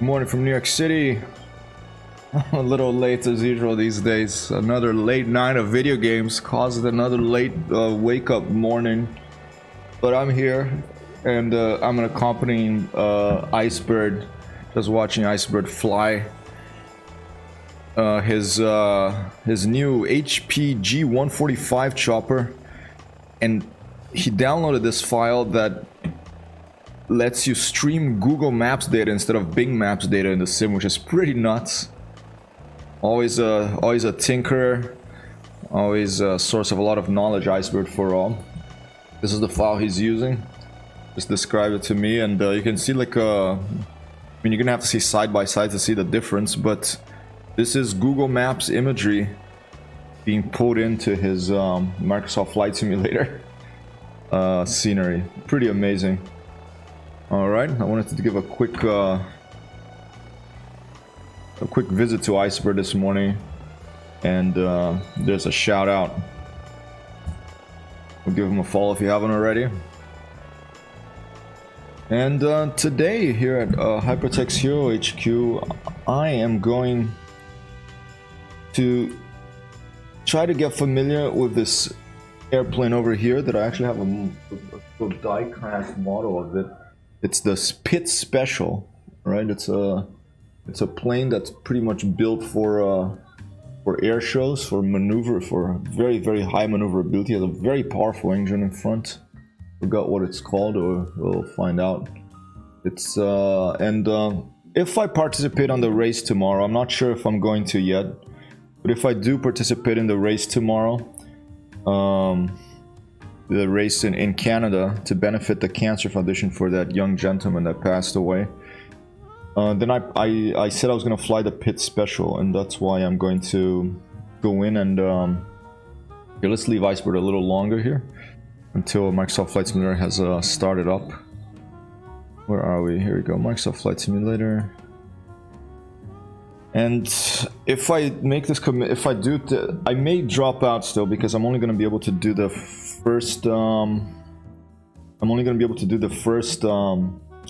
Morning from New York City. A little late as usual these days. Another late night of video games caused another late wake up morning. But I'm here and I'm accompanying Icebird. Just watching Icebird fly. His new HP G145 chopper. And he downloaded this file that lets you stream Google Maps data instead of Bing Maps data in the sim, which is pretty nuts. Always a tinkerer, always a source of a lot of knowledge, Icebird for all. This is the file he's using. Just describe it to me, and you can see like I mean, you're gonna have to see side by side to see the difference, but this is Google Maps imagery being pulled into his Microsoft Flight Simulator scenery. Pretty amazing. Alright, I wanted to give a quick visit to Icebird this morning, and there's a shout out. We'll give him a follow if you haven't already. And today here at Hypertext Hero HQ, I am going to try to get familiar with this airplane over here that I actually have a die-cast model of it. It's the Pit Special, right? It's a plane that's pretty much built for air shows, for maneuver, for very, very high maneuverability. It has a very powerful engine in front. Forgot what it's called, or we'll find out. It's if I participate on the race tomorrow, I'm not sure if I'm going to yet, but if I do participate in the race tomorrow, the race in Canada to benefit the Cancer Foundation for that young gentleman that passed away, then I said I was going to fly the Pit Special, and that's why I'm going to go in and here, let's leave Icebird a little longer here until Microsoft Flight Simulator has started up. Where are we? Here we go, Microsoft Flight Simulator. And if I make this commit, if I do, I may drop out still because I'm only going to be able to do the first. I'm only going to be able to do the first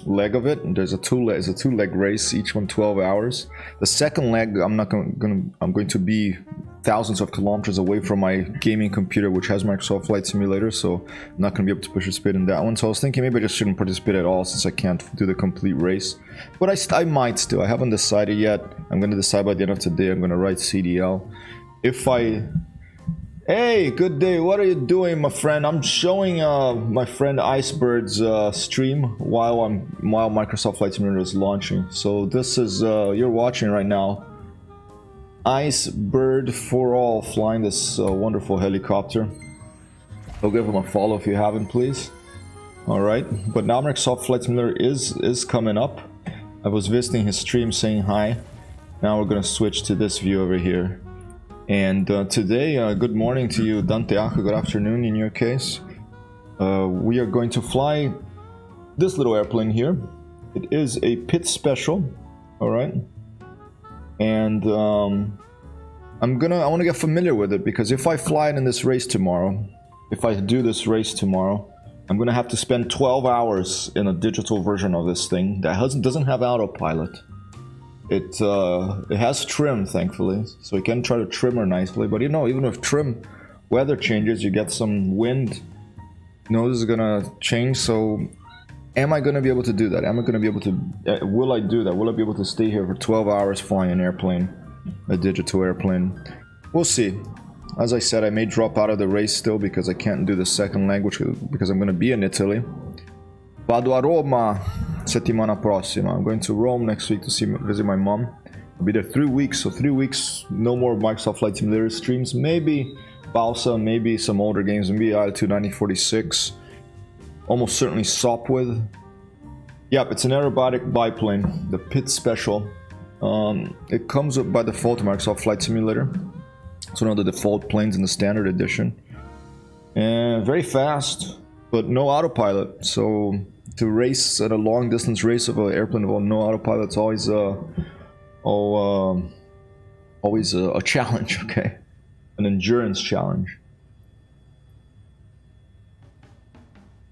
leg of it. And there's a two-leg race, each one 12 hours. The second leg, I'm going to be thousands of kilometers away from my gaming computer, which has Microsoft Flight Simulator, so I'm not going to be able to participate in that one. So I was thinking maybe I just shouldn't participate at all since I can't do the complete race. But I might still. I haven't decided yet. I'm going to decide by the end of today. I'm going to write CDL. If I... Hey, good day. What are you doing, my friend? I'm showing my friend Icebird's stream while Microsoft Flight Simulator is launching. So this is you're watching right now Icebird for all flying this wonderful helicopter. I'll give him a follow if you haven't, please. Alright, but now Microsoft Flight Simulator is coming up. I was visiting his stream saying hi. Now we're gonna switch to this view over here. And today, good morning to you, Danteaca, good afternoon in your case. We are going to fly this little airplane here. It is a Pit Special, alright? And I want to get familiar with it, because if I fly it in this race tomorrow, if I do this race tomorrow, I'm going to have to spend 12 hours in a digital version of this thing that doesn't have autopilot. It has trim, thankfully, so you can try to trim her nicely. But you know, even with trim, weather changes, you get some wind. You know, this is going to change, so... Am I going to be able to do that? Am I going to be able to... will I do that? Will I be able to stay here for 12 hours flying an airplane? A digital airplane? We'll see. As I said, I may drop out of the race still because I can't do the second language because I'm going to be in Italy. Vado a Roma settimana prossima. I'm going to Rome next week to visit my mom. I'll be there 3 weeks, so 3 weeks, no more Microsoft Flight Simulator streams. Maybe Balsa, maybe some older games, maybe IL-2 9046. Almost certainly Sopwith. Yep, it's an aerobatic biplane, the Pit Special. It comes up by default to Microsoft Flight Simulator. It's one of the default planes in the standard edition. And very fast, but no autopilot. So to race at a long distance race of an airplane with no autopilot, it's always a challenge, okay? An endurance challenge.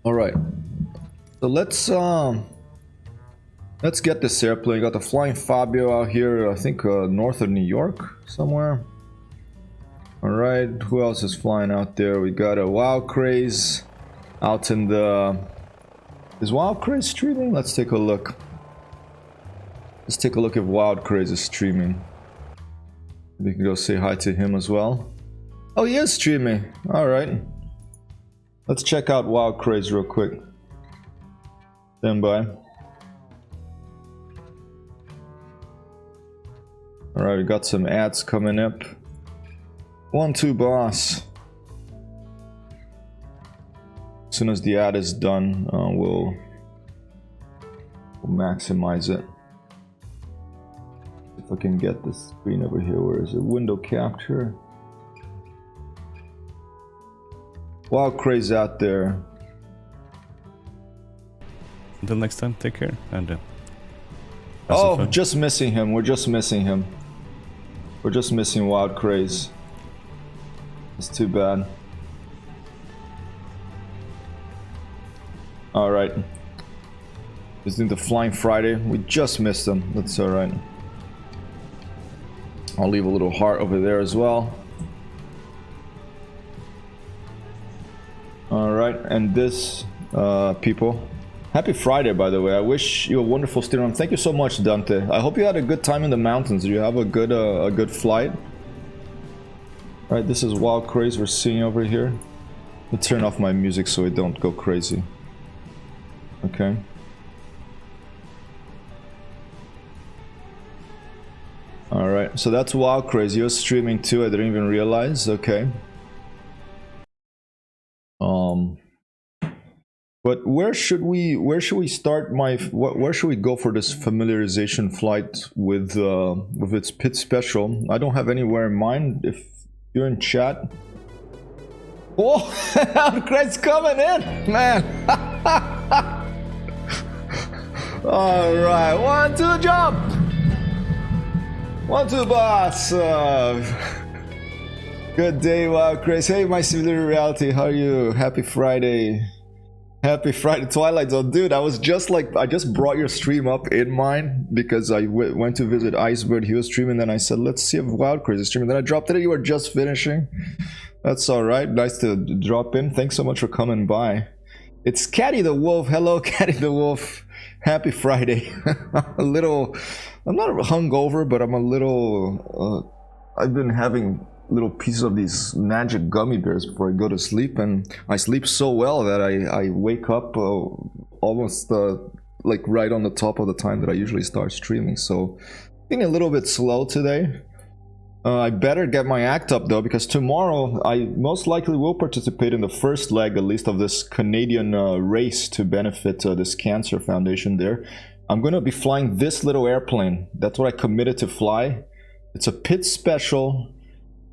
Alright, so let's Let's get this airplane. Got the Flying Fabio out here, I think north of New York somewhere. Alright, who else is flying out there? We got a Wild Craze out in the... Is Wild Craze streaming? Let's take a look. Let's take a look if Wild Craze is streaming. We can go say hi to him as well. Oh, he is streaming. Alright. Let's check out Wild Craze real quick. Stand by. Alright, we got some ads coming up. 1-2 boss. As soon as the ad is done, we'll maximize it. If I can get this screen over here, where is it? Window capture. Wild Craze out there. Until next time, take care and oh, just missing him. We're just missing him. We're just missing Wild Craze. It's too bad. Alright. He's doing the Flying Friday. We just missed him. That's alright. I'll leave a little heart over there as well. Alright, and this, people. Happy Friday, by the way. I wish you a wonderful stay around. Thank you so much, Dante. I hope you had a good time in the mountains. Did you have a good flight? Alright, this is Wild Craze we're seeing over here. Let's turn off my music so it don't go crazy. Okay. Alright, so that's Wild Craze. You're streaming too, I didn't even realize. Okay. But where should we start where should we go for this familiarization flight with its pit special? I don't have anywhere in mind. If you're in chat. Oh, Craig's coming in, man. All right, 1-2 jump. 1-2 boss. Good day, Wild Craze. Hey, my simulator reality. How are you? Happy Friday. Happy Friday, Twilight Zone. Dude, I was just like, I just brought your stream up in mine because I went to visit Icebird. He was streaming, then I said, let's see if Wild Craze is streaming. Then I dropped it. You were just finishing. That's all right. Nice to drop in. Thanks so much for coming by. It's Caddy the Wolf. Hello, Caddy the Wolf. Happy Friday. I'm not hungover, but I'm a little, I've been having little pieces of these magic gummy bears before I go to sleep, and I sleep so well that I wake up almost like right on the top of the time that I usually start streaming. So being a little bit slow today. I better get my act up though, because tomorrow I most likely will participate in the first leg at least of this Canadian race to benefit this cancer foundation there. I'm gonna be flying this little airplane. That's what I committed to fly. It's a pit special.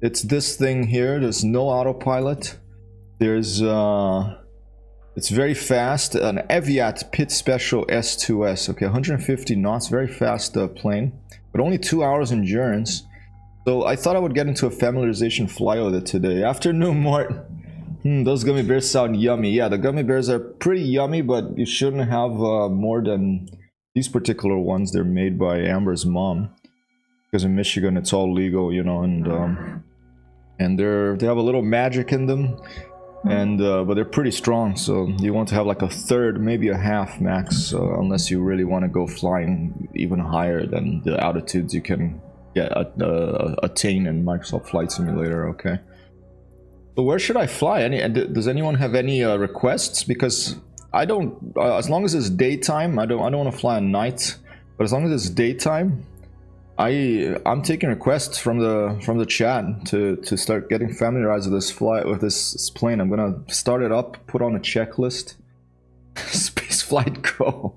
It's this thing here. There's no autopilot. There's it's very fast. An Eviat Pit Special S2S. Okay, 150 knots. Very fast plane, but only 2 hours endurance. So I thought I would get into a familiarization fly with it today. Afternoon, Mort. Those gummy bears sound yummy. Yeah, the gummy bears are pretty yummy, but you shouldn't have more than these particular ones. They're made by Amber's mom, because in Michigan it's all legal, you know, and they have a little magic in them, and but they're pretty strong. So you want to have like a third, maybe a half max, unless you really want to go flying even higher than the altitudes you can attain in Microsoft Flight Simulator. Okay. So where should I fly? Does anyone have any requests? Because I don't. As long as it's daytime, I don't want to fly at night. But as long as it's daytime, I'm taking requests from the chat to start getting familiarized with this flight, with this plane. I'm gonna start it up, put on a checklist. Space flight go.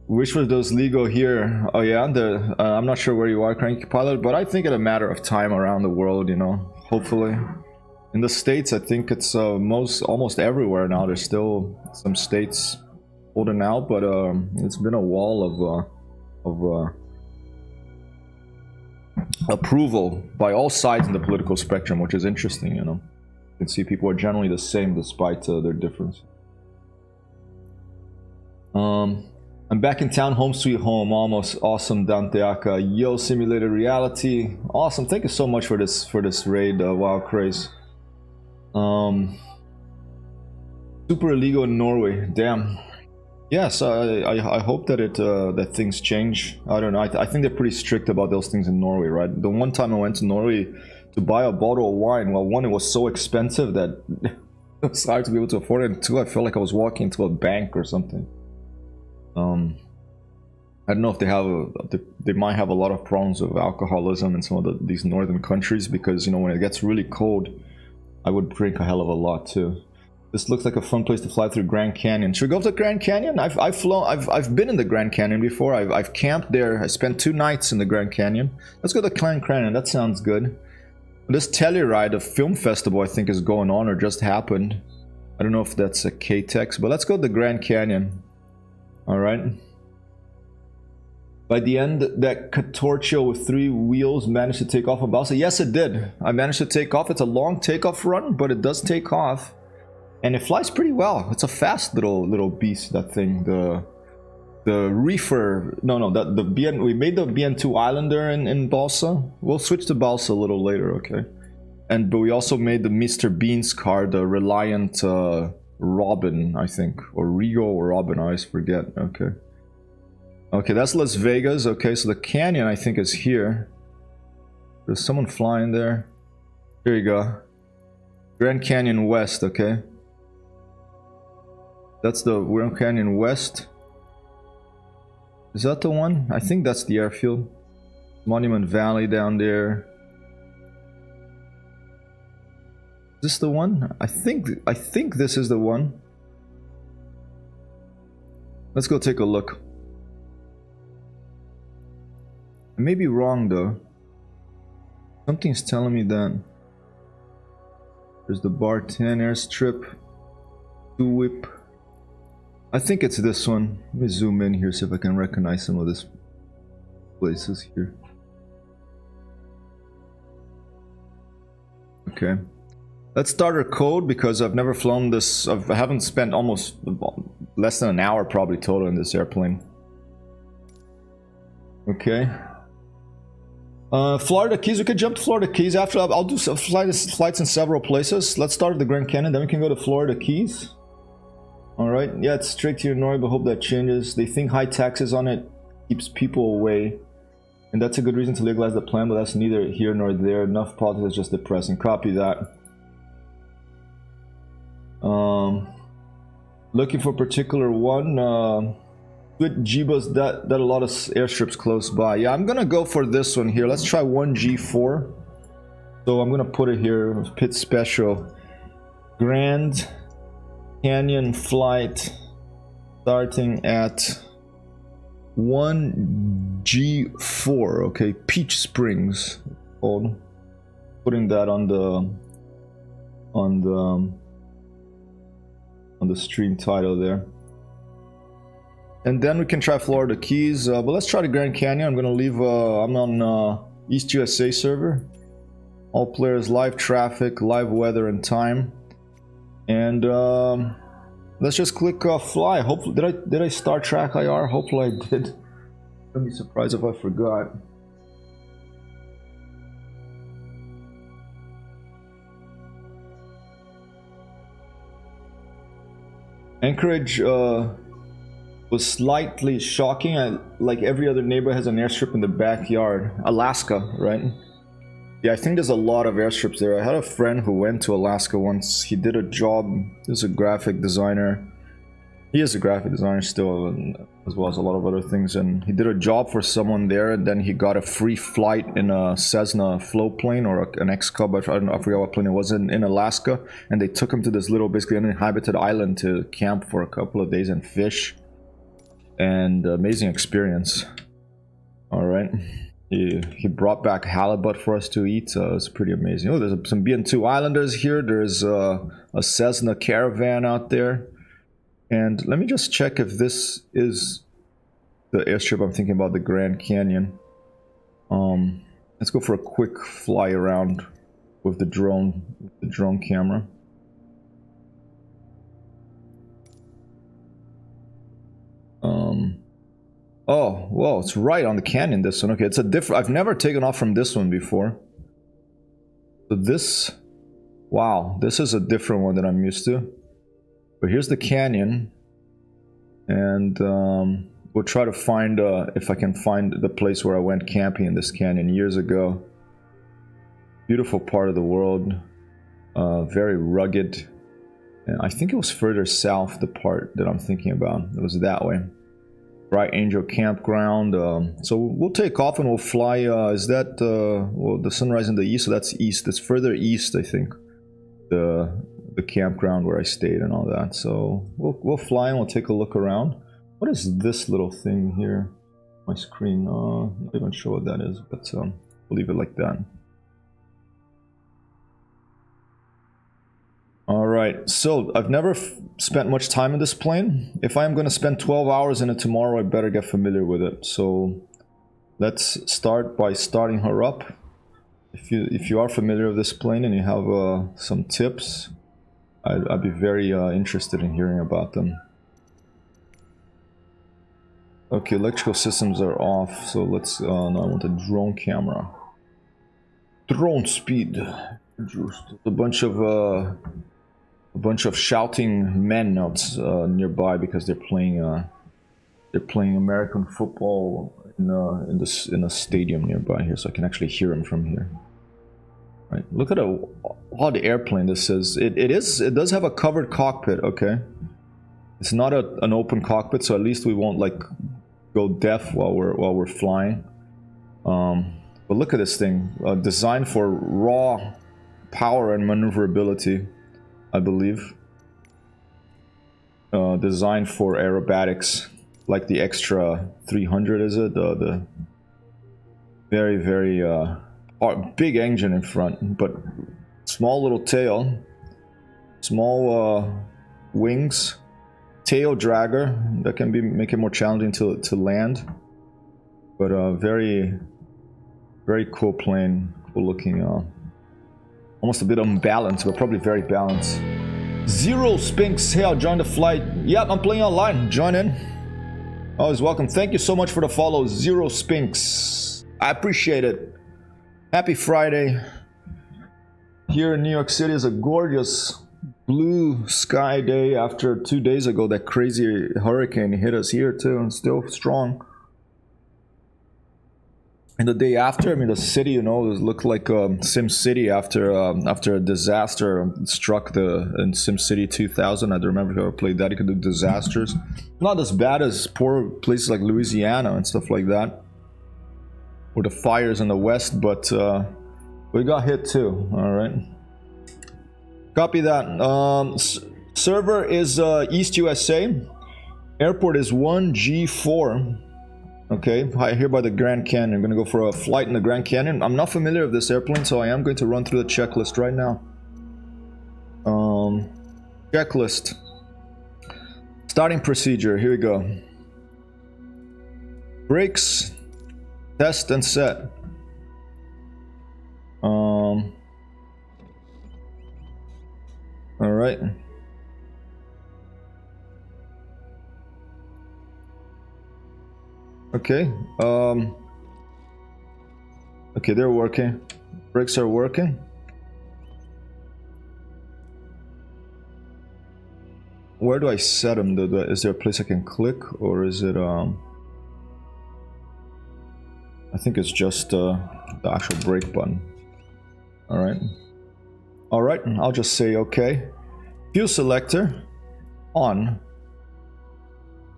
Wish was those legal here. Oh yeah, I'm not sure where you are, Cranky Pilot, but I think in a matter of time around the world, you know, hopefully. In the States, I think it's almost everywhere now. There's still some states holding out, but it's been a wall of approval by all sides in the political spectrum, which is interesting, you know. You can see people are generally the same despite their difference. I'm back in town, home sweet home, almost awesome, Danteaka. Yo, simulated reality, awesome. Thank you so much for this raid, Wild Craze. Super illegal in Norway, damn. Yes, I hope that that things change. I don't know. I think they're pretty strict about those things in Norway, right? The one time I went to Norway to buy a bottle of wine, well, one, it was so expensive that it was hard to be able to afford it, and two, I felt like I was walking into a bank or something. I don't know if they might have a lot of problems with alcoholism in some of these northern countries, because, you know, when it gets really cold, I would drink a hell of a lot too. This looks like a fun place to fly through Grand Canyon. Should we go to the Grand Canyon? I've been in the Grand Canyon before. I've camped there. I spent 2 nights in the Grand Canyon. Let's go to the Grand Canyon. That sounds good. This Telluride, a film festival, I think is going on or just happened. I don't know if that's a K-Tex, but let's go to the Grand Canyon. All right. By the end, that Catorcio with 3 wheels managed to take off on Balsa. Yes, it did. I managed to take off. It's a long takeoff run, but it does take off. And it flies pretty well. It's a fast little beast, that thing. The Reefer... No, the BN... We made the BN2 Islander in Balsa. We'll switch to Balsa a little later, okay? But we also made the Mr. Bean's car, the Reliant Robin, I think. Or Regal or Robin, I always forget. Okay. Okay, that's Las Vegas. Okay, so the canyon, I think, is here. There's someone flying there. Here you go. Grand Canyon West, okay. That's the Grand Canyon West. Is that the one? I think that's the airfield. Monument Valley down there. Is this the one? I think this is the one. Let's go take a look. I may be wrong though. Something's telling me that. There's the Bar 10 airstrip. 2 whip. I think it's this one. Let me zoom in here, see if I can recognize some of these places here. Okay. Let's start our code, because I've never flown this. I haven't spent almost less than an hour probably total in this airplane. Okay. Florida Keys. We could jump to Florida Keys after. I'll do some flights in several places. Let's start at the Grand Canyon, then we can go to Florida Keys. Alright, yeah, it's strict here in Norway, but hope that changes. They think high taxes on it keeps people away, and that's a good reason to legalize the plan, but that's neither here nor there. Enough politics is just depressing. Copy that. Looking for a particular one. With Jibas, that a lot of airstrips close by. Yeah, I'm gonna go for this one here. Let's try 1G4. So I'm gonna put it here, pit special. Grand Canyon flight starting at 1G4. Okay, Peach Springs. Called. Putting that on the stream title there. And then we can try Florida Keys, but let's try the Grand Canyon. I'm gonna leave, I'm on East USA server. All players, live traffic, live weather and time. And let's just click fly. Hopefully, did I start track IR? Hopefully I did. I'd be surprised if I forgot. Anchorage, was slightly shocking. Like every other neighbor has an airstrip in the backyard. Alaska, right? Yeah, I think there's a lot of airstrips there. I had a friend who went to Alaska once. He did a job. He was a graphic designer. He is a graphic designer still, as well as a lot of other things. And he did a job for someone there, and then he got a free flight in a Cessna float plane or an X-Cub. I forget what plane it was in Alaska. And they took him to this little, basically uninhabited island to camp for a couple of days and fish. And amazing experience. All right. He brought back halibut for us to eat. It's pretty amazing. Oh, there's some BN2 Islanders here. There's a Cessna Caravan out there. And let me just check if this is the airstrip I'm thinking about, the Grand Canyon. Let's go for a quick fly around with the drone camera. Oh, well, it's right on the canyon, this one. Okay, it's a different... I've never taken off from this one before. So this... Wow, this is a different one than I'm used to. But here's the canyon. And we'll try to find... if I can find the place where I went camping in this canyon years ago. Beautiful part of the world. Very rugged. And I think it was further south, the part that I'm thinking about. It was that way. Bright Angel Campground. So we'll take off and we'll fly. Is that well, the sunrise in the east? So that's east. It's further east, I think. The campground where I stayed and all that. So we'll fly and we'll take a look around. What is this little thing here? My screen. I'm not even sure what that is, but we'll leave it like that. Alright, so I've never spent much time in this plane. If I'm going to spend 12 hours in it tomorrow, I better get familiar with it. So let's start by starting her up. If you are familiar with this plane and you have some tips, I'd be very interested in hearing about them. Okay, electrical systems are off, so let's... no, I want a drone camera. Drone speed. A bunch of shouting men out nearby because they're playing American football in a stadium nearby here, so I can actually hear them from here. Right, look at how odd airplane this is. It does have a covered cockpit. Okay, it's not an open cockpit, so at least we won't like go deaf while we're flying. But look at this thing, designed for raw power and maneuverability, I believe. Designed for aerobatics, like the Extra 300, is it? The very, very big engine in front, but small little tail, small wings, tail dragger that can make it more challenging to land. But very, very cool plane, cool looking. Almost a bit unbalanced, but probably very balanced. Zero Spinks, hey, I'll join the flight. Yep, I'm playing online. Join in. Always welcome. Thank you so much for the follow, Zero Spinks. I appreciate it. Happy Friday. Here in New York City is a gorgeous blue sky day after 2 days ago that crazy hurricane hit us here too, and still strong. And the day after, I mean, the city, you know, looked like Sim City after a disaster struck in Sim City 2000. I don't remember if you ever played that. You could do disasters. Not as bad as poor places like Louisiana and stuff like that, or the fires in the west, but we got hit too. All right. Copy that. Server is East USA. Airport is 1G4. Okay, here by the Grand Canyon. I'm gonna go for a flight in the Grand Canyon. I'm not familiar with this airplane, so I am going to run through the checklist right now. Checklist. Starting procedure, here we go. Brakes, test and set. Alright. Okay, okay, they're working. Brakes are working. Where do I set them? Is there a place I can click, or is it, I think it's just the actual brake button. Alright. Alright, I'll just say okay. Fuel selector, on.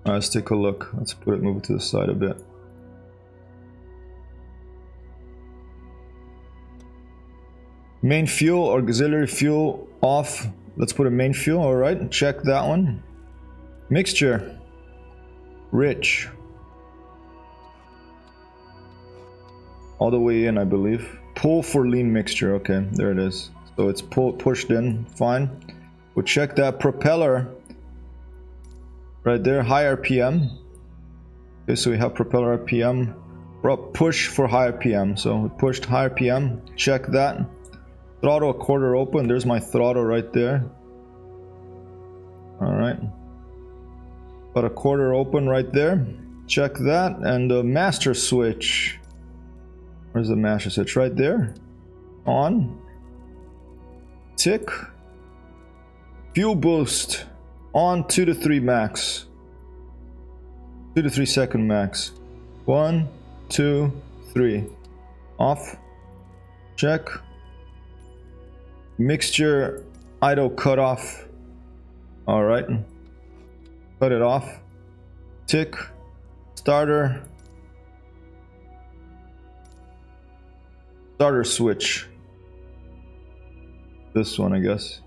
Let's take a look. Let's move it to the side a bit. Main fuel, auxiliary fuel off. Let's put a main fuel. All right, check that one. Mixture, rich. All the way in, I believe. Pull for lean mixture. Okay, there it is. So it's pushed in, fine. We'll check that propeller. Right there, high RPM. Okay, so we have propeller RPM. Push for high RPM. So we pushed high RPM. Check that. Throttle a quarter open. There's my throttle right there. All right. Got a quarter open right there. Check that. And the master switch. Where's the master switch? Right there. On. Tick. Fuel boost. On 2 to 3 max. 2 to 3 second max. 1, 2, 3. Off. Check. Mixture idle cutoff. Alright. Cut it off. Tick. Starter. Starter switch. This one, I guess.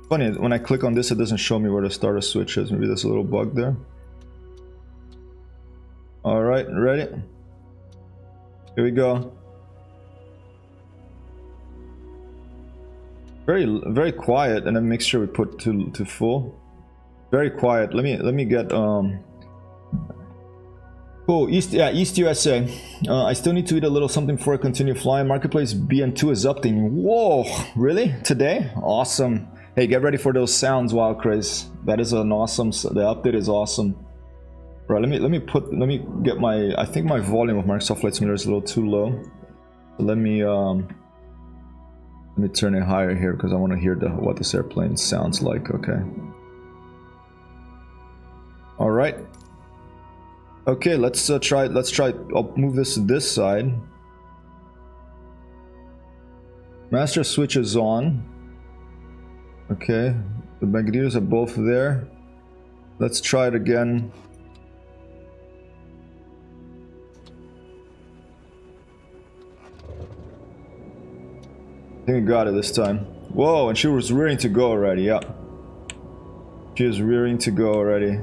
Funny, when I click on this, it doesn't show me where the starter switch is. Maybe there's a little bug there. Alright, ready? Here we go. Very quiet, and then make sure we put to full. Very quiet. Let me get Oh, East USA. I still need to eat a little something before I continue flying. Marketplace BN2 is updating. Whoa, really? Today? Awesome. Hey, get ready for those sounds, Wild Craze. That is an awesome. The update is awesome. Right, let me get my. I think my volume of Microsoft Flight Simulator is a little too low. So let me turn it higher here because I want to hear what this airplane sounds like. Okay. All right. Okay, let's try. I'll move this to this side. Master switch is on. Okay, the magnetometers are both there. Let's try it again. I think we got it this time. Whoa, and she was rearing to go already. Yeah, she is rearing to go already.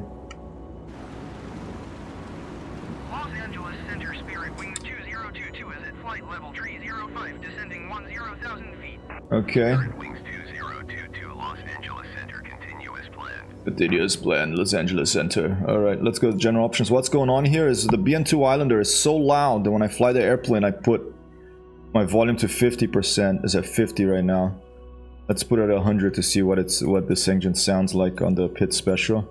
Los Angeles Center Spirit Wing 2022 is at flight level 305, descending 10,000 feet. Okay. Wings 2022 Los Angeles Center, continue as planned. Continuous plan, Los Angeles Center. Alright, let's go to general options. What's going on here is the BN2 Islander is so loud that when I fly the airplane, I put my volume to 50%. It's at 50 right now. Let's put it at 100 to see what this engine sounds like on the pit special.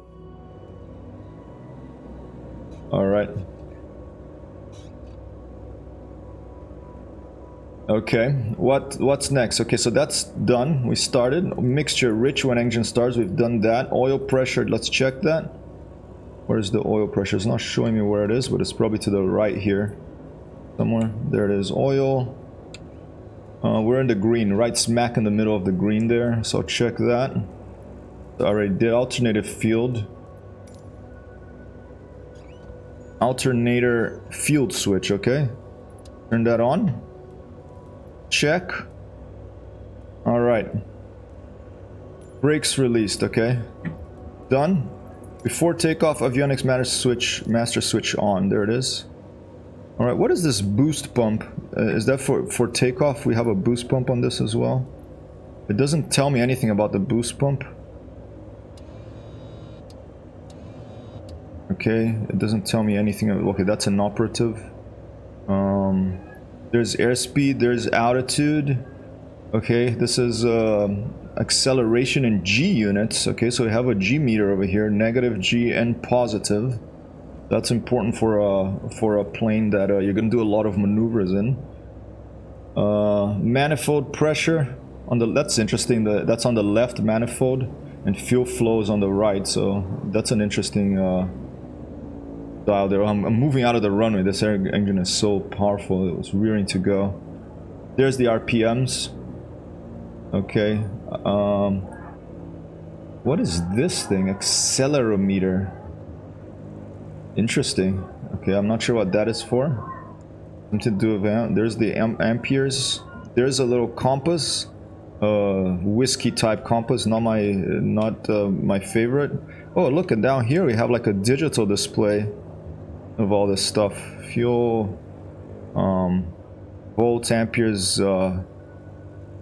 Alright. Okay, what's next? Okay, so that's done. We started. Mixture rich when engine starts. We've done that. Oil pressure, let's check that. Where's the oil pressure? It's not showing me where it is, but it's probably to the right here. Somewhere. There it is. Oil. We're in the green, right smack in the middle of the green there. So check that. I already did. Alternative field. Alternator field switch, okay. Turn that on. Check. Alright. Brakes released, okay. Done. Before takeoff, avionics master switch on. There it is. Alright, what is this boost pump? Is that for takeoff? We have a boost pump on this as well. It doesn't tell me anything about the boost pump. Okay, it doesn't tell me anything. Okay, that's inoperative. There's airspeed, there's altitude. Okay, this is acceleration in G units. Okay, so we have a G meter over here, negative G and positive. That's important for a plane that you're gonna do a lot of maneuvers in. Manifold pressure on the, that's interesting. That's on the left manifold, and fuel flow is on the right. So that's an interesting dial there. I'm moving out of the runway. This engine is so powerful. It was rearing to go. There's the RPMs. Okay. What is this thing? Accelerometer. Interesting. Okay, I'm not sure what that is for. Something to do with there's the amperes. There's a little compass, whiskey type compass. Not my favorite. Oh, look, and down here we have like a digital display of all this stuff. Fuel, volts, amperes,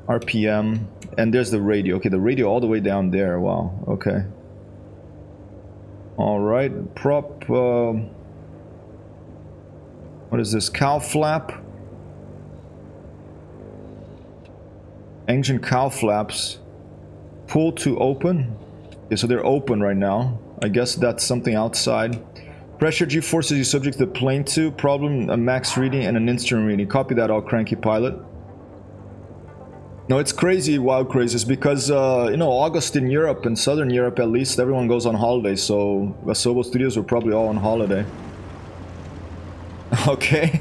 RPM, and there's the radio. Okay, the radio all the way down there. Wow. Okay. All right, prop. What is this? Cow flap. Engine cow flaps. Pull to open. Okay, so they're open right now. I guess that's something outside. Pressure G-forces you subject the plane to. Problem, a max reading and an instrument reading. Copy that, all cranky pilot. No, it's crazy, wild crazy. It's because, you know, August in Europe, in Southern Europe at least, everyone goes on holiday. So, Asobo Studios were probably all on holiday. Okay.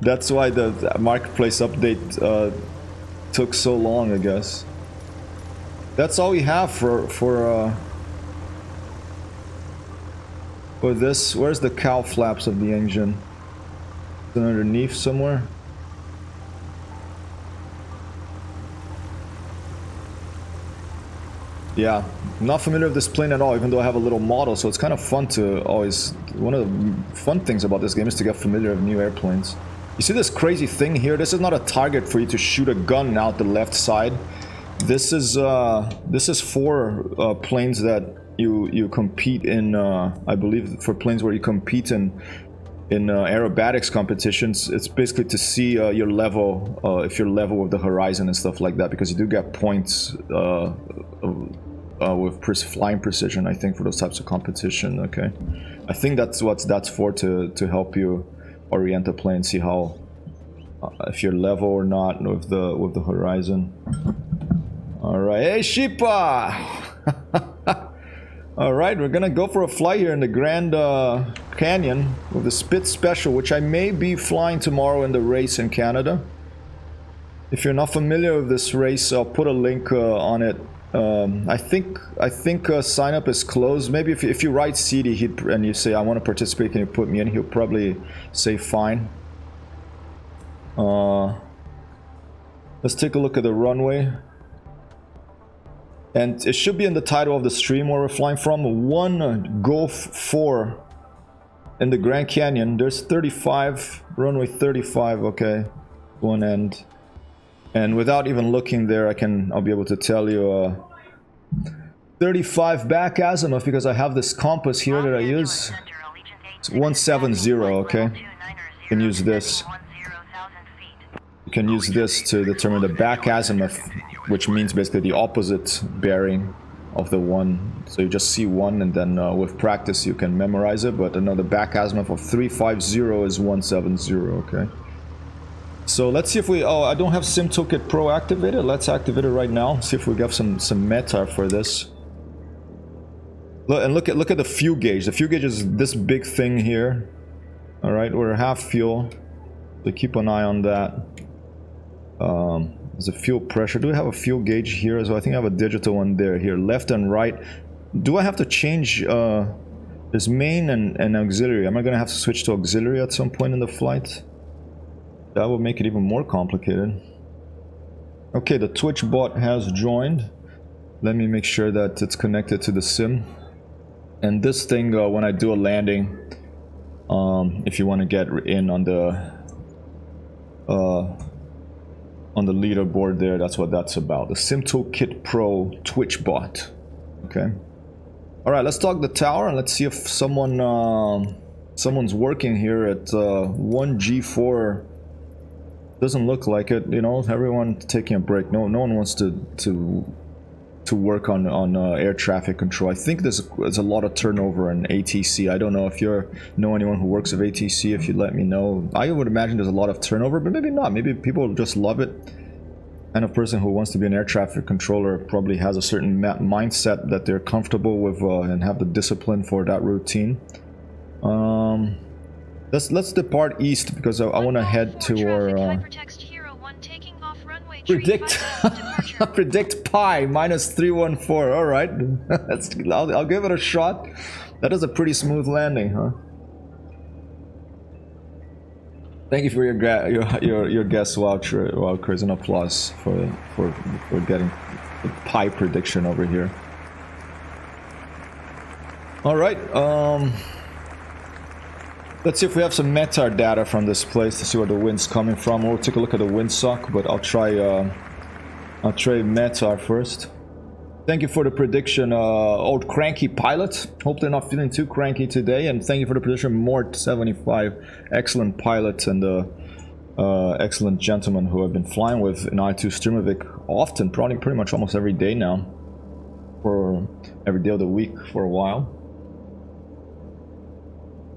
That's why the marketplace update took so long, I guess. That's all we have for this. Where's the cowl flaps of the engine? Is it underneath somewhere? Yeah, not familiar with this plane at all, even though I have a little model, so it's kind of fun to always... One of the fun things about this game is to get familiar with new airplanes. You see this crazy thing here? This is not a target for you to shoot a gun out the left side. This is for planes that you compete in, I believe for planes where you compete in aerobatics competitions. It's basically to see your level, if you're level with the horizon and stuff like that, because you do get points with flying precision, I think, for those types of competition. Okay, I think that's what that's for, to help you orient the plane, see how if you're level or not with the horizon. All right, hey Sheepa. All right, we're gonna go for a flight here in the Grand Canyon with the Spitz Special, which I may be flying tomorrow in the race in Canada. If you're not familiar with this race, I'll put a link on it. I think sign up is closed. Maybe if you write CD and you say I want to participate, can you put me in? He'll probably say fine. Let's take a look at the runway. And it should be in the title of the stream where we're flying from. 1 Golf 4 in the Grand Canyon. There's 35, runway 35, okay, one end. And without even looking there, I'll be able to tell you 35 back azimuth, because I have this compass here that I use. It's 170, okay? You can use this. You can use this to determine the back azimuth, which means basically the opposite bearing of the one. So you just see one, and then with practice you can memorize it. But another back azimuth of 350 is 170, okay? So let's see if we... Oh, I don't have Sim Toolkit Pro activated. Let's activate it right now. See if we get some meta for this. Look at the fuel gauge. The fuel gauge is this big thing here. All right, we're half fuel, so keep an eye on that. There's a fuel pressure. Do we have a fuel gauge here? So I think I have a digital one there. Here, left and right. Do I have to change this main and auxiliary? Am I going to have to switch to auxiliary at some point in the flight? That will make it even more complicated. Okay, the Twitch bot has joined. Let me make sure that it's connected to the sim. And this thing, when I do a landing, if you want to get in on the leaderboard there, that's what that's about. The Sim Toolkit Pro Twitch bot. Okay. All right, let's talk the tower and let's see if someone's working here at 1G4. Doesn't look like it, you know. Everyone taking a break. No one wants to work on air traffic control. I think there's a lot of turnover in ATC. I don't know if you know anyone who works with ATC. If you'd let me know. I would imagine there's a lot of turnover, but maybe not. Maybe people just love it. And a person who wants to be an air traffic controller probably has a certain mindset that they're comfortable with and have the discipline for that routine. Let's depart east because I want to head to our predict pi -314. All right, I'll give it a shot. That is a pretty smooth landing, huh? Thank you for your guess, Wildcars, and applause for getting the pi prediction over here. All right. Let's see if we have some METAR data from this place to see where the wind's coming from. We'll take a look at the windsock, but I'll try METAR first. Thank you for the prediction, old cranky pilot. Hope they're not feeling too cranky today. And thank you for the prediction, Mort75. Excellent pilot and excellent gentleman who I've been flying with in I2 Sturmovik often, probably pretty much almost every day now. For every day of the week for a while.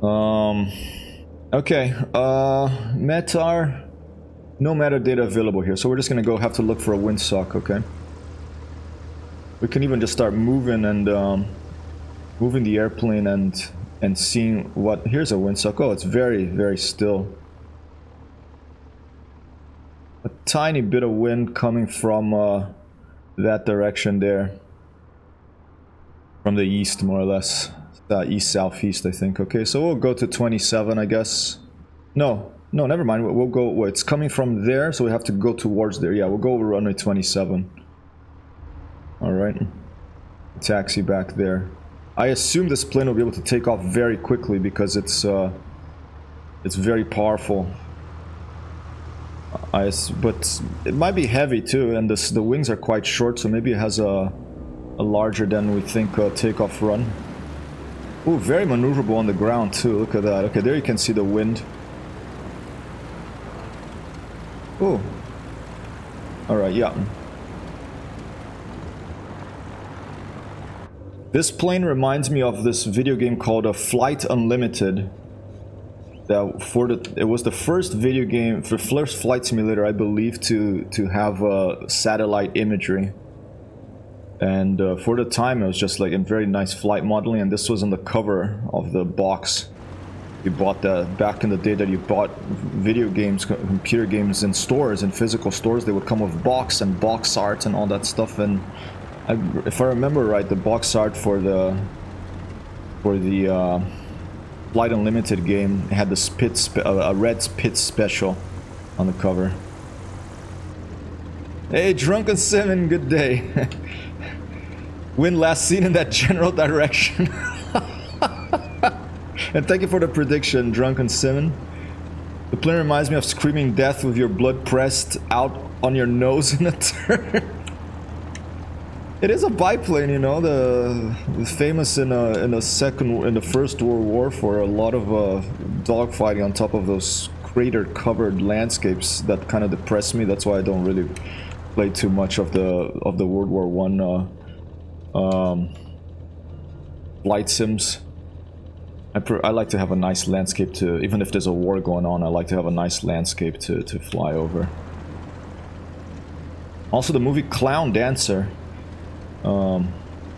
Okay, Metar, no metadata available here, so we're just gonna go have to look for a windsock, okay? We can even just start moving and moving the airplane and seeing what... Here's a windsock. Oh, it's very, very still. A tiny bit of wind coming from that direction there. From the east, more or less. East-southeast, I think. Okay, so we'll go to 27, I guess. No, never mind. We'll go... Well, it's coming from there, so we have to go towards there. Yeah, we'll go over runway 27. Alright. Taxi back there. I assume this plane will be able to take off very quickly because it's very powerful. But it might be heavy too, and the wings are quite short, so maybe it has a larger than we think takeoff run. Ooh, very maneuverable on the ground too. Look at that. Okay, there you can see the wind. Ooh. Alright, yeah. This plane reminds me of this video game called Flight Unlimited. It was the first video game, the first flight simulator, I believe, to have satellite imagery. And for the time, it was just like a very nice flight modeling, and this was on the cover of the box. You bought that back in the day that you bought video games, computer games in stores, in physical stores. They would come with box and box art and all that stuff. And if I remember right, the box art for the Flight Unlimited game had the a red Spitz special on the cover. Hey, Drunken Simon, good day. Wind last seen in that general direction. And thank you for the prediction, Drunken Simon. The plane reminds me of screaming death with your blood pressed out on your nose in a turn. It is a biplane, you know, famous in the First World War for a lot of dogfighting on top of those crater-covered landscapes that kind of depress me. That's why I don't really play too much of the World War I flight sims. I like to have a nice landscape to, even if there's a war going on, I like to have a nice landscape to fly over. Also, the movie Clown Dancer.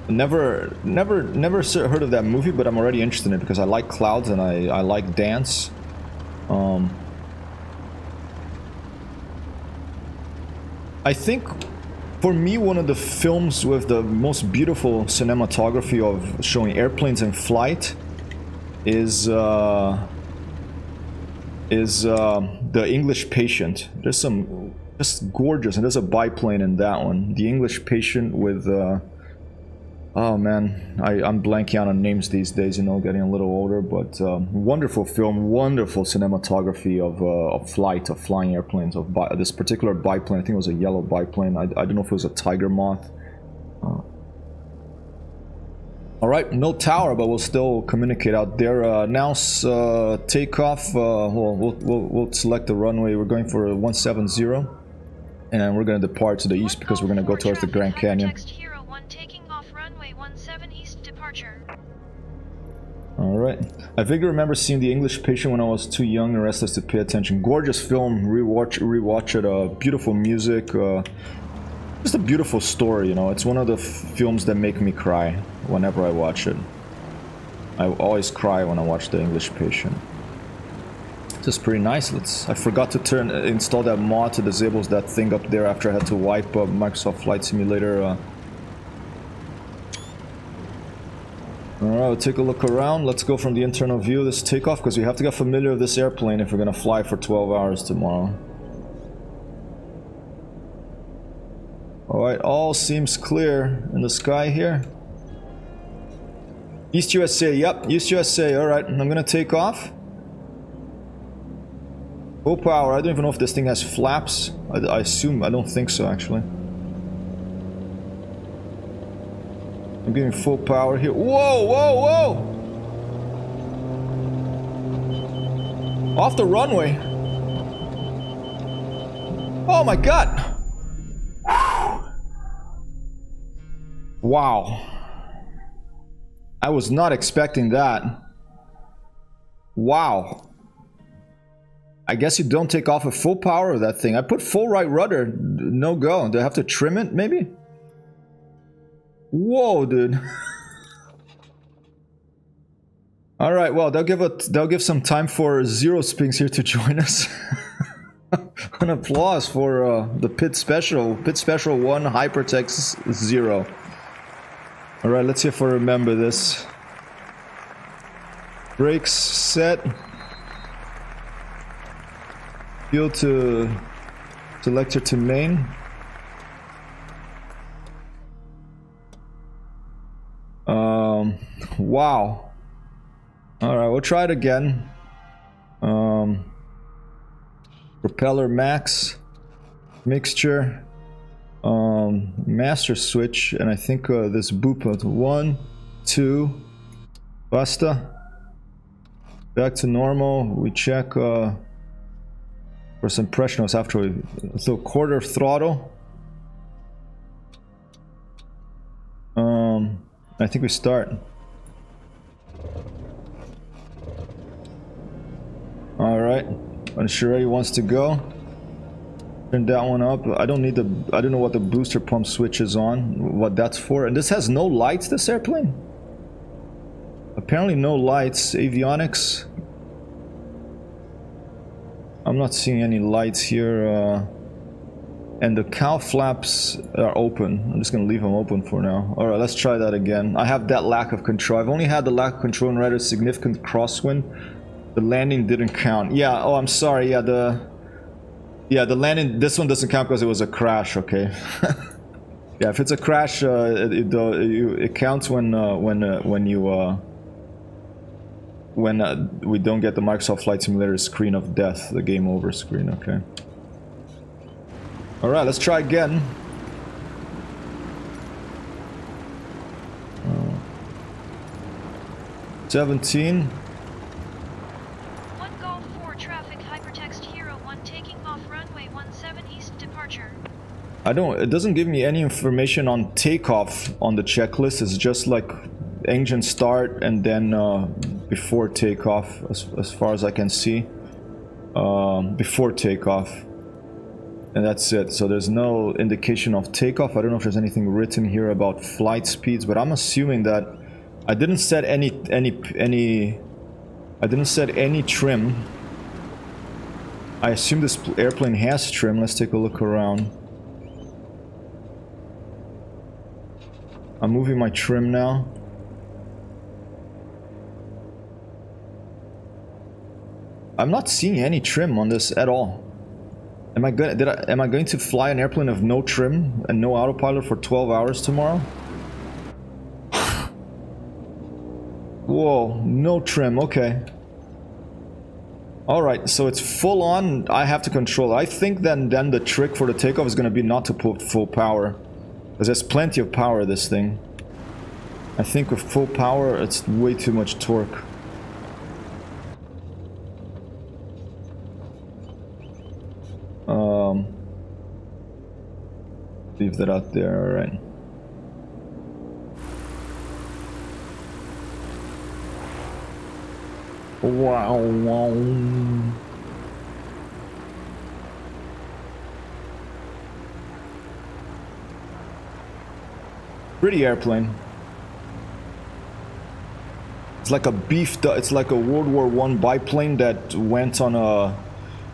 Never heard of that movie, but I'm already interested in it because I like clouds and I like dance. I think for me, one of the films with the most beautiful cinematography of showing airplanes in flight is The English Patient. There's some just gorgeous, and there's a biplane in that one. The English Patient with oh man, I'm blanking out on names these days, you know, getting a little older, but wonderful film, wonderful cinematography of flying airplanes, of this particular biplane. I think it was a yellow biplane. I don't know if it was a Tiger Moth. Alright, no tower, but we'll still communicate out there. Announce takeoff. We'll select the runway. We're going for 170. And we're going to depart to the east because we're going to go towards the Grand Canyon. Alright. I vaguely remember seeing The English Patient when I was too young and restless to pay attention. Gorgeous film. Rewatch it. Beautiful music. Just a beautiful story, you know. It's one of the films that make me cry whenever I watch it. I always cry when I watch The English Patient. This is pretty nice. I forgot to install that mod to disable that thing up there after I had to wipe Microsoft Flight Simulator. Alright, we'll take a look around. Let's go from the internal view of this takeoff because we have to get familiar with this airplane if we're gonna fly for 12 hours tomorrow. Alright, all seems clear in the sky here. East USA, yep, East USA, alright, I'm gonna take off. Full power, I don't even know if this thing has flaps. I assume, I don't think so actually. I'm giving full power here. Whoa, whoa, whoa! Off the runway. Oh my god! Wow. I was not expecting that. Wow. I guess you don't take off at full power of that thing. I put full right rudder. No go. Do I have to trim it, maybe? Whoa, dude. Alright, well, they'll give some time for Zero Spinks here to join us. An applause for the Pit Special. Pit Special 1, Hypertext 0. Alright, let's see if I remember this. Brakes set. Fuel to selector to main. Wow. Alright, we'll try it again. Propeller max. Mixture. Master switch. And I think this boop. 1, 2. Basta. Back to normal. We check for some pressure notes after we. So quarter throttle. I think we start. Alright. When Shirei wants to go. Turn that one up. I don't need the. I don't know what the booster pump switch is on. What that's for. And this has no lights, this airplane? Apparently no lights. Avionics. I'm not seeing any lights here. And the cow flaps are open. I'm just gonna leave them open for now. Alright, let's try that again. I have that lack of control. I've only had the lack of control and rather significant crosswind. The landing didn't count. Yeah, oh, I'm sorry. Yeah, the landing, this one doesn't count because it was a crash, okay? Yeah, if it's a crash, it counts when we don't get the Microsoft Flight Simulator screen of death, the game over screen, okay? Alright, let's try again. 17. One Golf 4 traffic, Hypertext Hero 1 taking off runway 17 east departure. It doesn't give me any information on takeoff on the checklist. It's just like engine start and then before takeoff, as far as I can see. Before takeoff. And that's it. So there's no indication of takeoff. I don't know if there's anything written here about flight speeds, but I'm assuming that I didn't set any trim. I assume this airplane has trim. Let's take a look around. I'm moving my trim now. I'm not seeing any trim on this at all. Am I going to fly an airplane of no trim and no autopilot for 12 hours tomorrow? Whoa, no trim, okay. Alright, so it's full on, I have to control it. I think then the trick for the takeoff is going to be not to put full power. Because there's plenty of power, this thing. I think with full power, it's way too much torque. Leave that out there, alright. Wow, wow. Pretty airplane. It's like a it's like a World War I biplane that went on a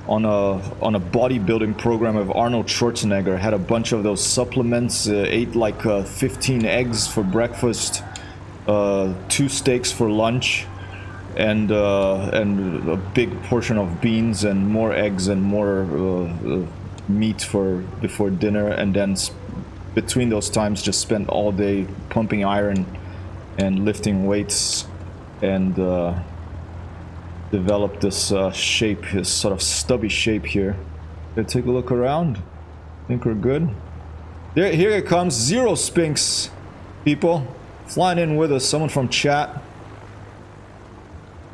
bodybuilding program of Arnold Schwarzenegger. Had a bunch of those supplements, ate like 15 eggs for breakfast, 2 steaks for lunch, and a big portion of beans and more eggs and more meat before dinner, and then between those times just spent all day pumping iron and lifting weights, and developed this shape, this sort of stubby shape here. Let's take a look around. I think we're good. Here it comes, Zero Spinks, people. Flying in with us, someone from chat.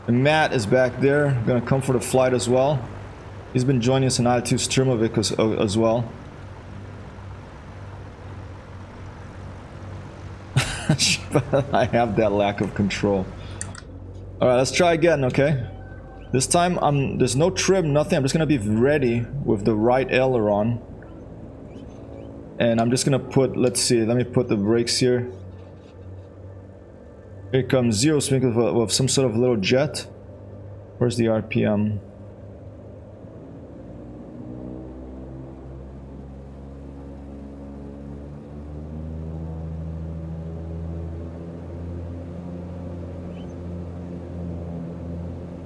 And Matt is back there, gonna come for the flight as well. He's been joining us in Altitude Strimovic as well. I have that lack of control. Alright, let's try again, okay? This time, there's no trim, nothing. I'm just gonna be ready with the right aileron. And I'm just gonna put, let's see, let me put the brakes here. Here comes 0 spin with some sort of little jet. Where's the RPM?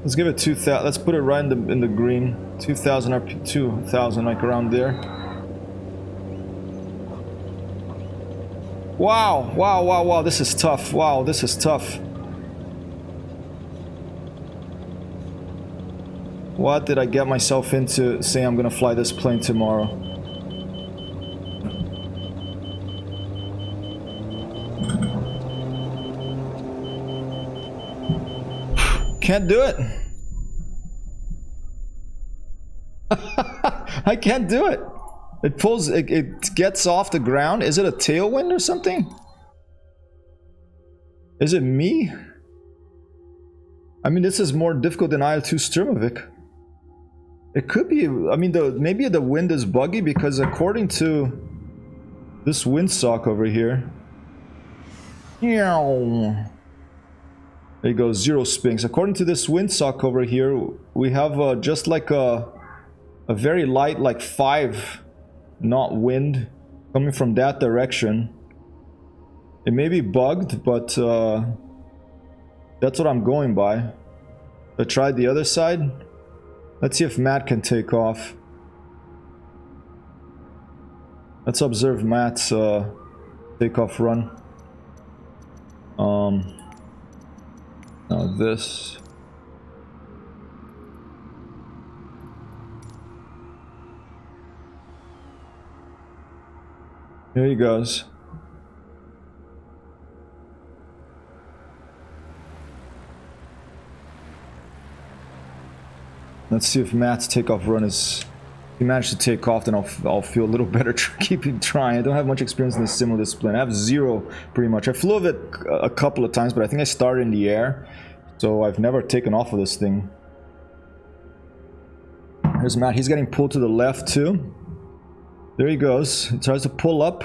Let's give it 2,000. Let's put it right in the green. 2,000 RPM, 2,000, like around there. Wow, wow, wow, wow, this is tough. Wow, this is tough. What did I get myself into saying I'm gonna fly this plane tomorrow? Can't do it. I can't do it. It pulls, it gets off the ground. Is it a tailwind or something? Is it me? I mean, this is more difficult than IL-2 Sturmovik. It could be, I mean, maybe the wind is buggy because according to this windsock over here, there you go, 0 spins. According to this windsock over here, we have just like a very light, like 5 knot wind coming from that direction. It may be bugged, but that's what I'm going by. I tried the other side. Let's see if Matt can take off. Let's observe Matt's takeoff run. Now this. Here he goes. Let's see if Matt's takeoff run is... If he managed to take off, then I'll feel a little better keeping trying. I don't have much experience in this sim with this plane. I have 0 pretty much. I flew with it a couple of times, but I think I started in the air. So I've never taken off of this thing. Here's Matt. He's getting pulled to the left too. There he goes. He tries to pull up.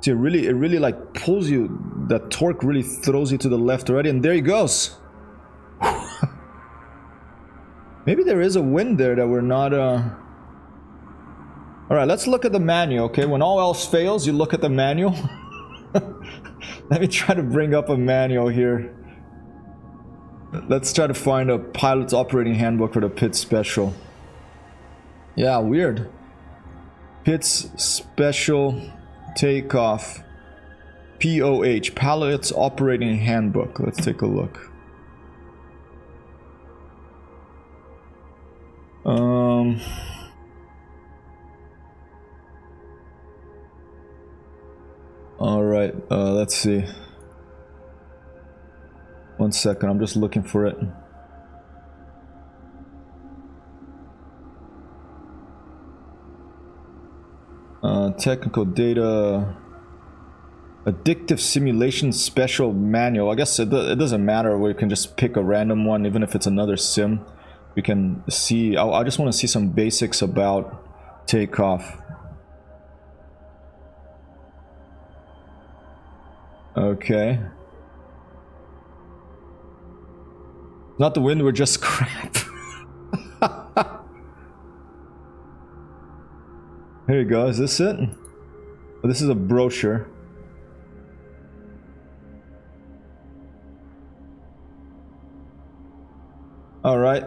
See, it really like pulls you. That torque really throws you to the left already, and there he goes. Maybe there is a wind there that we're not. All right, let's look at the manual. Okay, when all else fails, you look at the manual. Let me try to bring up a manual here. Let's try to find a pilot's operating handbook for the Pitts Special. Yeah, weird. Pitts Special Takeoff. POH, Pilot's Operating Handbook. Let's take a look. All right, let's see. 1 second, I'm just looking for it. Technical data. Addictive Simulation Special Manual. I guess it doesn't matter. We can just pick a random one, even if it's another sim. We can see. I just want to see some basics about takeoff. Okay. Not the wind, we're just crap. Here you go. Is this it? Oh, this is a brochure. All right.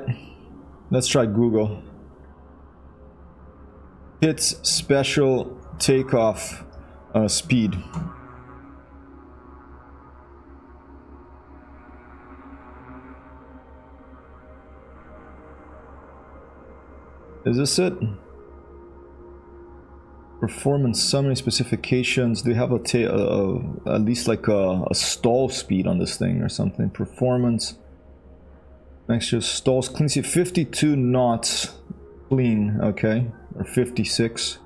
Let's try Google. Pitts Special Takeoff Speed. Is this it? Performance summary specifications. Do you have at least like a stall speed on this thing or something? Performance. Next year, stalls clean speed 52 knots clean, okay, or 56.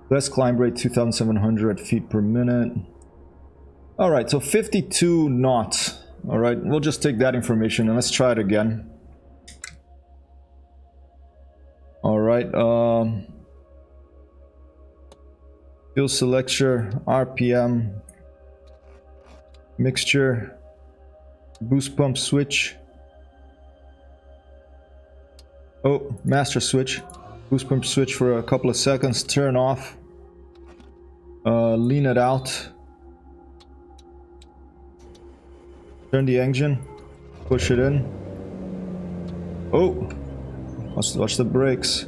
Best climb rate 2,700 feet per minute. All right, so 52 knots. All right, we'll just take that information and let's try it again. All right, fuel selection, RPM, mixture, boost pump switch. Oh, master switch. Boost pump switch for a couple of seconds, turn off. Lean it out. Turn the engine, push it in. Oh, watch the brakes.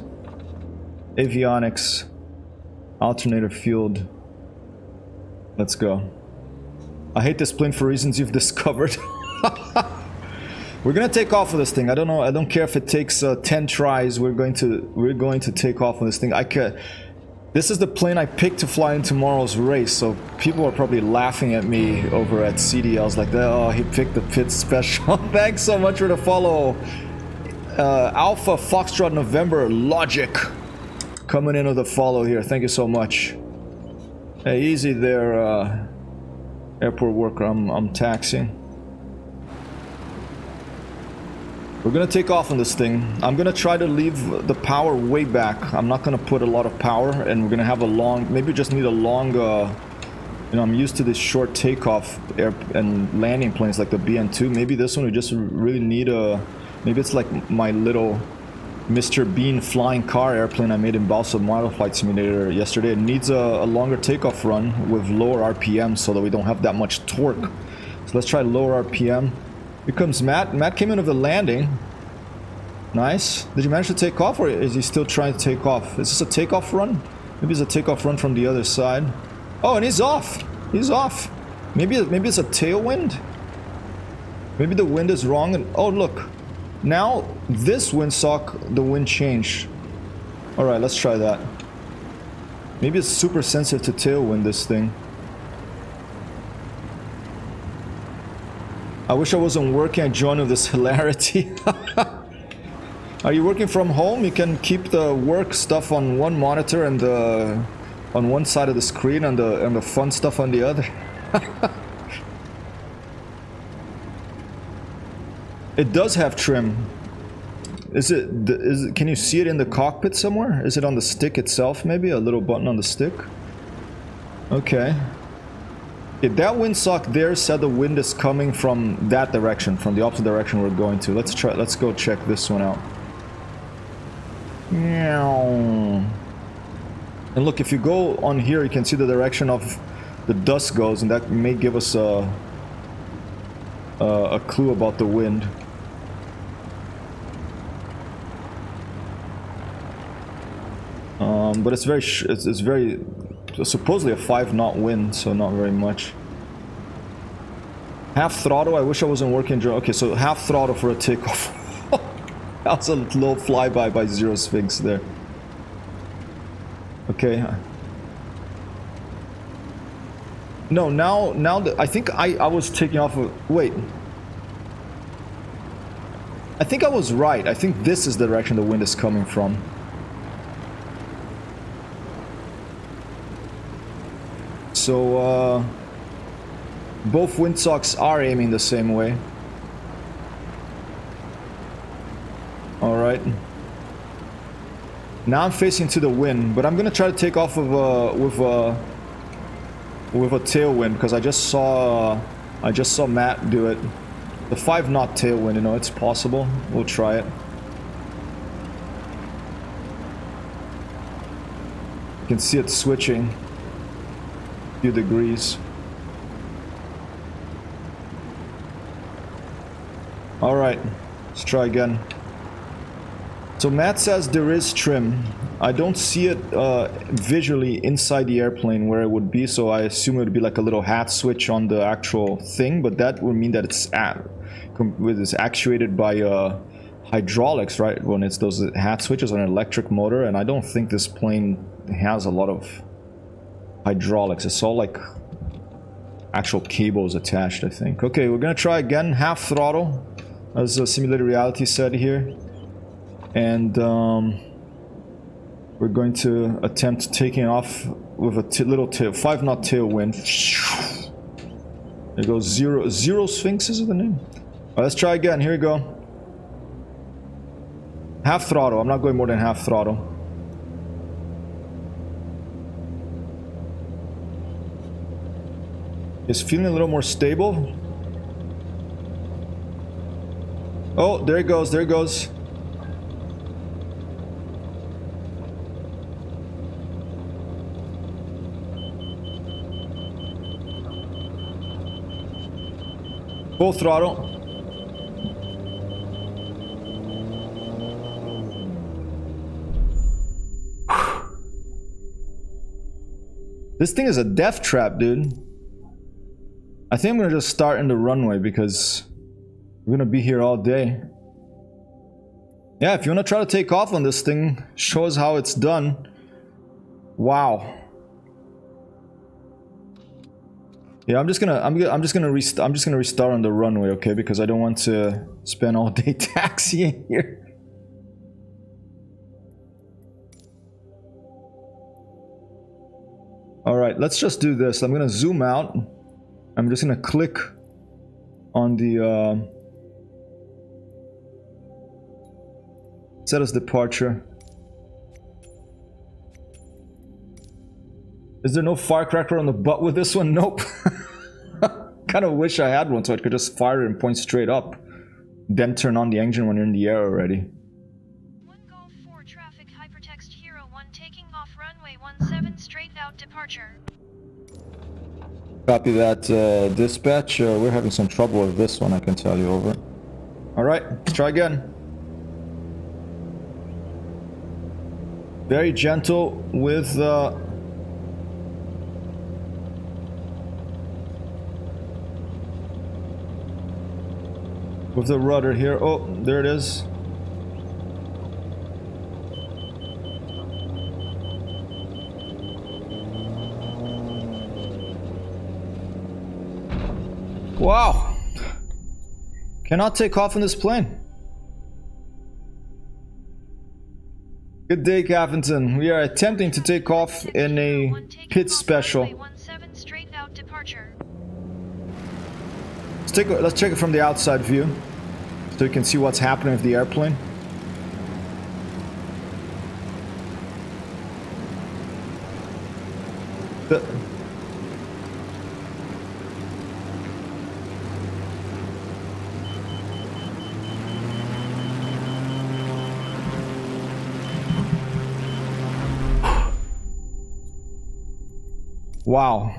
Avionics, alternator fueled. Let's go. I hate this plane for reasons you've discovered. We're gonna take off with this thing. I don't know. I don't care if it takes 10 tries. We're going to take off with this thing. This is the plane I picked to fly in tomorrow's race, so people are probably laughing at me over at CDLs like that. Oh, he picked the pit special. Thanks so much for the follow. Alpha Foxtrot November Logic coming in with a follow here. Thank you so much. Hey, easy there, airport worker. I'm taxiing. We're gonna take off on this thing. I'm gonna try to leave the power way back. I'm not gonna put a lot of power, and we're gonna have a long, maybe we just need a long, you know, I'm used to this short takeoff air and landing planes like the BN2. Maybe this one we just really need a, maybe it's like my little Mr. Bean flying car airplane I made in Balsa Model Flight Simulator yesterday. It needs a longer takeoff run with lower RPM so that we don't have that much torque. So let's try lower RPM. Here comes Matt. Matt came in with the landing. Nice. Did you manage to take off, or is he still trying to take off? Is this a takeoff run? Maybe it's a takeoff run from the other side. Oh, and he's off. He's off. Maybe it's a tailwind. Maybe the wind is wrong. And oh, look. Now this windsock, the wind changed. All right, let's try that. Maybe it's super sensitive to tailwind, this thing. I wish I wasn't working at join with this hilarity. Are you working from home? You can keep the work stuff on one monitor and on one side of the screen and the fun stuff on the other. It does have trim. Can you see it in the cockpit somewhere? Is it on the stick itself maybe? A little button on the stick? Okay. If that windsock there said the wind is coming from that direction, from the opposite direction we're going to. Let's go check this one out. And look, if you go on here, you can see the direction of the dust goes, and that may give us a clue about the wind. But it's very supposedly a 5-knot wind, so not very much. Half throttle. I wish I wasn't working. Okay, so half throttle for a takeoff. That's a little flyby by Zero Sphinx there. Okay. No, now that I think I was taking off of, wait. I think I was right. I think this is the direction the wind is coming from. So, both windsocks are aiming the same way. Alright. Now I'm facing to the wind, but I'm gonna try to take off of, with a tailwind, because I just saw Matt do it. The 5-knot tailwind, you know, it's possible. We'll try it. You can see it switching. Few degrees. All right, let's try again. So Matt says there is trim. I don't see it visually inside the airplane where it would be, so I assume it would be like a little hat switch on the actual thing, but that would mean that it's actuated by hydraulics, right? When it's those hat switches on an electric motor, and I don't think this plane has a lot of hydraulics. It's all like actual cables attached, I think. Okay, we're gonna try again, half throttle, as Simulated Reality said here, and we're going to attempt taking off with a little tail, 5-knot tailwind. There goes Zero Sphinx, is the name? Alright, let's try again. Here we go. Half throttle. I'm not going more than half throttle. It's feeling a little more stable. Oh, there it goes. There it goes. Full throttle. This thing is a death trap, dude. I think I'm gonna just start in the runway because we're gonna be here all day. Yeah, if you wanna try to take off on this thing, show us how it's done. Wow. Yeah, I'm just gonna restart on the runway, okay? Because I don't want to spend all day taxiing here. All right, let's just do this. I'm gonna zoom out. I'm just gonna click on the set as departure. Is there no firecracker on the butt with this one? Nope. Kind of wish I had one so I could just fire it and point straight up. Then turn on the engine when you're in the air already. 1 Golf 4 traffic hypertext Hero 1 taking off runway 17 straight out departure. Copy that, dispatch. We're having some trouble with this one, I can tell you. Over. Alright, let's try again. Very gentle with the rudder here. Oh, there it is. Wow. Cannot take off in this plane. Good day, Caffington. We are attempting to take off in a pit special. Let's check it from the outside view, so you can see what's happening with the airplane. Wow.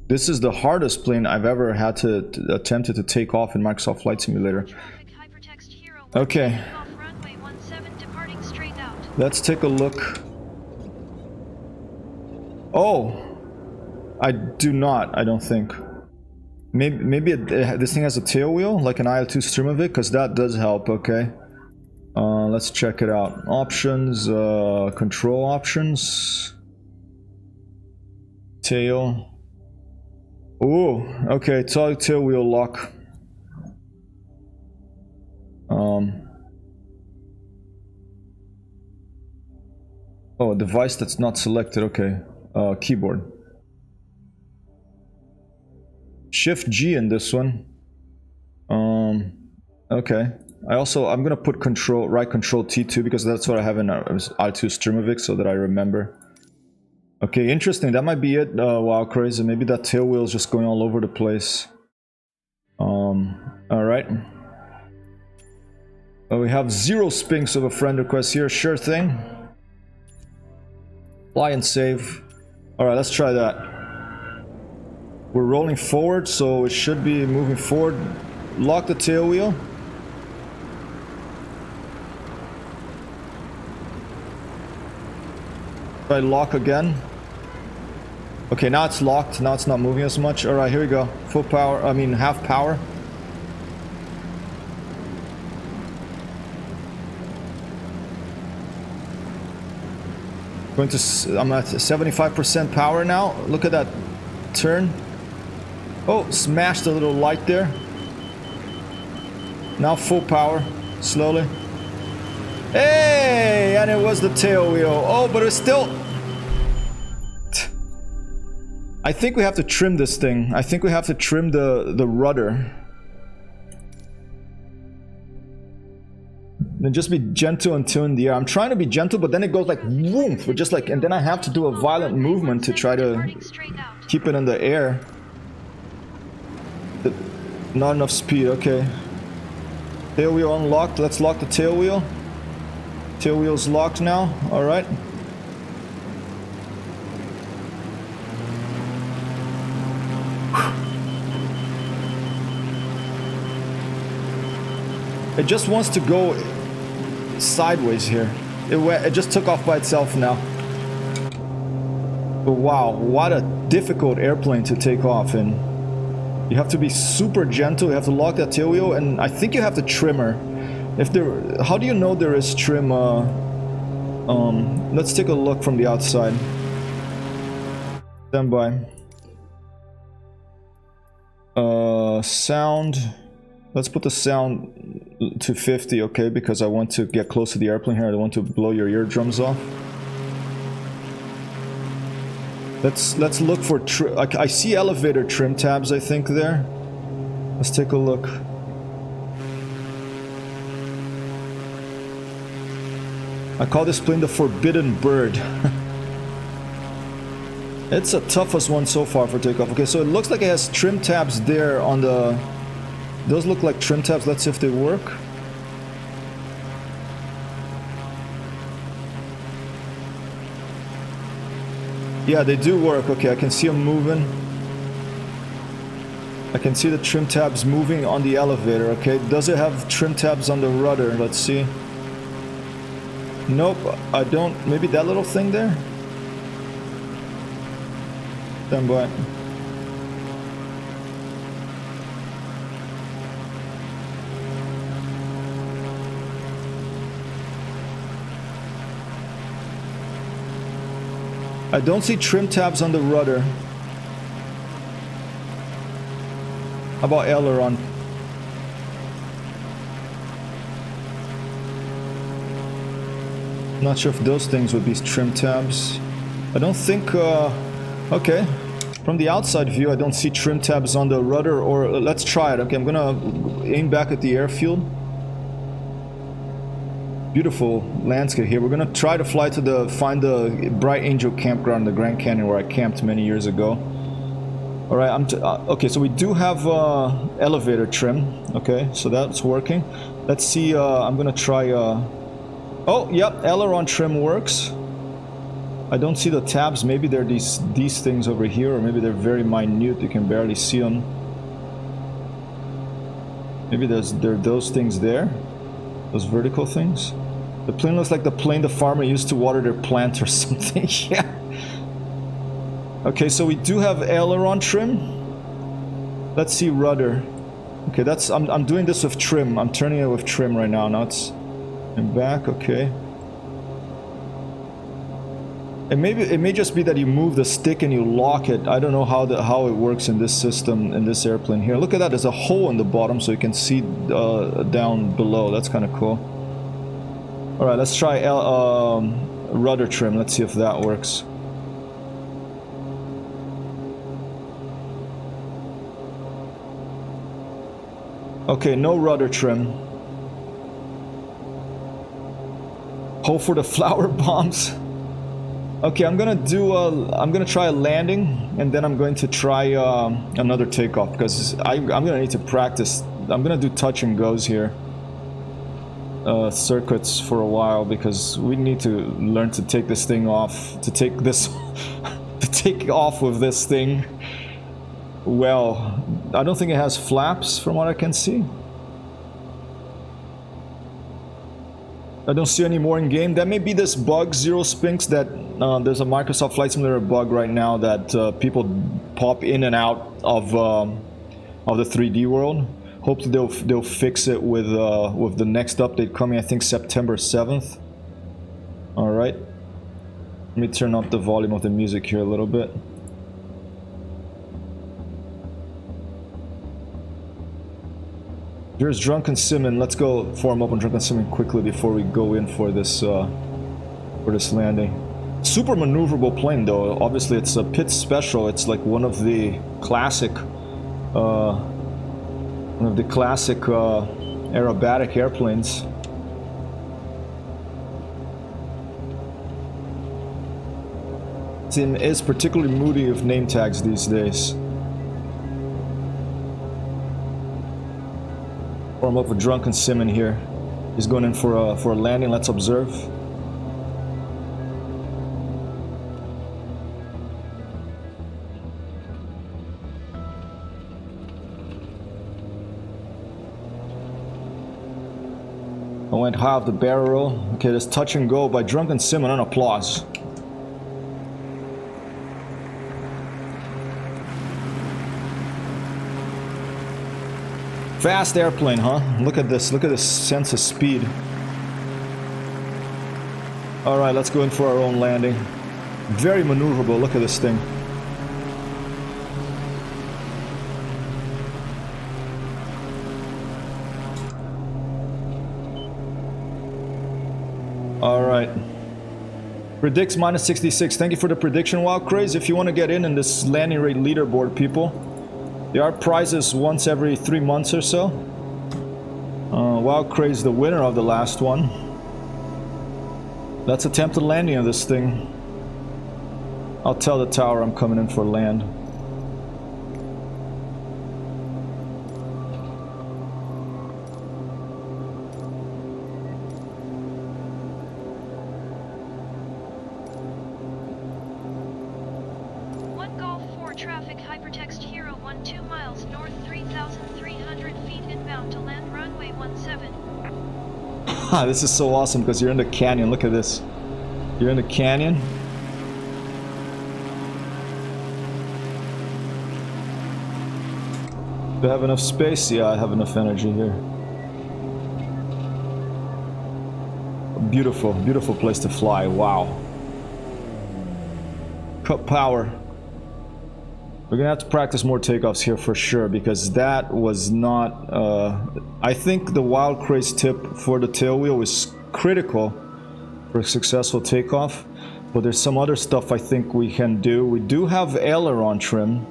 This is the hardest plane I've ever had to attempt to take off in Microsoft Flight Simulator. Okay. Let's take a look. Oh, I do not. I don't think. Maybe this thing has a tail wheel, like an IL-2 Sturmovik, because that does help. Okay. Let's check it out. Options, control options, tail. Oh, okay, tail wheel lock. Oh, device that's not selected. Okay, keyboard. Shift G in this one. Okay. I'm gonna put right control T2 because that's what I have in I2 Sturmovik, so that I remember. Okay, interesting. That might be it. Wow, crazy. Maybe that tail wheel is just going all over the place. Alright. We have 0 spinks of a friend request here. Sure thing. Fly and save. Alright, let's try that. We're rolling forward, so it should be moving forward. Lock the tail wheel. Try lock again. Okay, now it's locked. Now it's not moving as much. Alright, here we go. Full power. I mean, half power. I'm at 75% power now. Look at that turn. Oh, smashed a little light there. Now full power. Slowly. Hey! And it was the tail wheel. Oh, but it's still... I think we have to trim this thing. I think we have to trim the rudder. Then just be gentle until in the air. I'm trying to be gentle, but then it goes like woof, but just like, and then I have to do a violent movement to try to keep it in the air. Not enough speed, okay. Tail wheel unlocked. Let's lock the tail wheel. Tail wheel's locked now. All right. It just wants to go sideways here. It just took off by itself now. But wow, what a difficult airplane to take off in. You have to be super gentle. You have to lock that tail wheel, and I think you have to trim her. If there, how do you know there is trim? Let's take a look from the outside. Stand by. Sound. Let's put the sound to 50, okay? Because I want to get close to the airplane here. I don't want to blow your eardrums off. Let's look for I see elevator trim tabs, I think, there. Let's take a look. I call this plane the Forbidden Bird. It's the toughest one so far for takeoff. Okay, so it looks like it has trim tabs there on the... Those look like trim tabs. Let's see if they work. Yeah, they do work. Okay, I can see them moving. I can see the trim tabs moving on the elevator. Okay, does it have trim tabs on the rudder? Let's see. Nope, I don't. Maybe that little thing there? Stand by. I don't see trim tabs on the rudder. How about aileron? Not sure if those things would be trim tabs. I don't think, okay. From the outside view, I don't see trim tabs on the rudder, or let's try it. Okay, I'm gonna aim back at the airfield. Beautiful landscape here. We're gonna try to fly to find the Bright Angel campground in the Grand Canyon where I camped many years ago. All right, okay, so we do have elevator trim. Okay, so that's working. Let's see, I'm gonna try, oh, yep, Aileron trim works. I don't see the tabs. Maybe they're these things over here, or maybe they're very minute. You can barely see them. Maybe there are those things there. Those vertical things. The plane looks like the plane the farmer used to water their plants or something. Yeah. Okay, so we do have aileron trim. Let's see rudder. Okay, that's I'm doing this with trim. I'm turning it with trim right now. Now it's in back. Okay. And maybe it may just be that you move the stick and you lock it. I don't know how it works in this system, in this airplane here. Look at that, there's a hole in the bottom so you can see down below. That's kind of cool. All right, let's try rudder trim. Let's see if that works. Okay, no rudder trim. Hope for the flower bombs. Okay, I'm gonna try a landing, and then I'm going to try another takeoff, because I'm gonna need to practice. I'm gonna do touch and goes here, circuits for a while, because we need to learn to take this thing off, to take off with this thing. Well, I don't think it has flaps from what I can see. I don't see any more in game. That may be this bug, Zero Spinks, that there's a Microsoft Flight Simulator bug right now that people pop in and out of the 3D world. Hopefully they'll fix it with the next update coming. I think September 7th. All right. Let me turn up the volume of the music here a little bit. Here's Drunken Simon. Let's go form up on Drunken Simon quickly before we go in for this landing. Super maneuverable plane though. Obviously it's a pit special. It's like one of the classic aerobatic airplanes. Tim is particularly moody with name tags these days. Form up a drunken sim in here. He's going in for a landing. Let's observe. I went high off the barrel. Okay, this touch and go by drunken sim and an applause. Fast airplane, huh? Look at this sense of speed. Alright, let's go in for our own landing. Very maneuverable, look at this thing. Alright. Predicts minus 66. Thank you for the prediction, Wild Craze. If you want to get in this landing rate leaderboard, people, there are prizes once every 3 months or so. Wild Craze, the winner of the last one. Let's attempt the landing of this thing. I'll tell the tower I'm coming in for land. Traffic hypertext Hero 1 2 miles north 3,300 feet inbound to land runway 17. This is so awesome because you're in the canyon. Look at this. You're in the canyon. Do I have enough space? Yeah, I have enough energy here. Beautiful, beautiful place to fly. Wow. Cut power. We're gonna have to practice more takeoffs here for sure, because that was not... I think the Wild Craze tip for the tail wheel is critical for a successful takeoff, but there's some other stuff I think we can do. We do have Aileron Trim.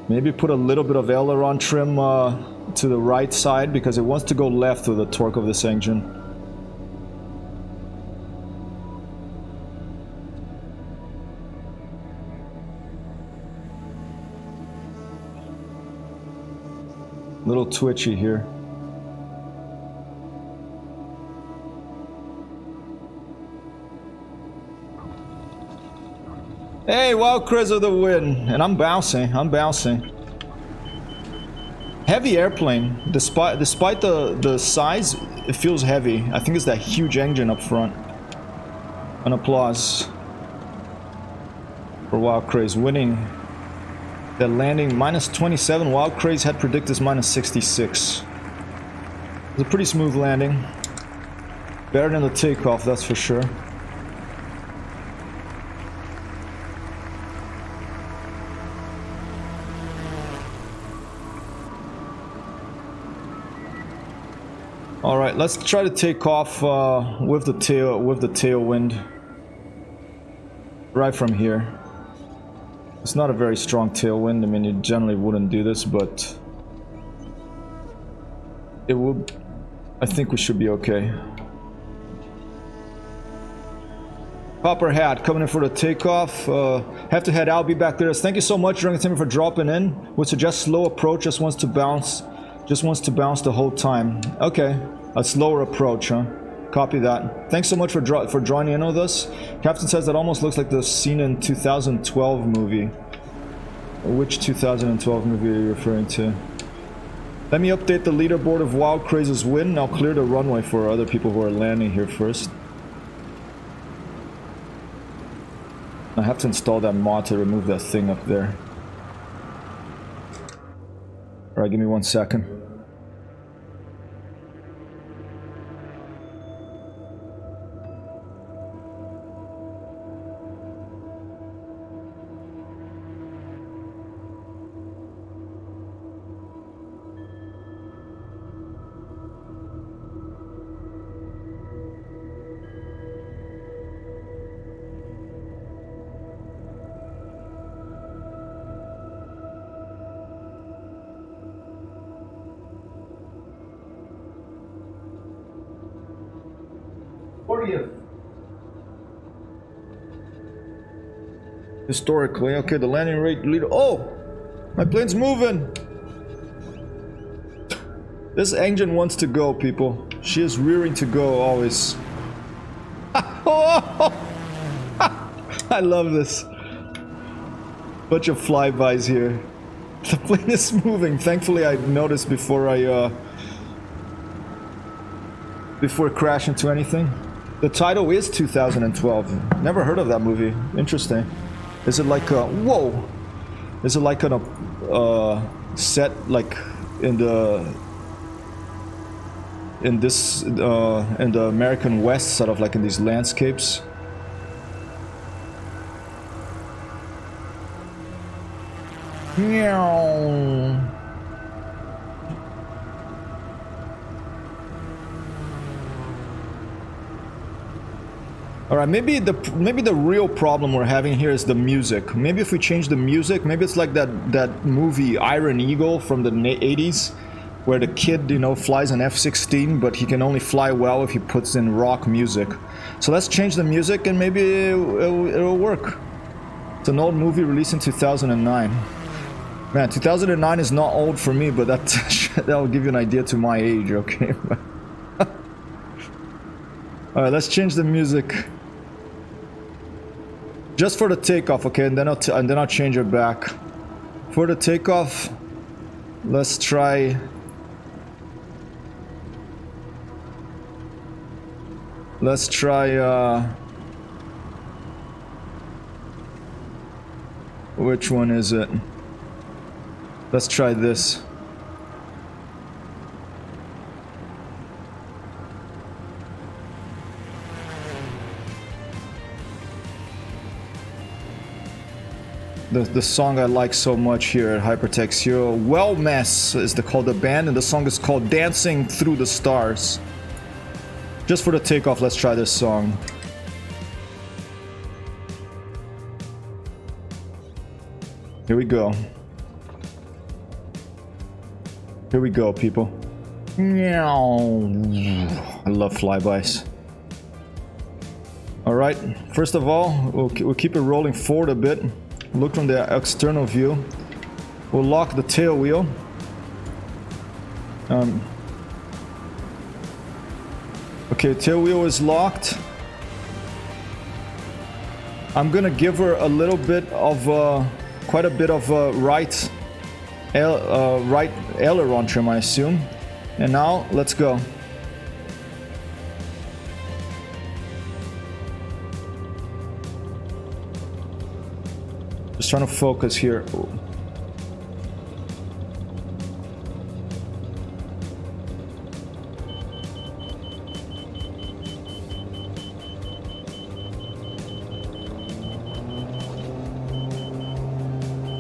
Maybe put a little bit of Aileron Trim to the right side, because it wants to go left with the torque of this engine. Little twitchy here. Hey, Wild Craze of the win, and I'm bouncing. Heavy airplane, despite the size, it feels heavy. I think it's that huge engine up front. An applause for Wild Craze winning. That landing minus 27. Wild Craze had predicted minus 66. It's a pretty smooth landing. Better than the takeoff, that's for sure. All right, let's try to take off with the tailwind right from here. It's not a very strong tailwind. I mean, you generally wouldn't do this, but it would. I think we should be okay. Copper Hat coming in for the takeoff. Have to head out. Be back there. Thank you so much, Drunken Timmy, for dropping in. Would suggest slow approach. Just wants to bounce. Just wants to bounce the whole time. Okay, a slower approach, huh? Copy that. Thanks so much for joining in with us. Captain says that almost looks like the scene in 2012 movie. Which 2012 movie are you referring to? Let me update the leaderboard of Wild Craze's win. I'll clear the runway for other people who are landing here first. I have to install that mod to remove that thing up there. Alright, give me 1 second. 40th. Historically, okay, the landing rate leader. Oh! My plane's moving! This engine wants to go, people. She is rearing to go always. I love this. Bunch of flybys here. The plane is moving. Thankfully, I noticed before before crash into anything. The title is 2012. Never heard of that movie. Interesting. Is it like a whoa? Is it like a set like in the in the American West, sort of like in these landscapes? Meow. All right, maybe the real problem we're having here is the music. Maybe if we change the music, maybe it's like that movie Iron Eagle from the 80s, where the kid, you know, flies an F-16, but he can only fly well if he puts in rock music. So let's change the music and maybe it'll work. It's an old movie released in 2009. Man, 2009 is not old for me, but that'll give you an idea to my age, okay? Alright, let's change the music. Just for the takeoff, okay? And then I'll change it back. For the takeoff, let's try... which one is it? Let's try this. The song I like so much here at Hypertext Hero, Well Mess is called the band, and the song is called Dancing Through the Stars. Just for the takeoff, let's try this song. Here we go. Here we go, people. Meow. I love flybys. Alright, first of all, we'll keep it rolling forward a bit. Look from the external view. We'll lock the tail wheel. Okay, tail wheel is locked. I'm gonna give her a little bit of, quite a bit of right aileron trim, I assume. And now, let's go. Just trying to focus here.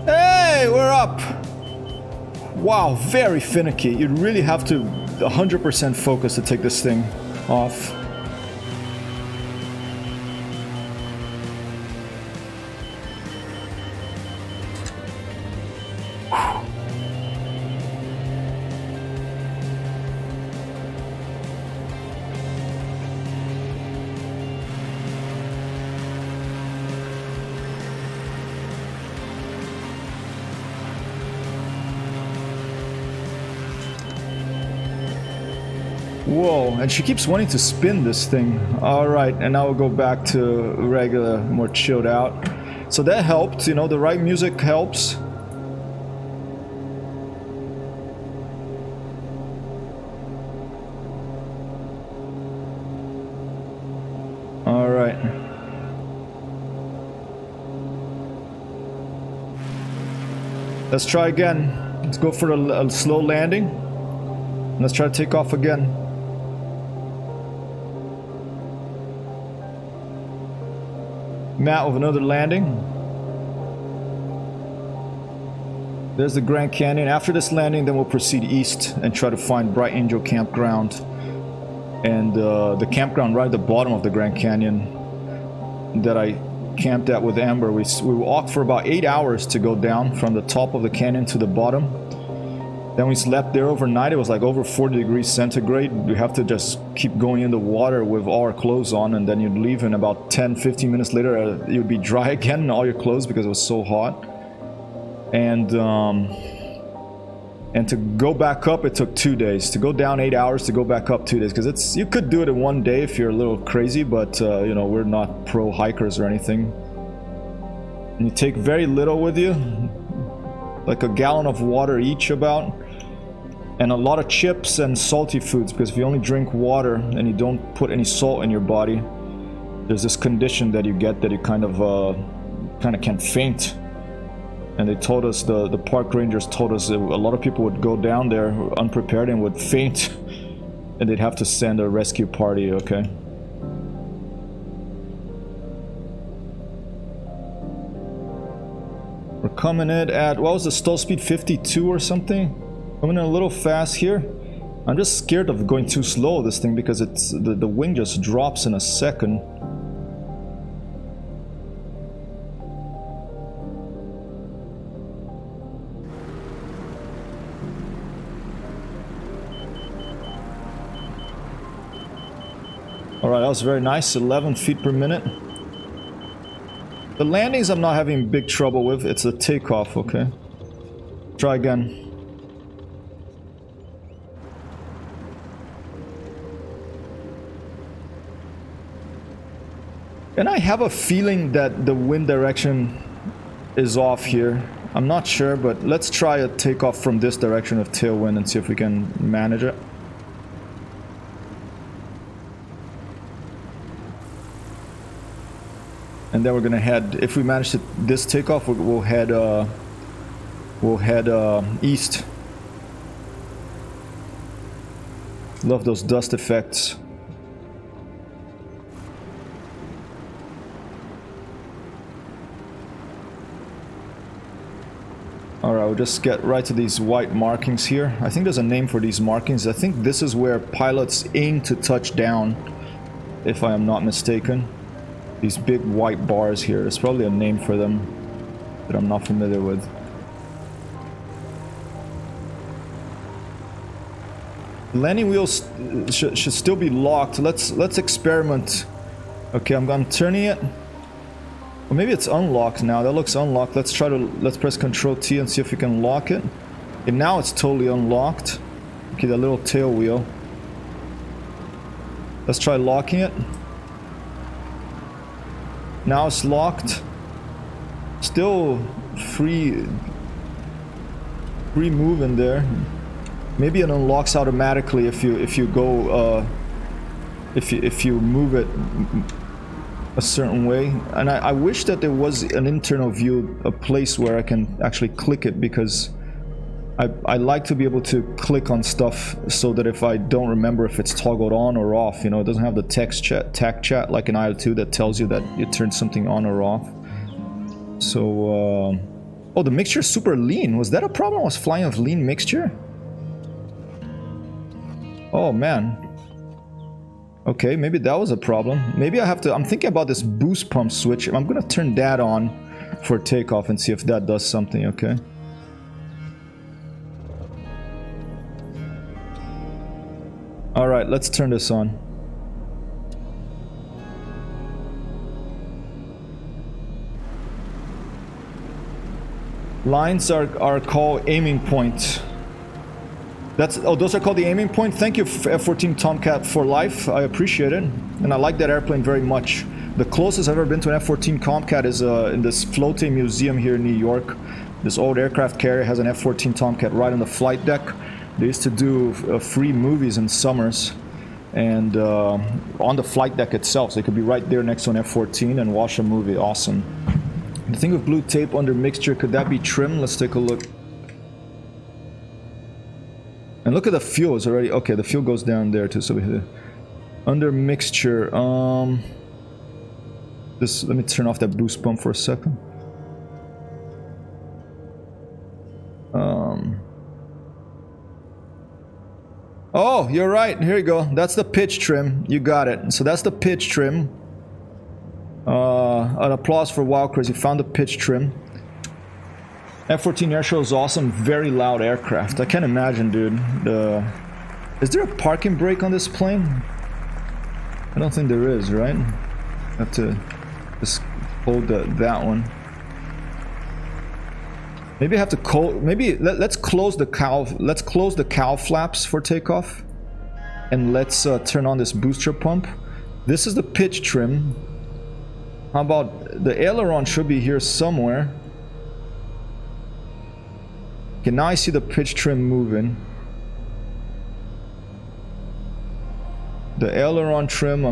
Hey, we're up! Wow, very finicky. You really have to 100% focus to take this thing off. Whoa, and she keeps wanting to spin this thing. Alright, and now we'll go back to regular, more chilled out. So that helped, you know, the right music helps. Alright. Let's try again. Let's go for a slow landing. Let's try to take off again. Matt with another landing. There's the Grand Canyon. After this landing, then we'll proceed east and try to find Bright Angel Campground. And the campground right at the bottom of the Grand Canyon that I camped at with Amber. We walked for about 8 hours to go down from the top of the canyon to the bottom. Then we slept there overnight. It was like over 40 degrees centigrade. We have to just keep going in the water with all our clothes on, and then you'd leave, and about 10-15 minutes later you'd be dry again in all your clothes because it was so hot. And to go back up, it took 2 days. To go down 8 hours, to go back up 2 days. Because you could do it in 1 day if you're a little crazy, but you know, we're not pro hikers or anything. And you take very little with you, like a gallon of water each about, and a lot of chips and salty foods, because if you only drink water and you don't put any salt in your body, there's this condition that you get that you kind of can faint. And they told us, the park rangers told us that a lot of people would go down there unprepared and would faint, and they'd have to send a rescue party, okay? We're coming in at, what was the stall speed, 52 or something? Coming in a little fast here. I'm just scared of going too slow this thing because it's the wing just drops in a second. Alright, that was very nice, 11 feet per minute. The landings I'm not having big trouble with, it's the takeoff, okay? Try again. And I have a feeling that the wind direction is off here. I'm not sure, but let's try a takeoff from this direction of tailwind and see if we can manage it. And then we're gonna head, if we manage this takeoff, we'll head east. Love those dust effects. Alright, we'll just get right to these white markings here. I think there's a name for these markings. I think this is where pilots aim to touch down, if I am not mistaken. These big white bars here. There's probably a name for them that I'm not familiar with. Landing wheels should still be locked. Let's experiment. Okay, I'm turning it. Or maybe it's unlocked now. That looks unlocked. Let's press Ctrl T and see if we can lock it. And now it's totally unlocked. Okay, that little tail wheel. Let's try locking it. Now it's locked. Still free move in there. Maybe it unlocks automatically if you go if you move it a certain way. And I wish that there was an internal view, a place where I can actually click it, because I like to be able to click on stuff so that if I don't remember if it's toggled on or off, you know, it doesn't have the text chat, tac chat like in IL2 that tells you that you turn something on or off. So, oh, the mixture is super lean. Was that a problem? I was flying with lean mixture? Oh, man. Okay, maybe that was a problem. Maybe I have to, I'm thinking about this boost pump switch. I'm gonna turn that on for takeoff and see if that does something, okay? Alright, let's turn this on. Lines are called aiming point. Those are called the aiming point. Thank you, F-14 Tomcat for life. I appreciate it. And I like that airplane very much. The closest I've ever been to an F-14 Tomcat is in this floating museum here in New York. This old aircraft carrier has an F-14 Tomcat right on the flight deck. They used to do free movies in summers, and on the flight deck itself, so they could be right there next to an F-14 and watch a movie. Awesome. The thing with blue tape under mixture, could that be trim? Let's take a look. And look at the fuel, it's already, okay, the fuel goes down there too, so we under mixture, let me turn off that boost pump for a second. Oh, you're right. Here you go. That's the pitch trim. You got it. So that's the pitch trim. An applause for Wild Crazy. Found the pitch trim. F-14 airshow is awesome. Very loud aircraft. I can't imagine, dude. Is there a parking brake on this plane? I don't think there is, right? Have to just hold that one. Maybe I have to maybe let's close the cowl flaps for takeoff, and let's turn on this booster pump. This is the pitch trim. How about the aileron? Should be here somewhere. Okay, now I see the pitch trim moving. The aileron trim,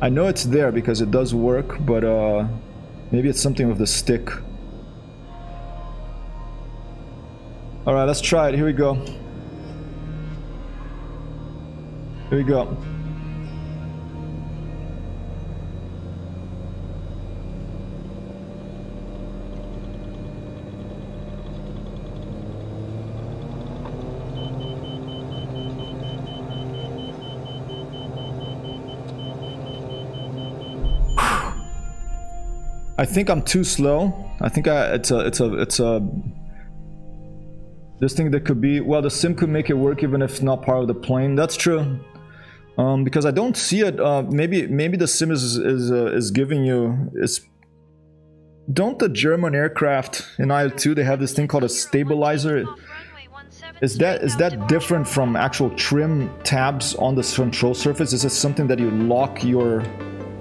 I know it's there because it does work, but maybe it's something with the stick. Alright, let's try it. Here we go. Here we go. I think I'm too slow. I think it's a this thing that could be, well, the sim could make it work even if not part of the plane. That's true. Because I don't see it. Maybe the sim is giving you don't the German aircraft in IL-2 they have this thing called a stabilizer? Is that different from actual trim tabs on the control surface? Is it something that you lock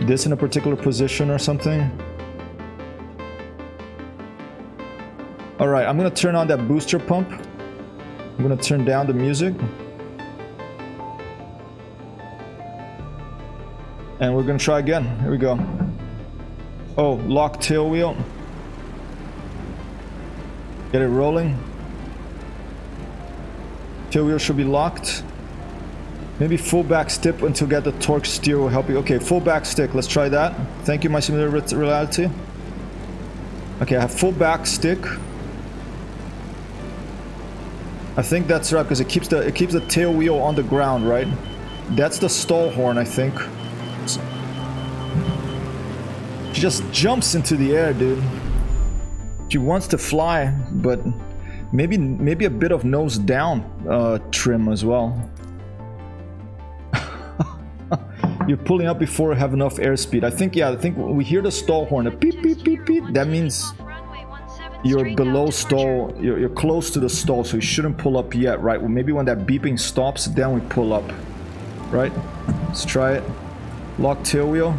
this in a particular position or something? Alright, I'm gonna turn on that booster pump. I'm gonna turn down the music. And we're gonna try again. Here we go. Oh, lock tail wheel. Get it rolling. Tail wheel should be locked. Maybe full back stick until get the torque steer will help you. Okay, full back stick. Let's try that. Thank you, my simulator reality. Okay, I have full back stick. I think that's right because it keeps the tail wheel on the ground, right? That's the stall horn, I think. She just jumps into the air, dude. She wants to fly, but maybe a bit of nose down trim as well. You're pulling up before you have enough airspeed. I think we hear the stall horn, a beep beep beep beep. That means you're below stall, you're close to the stall, so you shouldn't pull up yet, right? Well, maybe when that beeping stops, then we pull up, right? Let's try it. Lock tail wheel.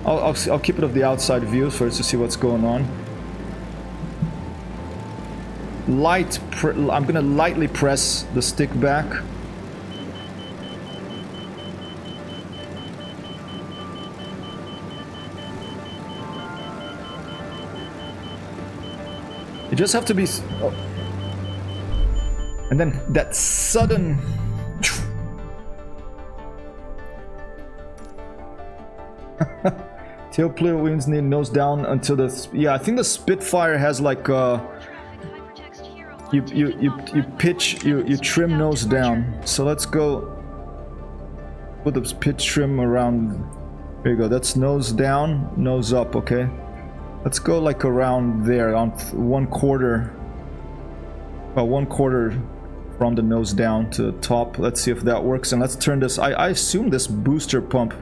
I'll keep it of the outside view first to see what's going on. I'm gonna lightly press the stick back. You just have to be... Oh. And then that sudden... Tail player wings need nose down until the... Yeah, I think the Spitfire has like... You pitch... You trim nose down. So let's go... Put the pitch trim around... There you go. That's nose down, nose up, okay? Let's go like around there, on 1/4. Well, 1/4 from the nose down to the top. Let's see if that works. And let's turn this. I assume this booster pump.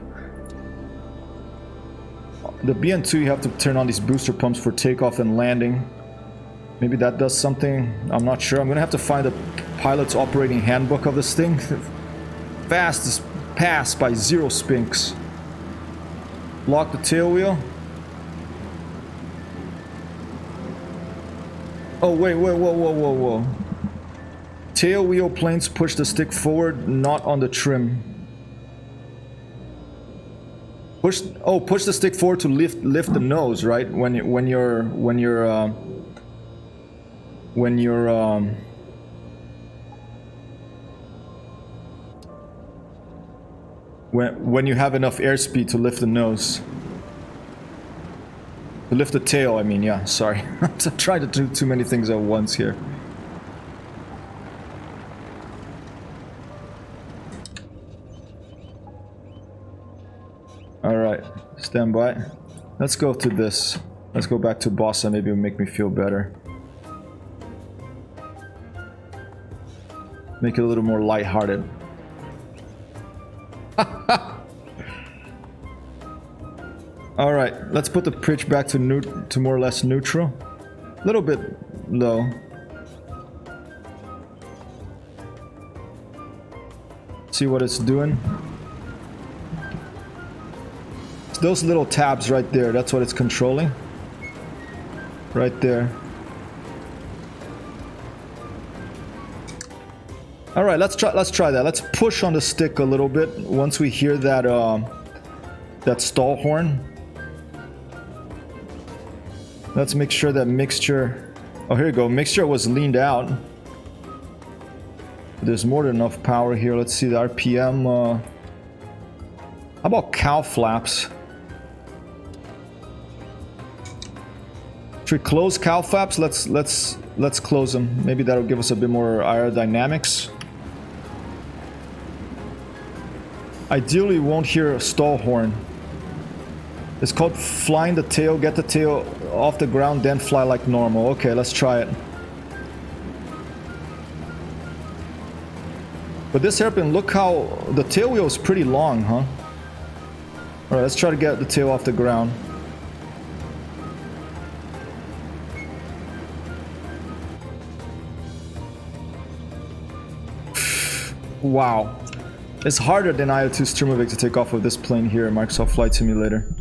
The BN2, you have to turn on these booster pumps for takeoff and landing. Maybe that does something. I'm not sure. I'm gonna have to find the pilot's operating handbook of this thing. Fastest pass by 0 spinks. Lock the tail wheel. Oh, wait, whoa. Tail wheel planes push the stick forward, not on the trim. Push the stick forward to lift the nose, right? When you have enough airspeed to lift the nose. To lift the tail, I mean, yeah, sorry. I'm trying to do too many things at once here. Alright, stand by. Let's go to this. Let's go back to Bossa, maybe it'll make me feel better. Make it a little more lighthearted. Alright, let's put the pitch back to more or less neutral. A little bit low. See what it's doing. It's those little tabs right there, that's what it's controlling. Right there. Alright, let's try that. Let's push on the stick a little bit once we hear that that stall horn. Let's make sure that mixture... Oh, here you go. Mixture was leaned out. There's more than enough power here. Let's see the RPM. How about cow flaps? Should we close cow flaps? Let's close them. Maybe that'll give us a bit more aerodynamics. Ideally, we won't hear a stall horn. It's called flying the tail. Get the tail off the ground, then fly like normal. Okay, let's try it. But this hairpin, look how the tail wheel is pretty long, huh? Alright, let's try to get the tail off the ground. Wow. It's harder than IO2 Sturmovik to take off with this plane here in Microsoft Flight Simulator.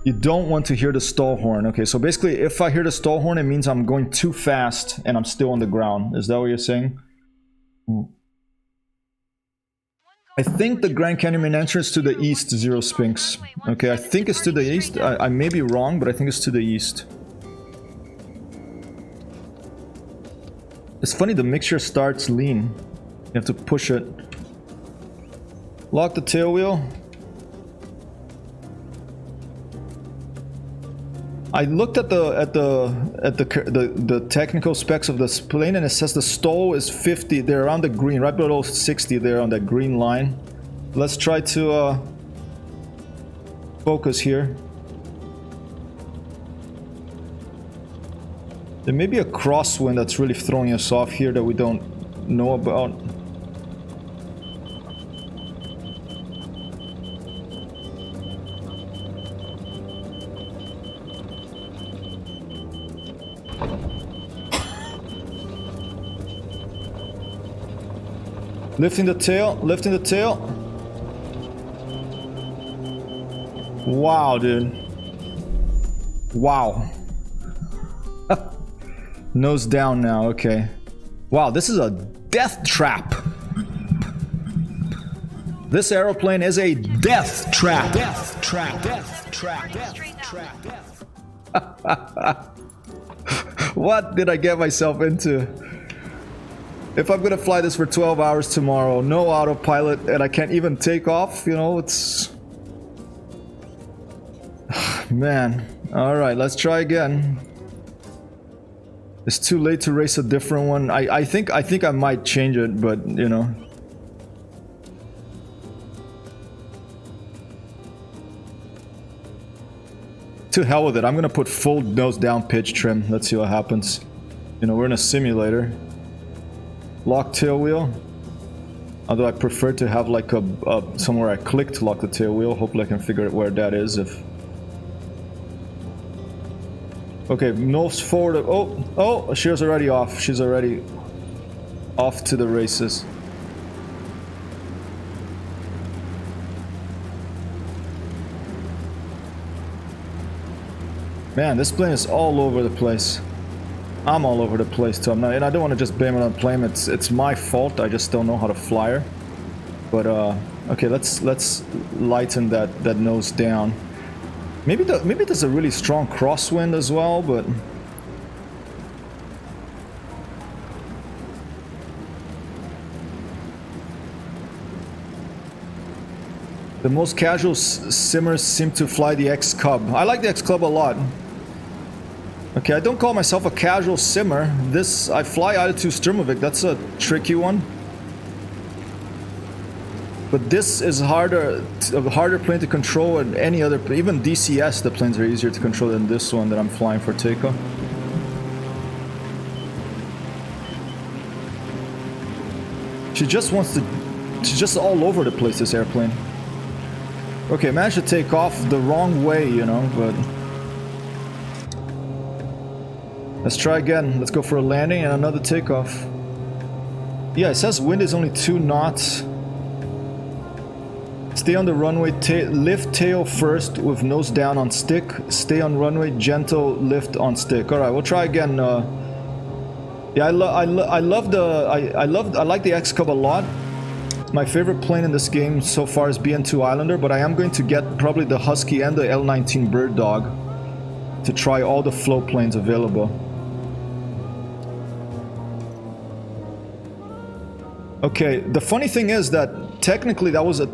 You don't want to hear the stall horn. Okay, so basically if I hear the stall horn, it means I'm going too fast and I'm still on the ground. Is that what you're saying? I think the Grand Canyon main entrance to the east, Zero Spinks. Okay, I think it's to the east. I may be wrong, but I think it's to the east. It's funny, the mixture starts lean. You have to push it. Lock the tail wheel. I looked at the technical specs of this plane, and it says the stall is 50. They're around the green, right below 60 there on that green line. Let's try to focus here. There may be a crosswind that's really throwing us off here that we don't know about. Lifting the tail, lifting the tail. Wow, dude. Wow. Nose down now, okay. Wow, this is a death trap. This aeroplane is a death trap. Death trap. Death trap. Death trap. What did I get myself into? If I'm gonna fly this for 12 hours tomorrow, no autopilot, and I can't even take off, you know, it's... Man. Alright, let's try again. It's too late to race a different one. I think I might change it, but, you know. To hell with it. I'm gonna put full nose down pitch trim. Let's see what happens. You know, we're in a simulator. Lock tail wheel. Although I prefer to have like a somewhere I click to lock the tail wheel. Hopefully I can figure out where that is. If okay, nose forward. Oh, she's already off. She's already off to the races. Man, this plane is all over the place. I'm all over the place too. And I don't want to just blame it on the plane. It's my fault. I just don't know how to fly her. But okay, let's lighten that nose down. Maybe there's a really strong crosswind as well, but the most casual simmers seem to fly the X Cub. I like the X Cub a lot. Okay, I don't call myself a casual simmer. I fly IO2 Sturmovik. That's a tricky one. But this is harder, a harder plane to control than any other. Even DCS, the planes are easier to control than this one that I'm flying for takeoff. She just wants to. She's just all over the place, this airplane. Okay, managed to take off the wrong way, you know, but. Let's try again. Let's go for a landing and another takeoff. Yeah, it says wind is only 2 knots. Stay on the runway, lift tail first with nose down on stick. Stay on runway, gentle lift on stick. All right, we'll try again. Yeah, I like the X-Cub a lot. My favorite plane in this game so far is BN2 Islander, but I am going to get probably the Husky and the L19 Bird Dog to try all the float planes available. Okay, the funny thing is that technically that was a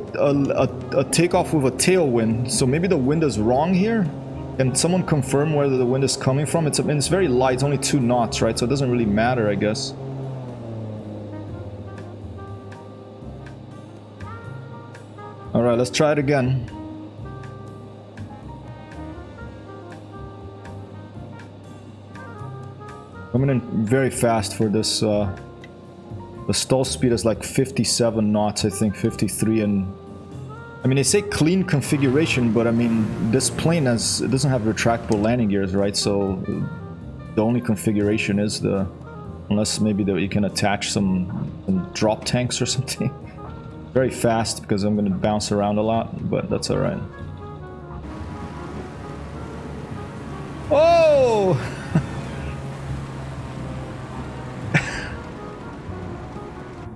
takeoff with a tailwind, so maybe the wind is wrong here. Can someone confirm where the wind is coming from? It's very light, it's only 2 knots, right? So it doesn't really matter, I guess. Alright, let's try it again. Coming in very fast for this. The stall speed is like 57 knots, I think, 53, and I mean, they say clean configuration, but I mean, this plane it doesn't have retractable landing gears, right? So the only configuration is unless maybe you can attach some drop tanks or something. Very fast because I'm going to bounce around a lot, but that's all right. Oh!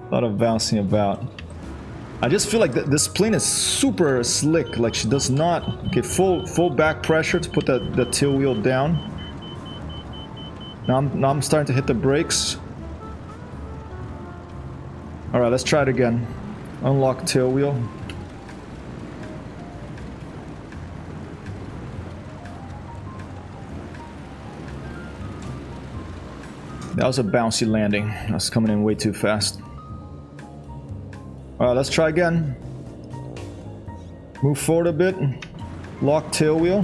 A lot of bouncing about. I just feel like this plane is super slick. Like she does not get full back pressure to put the tail wheel down. Now I'm starting to hit the brakes. All right, let's try it again. Unlock tail wheel. That was a bouncy landing. I was coming in way too fast. Alright, let's try again. Move forward a bit. Lock tail wheel.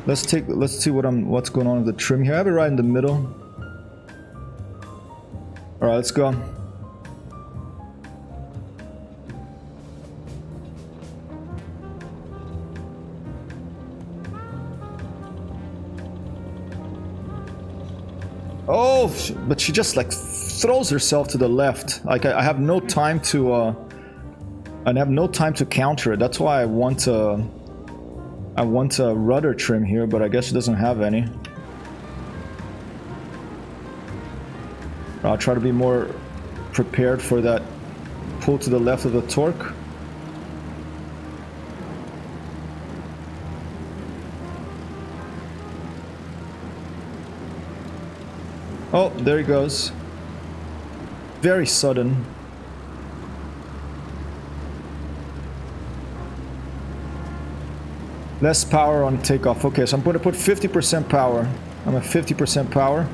Let's see what's going on with the trim here. I have it right in the middle. Alright, let's go. Oh, but she just like throws herself to the left. Like I have no time to counter it. That's why I want a rudder trim here, but I guess she doesn't have any. I'll try to be more prepared for that pull to the left of the torque. Oh, there he goes. Very sudden. Less power on takeoff. Okay, so I'm going to put 50% power. I'm at 50% power.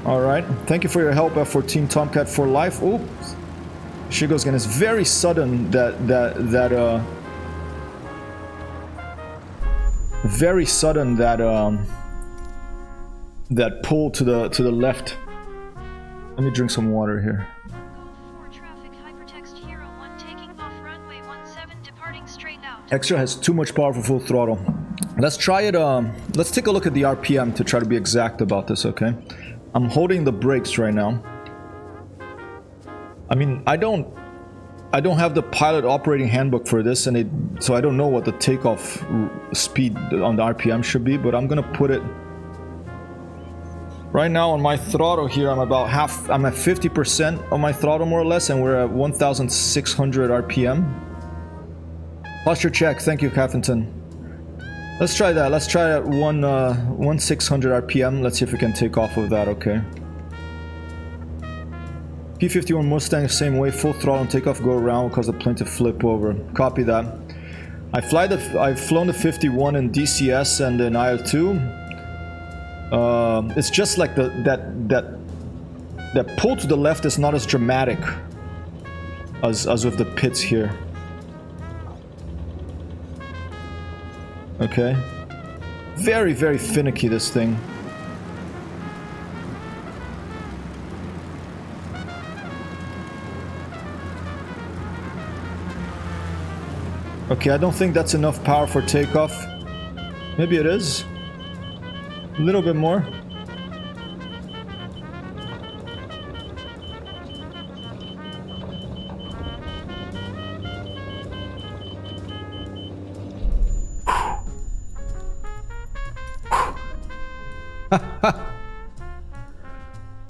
Alright. Thank you for your help, F-14 Tomcat for life. Oh, she goes again. It's very sudden very sudden that pull to the left. Let me drink some water here. Extra has too much power for full throttle. Let's try it. Let's take a look at the RPM to try to be exact about this, okay? I'm holding the brakes right now. I mean, I don't have the pilot operating handbook for this, so I don't know what the takeoff speed on the RPM should be, but I'm gonna put it right now on my throttle here. I'm about half. I'm at 50% on my throttle more or less, and we're at 1,600 RPM. Posture check. Thank you, Caffington. Let's try that. Let's try at 1,600 RPM. Let's see if we can take off with that. Okay. P-51 Mustang, same way. Full throttle and takeoff. Go around, cause the plane to flip over. Copy that. I've flown the 51 in DCS and in IL-2. It's just like that pull to the left is not as dramatic. as with the pits here. Okay. Very, very finicky, this thing. Okay, I don't think that's enough power for takeoff. Maybe it is. A little bit more.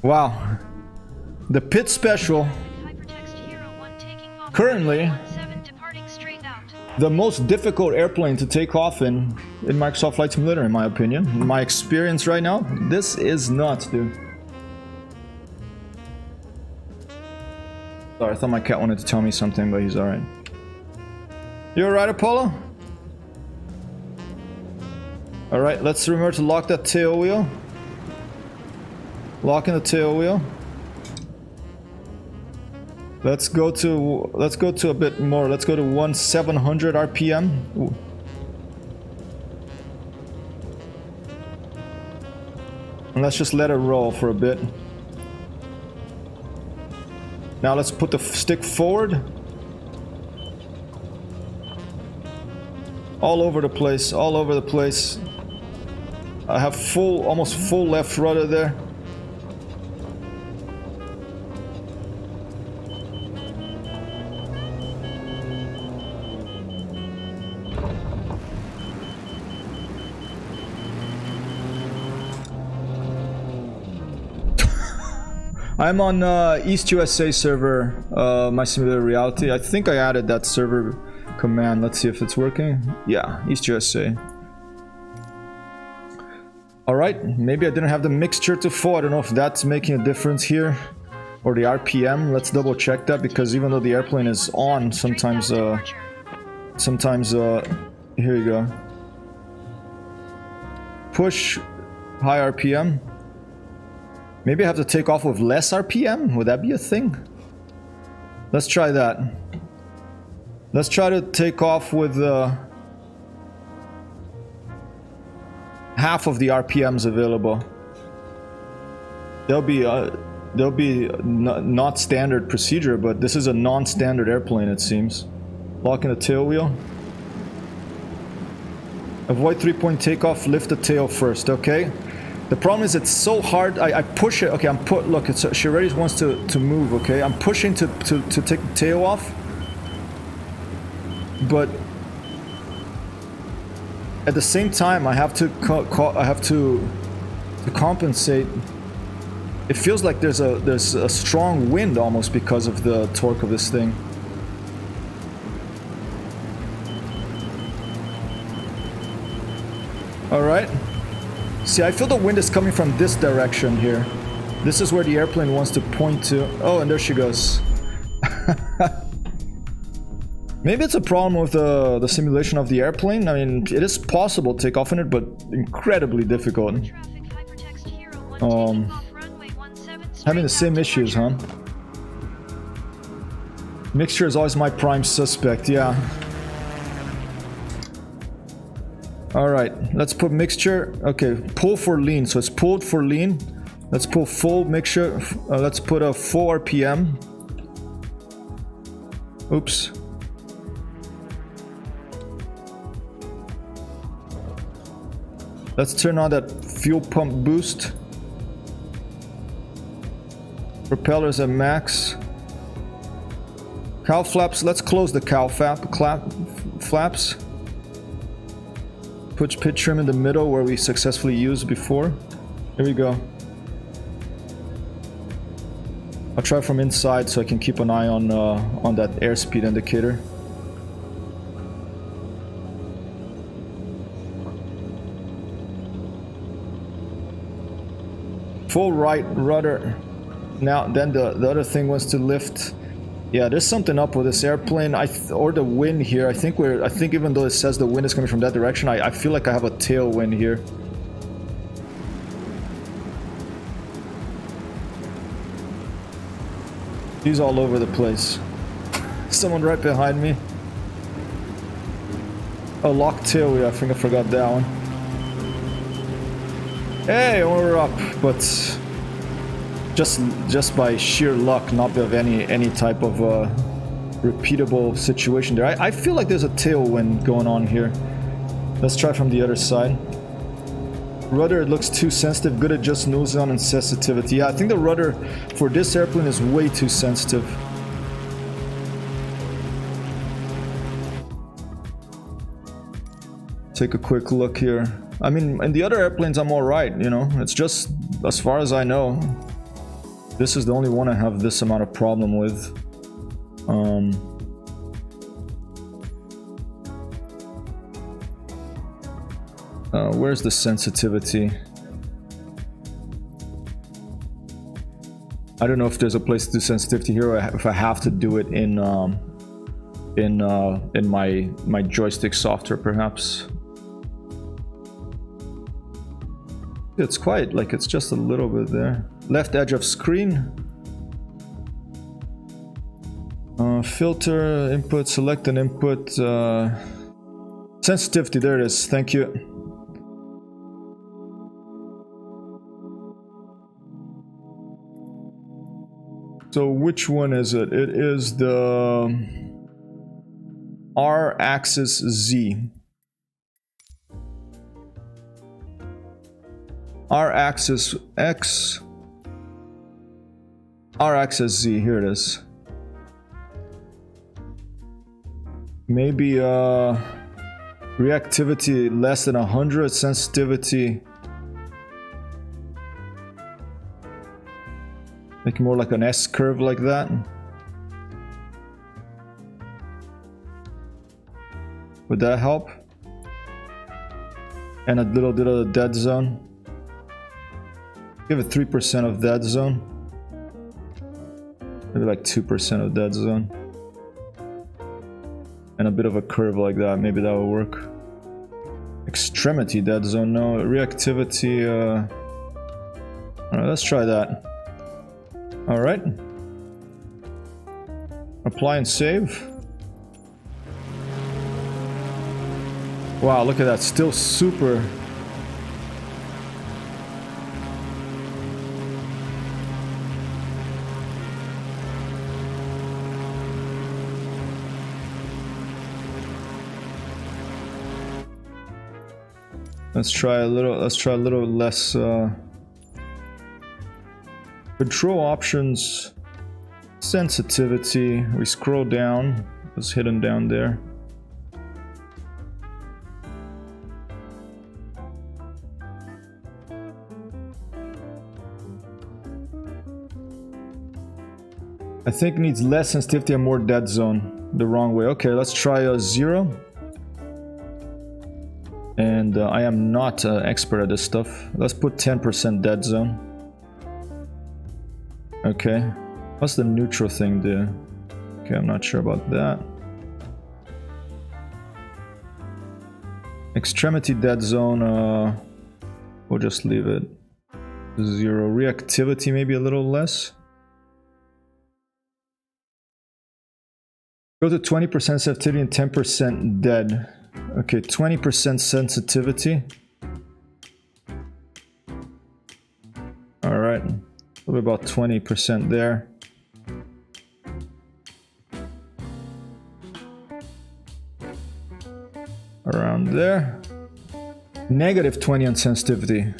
Wow. The pit special. Currently, the most difficult airplane to take off in Microsoft Flight Simulator, in my opinion. In my experience right now, this is nuts, dude. Sorry, I thought my cat wanted to tell me something, but he's alright. You alright, Apollo? Alright, let's remember to lock that tail wheel. Locking the tail wheel. Let's go to a bit more. Let's go to 1700 RPM. Ooh. And let's just let it roll for a bit. Now let's put the stick forward. All over the place, all over the place. I have almost full left rudder there. I'm on East USA server, my simulator reality. I think I added that server command. Let's see if it's working. Yeah, East USA. Alright, maybe I didn't have the mixture to full. I don't know if that's making a difference here. Or the RPM. Let's double check that, because even though the airplane is on, sometimes, here you go. Push high RPM. Maybe I have to take off with less RPM? Would that be a thing? Let's try that. Let's try to take off with half of the RPMs available. They'll be not standard procedure, but this is a non-standard airplane, it seems. Locking the tail wheel. Avoid 3-point takeoff, lift the tail first, okay? The problem is it's so hard. I push it. Okay, look, she already wants to move, okay? I'm pushing to take the tail off. But at the same time, I have to compensate. It feels like there's a strong wind almost because of the torque of this thing. All right. See, I feel the wind is coming from this direction here. This is where the airplane wants to point to. Oh, and there she goes. Maybe it's a problem with the simulation of the airplane. I mean, it is possible to take off in it, but incredibly difficult. Having the same issues, huh? Mixture is always my prime suspect, yeah. Alright, let's put mixture. Okay, pull for lean. So it's pulled for lean. Let's pull full mixture. Let's put a full RPM. Oops. Let's turn on that fuel pump boost. Propellers at max. Cowl flaps. Let's close the cowl flaps. Put pit trim in the middle where we successfully used before. Here we go. I'll try from inside so I can keep an eye on that airspeed indicator. Full right rudder. Now, then the other thing was to lift. Yeah, there's something up with this airplane, or the wind here. I think even though it says the wind is coming from that direction, I feel like I have a tailwind here. He's all over the place. Someone right behind me. Oh, lock tail, yeah, I think I forgot that one. Hey, we're up, but just by sheer luck, not of any type of repeatable situation there. I feel like there's a tailwind going on here. Let's try from the other side. Rudder looks too sensitive, good at just nose on and sensitivity. Yeah, I think the rudder for this airplane is way too sensitive. Take a quick look here. I mean, in the other airplanes I'm alright, you know. It's just, as far as I know, this is the only one I have this amount of problem with. Where's the sensitivity? I don't know if there's a place to do sensitivity here, or if I have to do it in my joystick software, perhaps. It's quite like it's just a little bit there. Left edge of screen. Filter input. Select an input. Sensitivity. There it is. Thank you. So which one is it? It is the R axis Z. R axis X. R axis Z. Here it is. Maybe reactivity less than 100, sensitivity make it more like an S curve like that. Would that help? And a little bit of the dead zone. Give it 3% of dead zone. Maybe like 2% of dead zone. And a bit of a curve like that. Maybe that will work. Extremity dead zone. No. Reactivity. Alright, let's try that. Alright. Apply and save. Wow, look at that. Still super. Let's try a little less control options, sensitivity. We scroll down. It's hidden down there. I think it needs less sensitivity and more dead zone. The wrong way. Okay, let's try a 0. And I am not an expert at this stuff. Let's put 10% dead zone. Okay. What's the neutral thing there? Okay, I'm not sure about that. Extremity dead zone, we'll just leave it 0. Reactivity maybe a little less. Go to 20% sensitivity and 10% dead. Okay, 20% sensitivity. Alright, probably about 20% there. Around there. Negative 20 on sensitivity.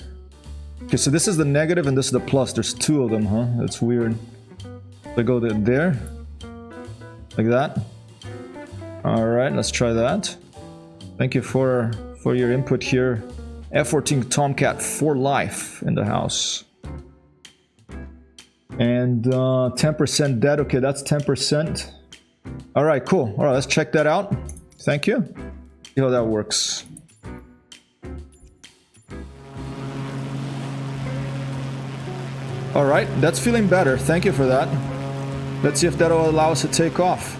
Okay, so this is the negative and this is the plus. There's 2 of them, huh? That's weird. So I go there. Like that. Alright, let's try that. Thank you for your input here. F-14 Tomcat for life in the house. And 10% dead. Okay, that's 10%. Alright, cool. Alright, let's check that out. Thank you. See how that works. Alright, that's feeling better. Thank you for that. Let's see if that'll allow us to take off.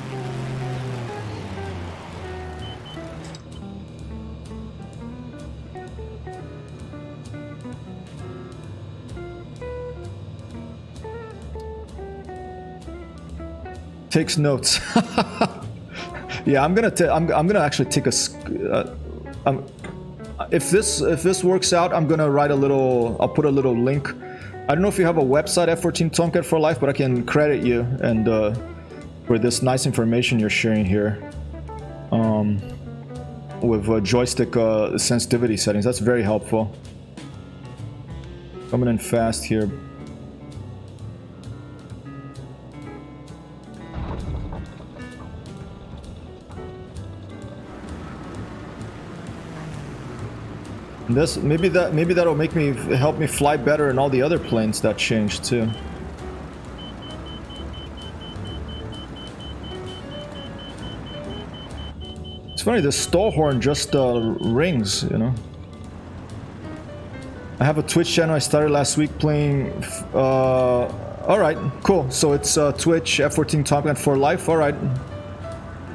Takes notes. Yeah, I'm gonna actually take a. If this works out, I'm gonna write a little. I'll put a little link. I don't know if you have a website, F14 Tomcat for Life, but I can credit you and for this nice information you're sharing here. With joystick sensitivity settings, that's very helpful. Coming in fast here. This maybe that'll make me help me fly better in all the other planes that changed too. It's funny, the stall horn just rings, you know. I have a Twitch channel I started last week playing. All right, cool. So it's Twitch F14 Tomcat for Life. All right.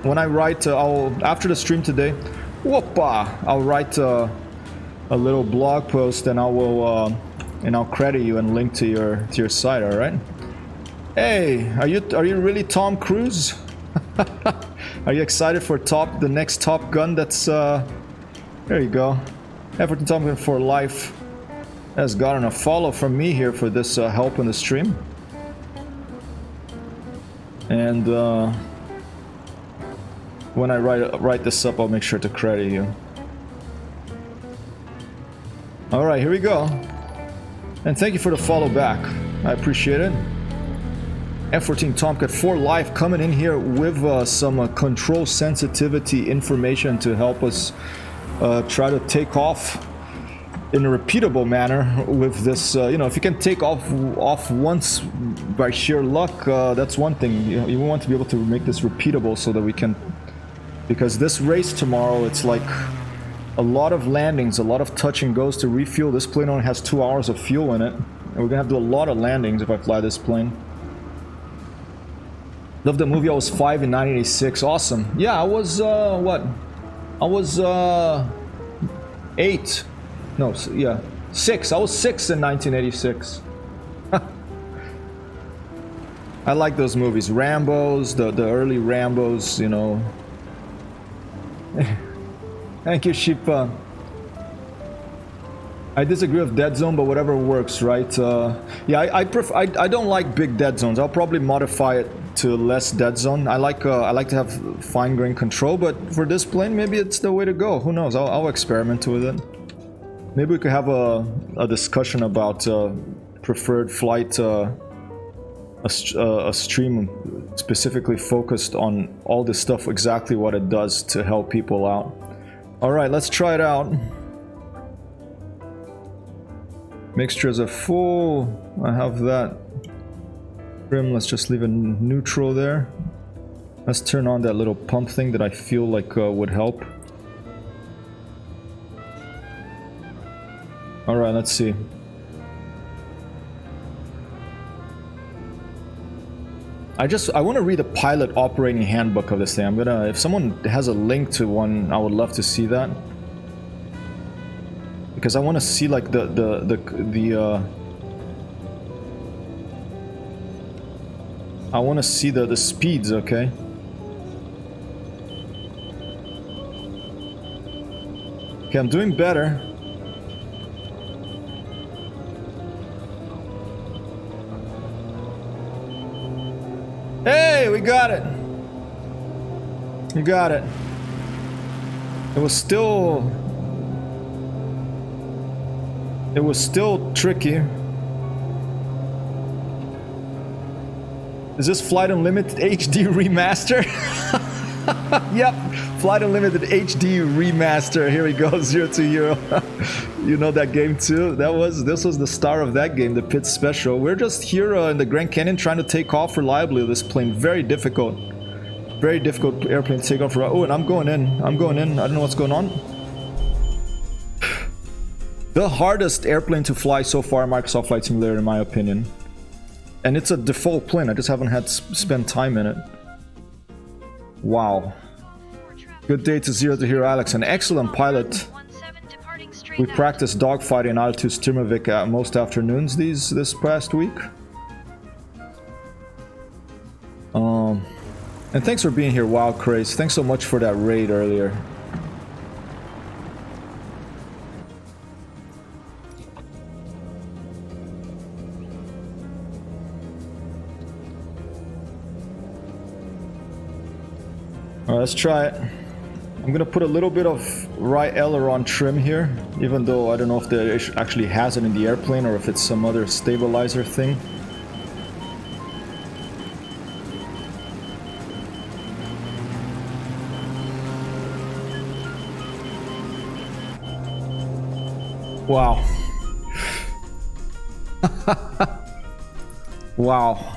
When I write, I'll after the stream today. Whoopa! I'll write a little blog post, and I'll credit you and link to your site. All right. Hey, are you really Tom Cruise? Are you excited for the next Top Gun? That's there you go. F14 Tomcat for Life has gotten a follow from me here for this help in the stream. And when I write this up, I'll make sure to credit you. All right, here we go. And thank you for the follow back. I appreciate it. F14 Tomcat for Life coming in here with some control sensitivity information to help us try to take off in a repeatable manner with this. You know, if you can take off once by sheer luck, that's one thing. You want to be able to make this repeatable so that we can, because this race tomorrow, it's like a lot of landings, a lot of touch and goes to refuel. This plane only has 2 hours of fuel in it, and we're gonna have to do a lot of landings if I fly this plane. Love the movie. I was 5 in 1986. Awesome. Yeah, I was what? I was 8. No, yeah, 6. I was 6 in 1986. I like those movies. Rambo's, the early Rambo's, you know. Thank you, Sheepa. I disagree with dead zone, but whatever works, right? Yeah, I don't like big dead zones. I'll probably modify it to less dead zone. I like to have fine grain control, but for this plane, maybe it's the way to go. Who knows? I'll experiment with it. Maybe we could have a discussion about preferred flight, a stream specifically focused on all this stuff, exactly what it does to help people out. All right, let's try it out. Mixtures are full. I have that trim. Let's just leave it neutral there. Let's turn on that little pump thing that I feel like would help. All right, let's see. I want to read a pilot operating handbook of this thing. if someone has a link to one, I would love to see that. Because I want to see like I want to see the speeds, okay? Okay, I'm doing better. Hey, we got it. You got it. It was still tricky. Is this Flight Unlimited HD Remaster? Yep, Flight Unlimited HD Remaster. Here we go, 0 to Hero. You know that game too? This was the star of that game, the Pit Special. We're just here in the Grand Canyon trying to take off reliably with this plane. Very difficult airplane to take off. Oh, and I'm going in. I don't know what's going on. The hardest airplane to fly so far in Microsoft Flight Simulator, in my opinion. And it's a default plane. I just haven't had to spend time in it. Wow. Good day to 0 to Hero Alex. An excellent pilot. We practiced dogfighting in altitude Stirmovik at most afternoons this past week. And thanks for being here, Wild Craze. Thanks so much for that raid earlier. Alright, let's try it. I'm gonna put a little bit of right aileron trim here, even though I don't know if it actually has it in the airplane or if it's some other stabilizer thing. Wow. Wow.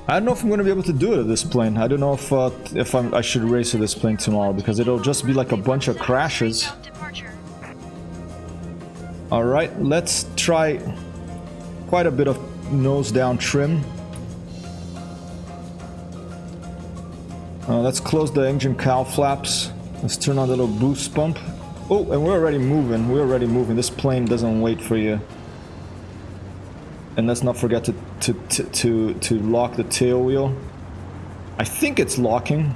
I don't know if I'm going to be able to do it at this plane. I don't know if I should race at this plane tomorrow, because it'll just be like a bunch of crashes. Alright, let's try quite a bit of nose down trim. Let's close the engine cowl flaps. Let's turn on the little boost pump. Oh, and we're already moving. We're already moving. This plane doesn't wait for you. And let's not forget to lock the tail wheel. I think it's locking.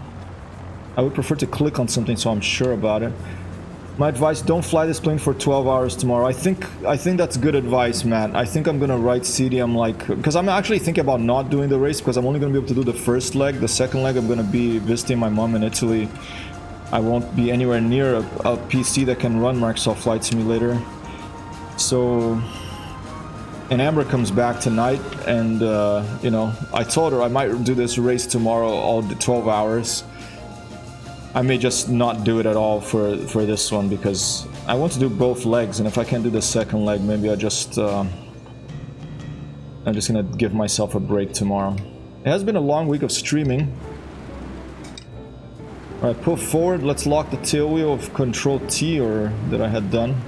I would prefer to click on something so I'm sure about it. My advice: don't fly this plane for 12 hours tomorrow. I think that's good advice, Matt. I think I'm gonna write CD. I'm like, because I'm actually thinking about not doing the race, because I'm only gonna be able to do the first leg. The second leg, I'm gonna be visiting my mom in Italy. I won't be anywhere near a PC that can run Microsoft Flight Simulator. So. And Amber comes back tonight, and you know, I told her I might do this race tomorrow, all the 12 hours. I may just not do it at all for this one, because I want to do both legs, and if I can't do the second leg, maybe I'm just gonna give myself a break tomorrow. It has been a long week of streaming. All right, pull forward. Let's lock the tail wheel of Control T, or that I had done.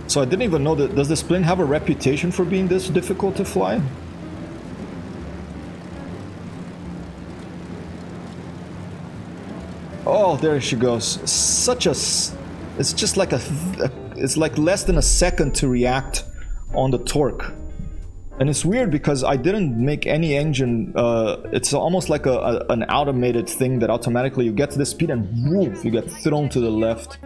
So I didn't even know that. Does this plane have a reputation for being this difficult to fly? Oh, there she goes. Such a... It's just like it's like less than a second to react on the torque. And it's weird because I didn't make any engine... it's almost like an automated thing that automatically you get to the speed and woof, you get thrown to the left.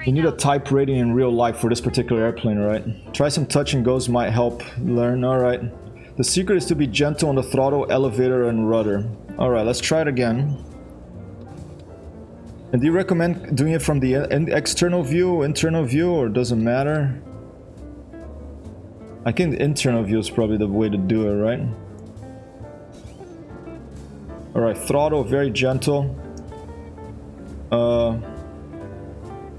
You need a type rating in real life for this particular airplane, right? Try some touch and goes, might help learn. Alright. The secret is to be gentle on the throttle, elevator, and rudder. Alright, let's try it again. And do you recommend doing it from the external view, internal view, or doesn't matter? I think the internal view is probably the way to do it, right? Alright, throttle, very gentle.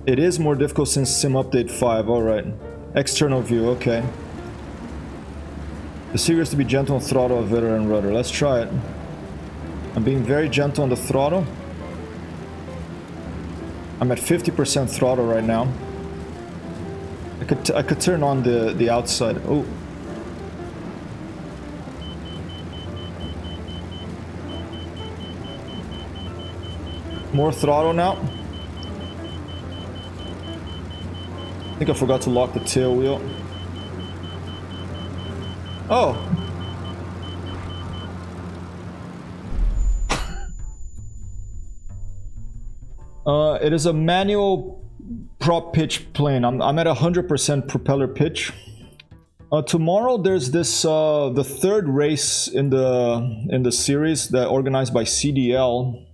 It is more difficult since Sim Update 5, alright. External view, okay. The secret is to be gentle on throttle, elevator, and rudder. Let's try it. I'm being very gentle on the throttle. I'm at 50% throttle right now. I could turn on the outside. Oh. More throttle now. I think I forgot to lock the tail wheel. Oh! It is a manual prop pitch plane. I'm at 100% propeller pitch. Tomorrow there's this the third race in the series that organized by CDL.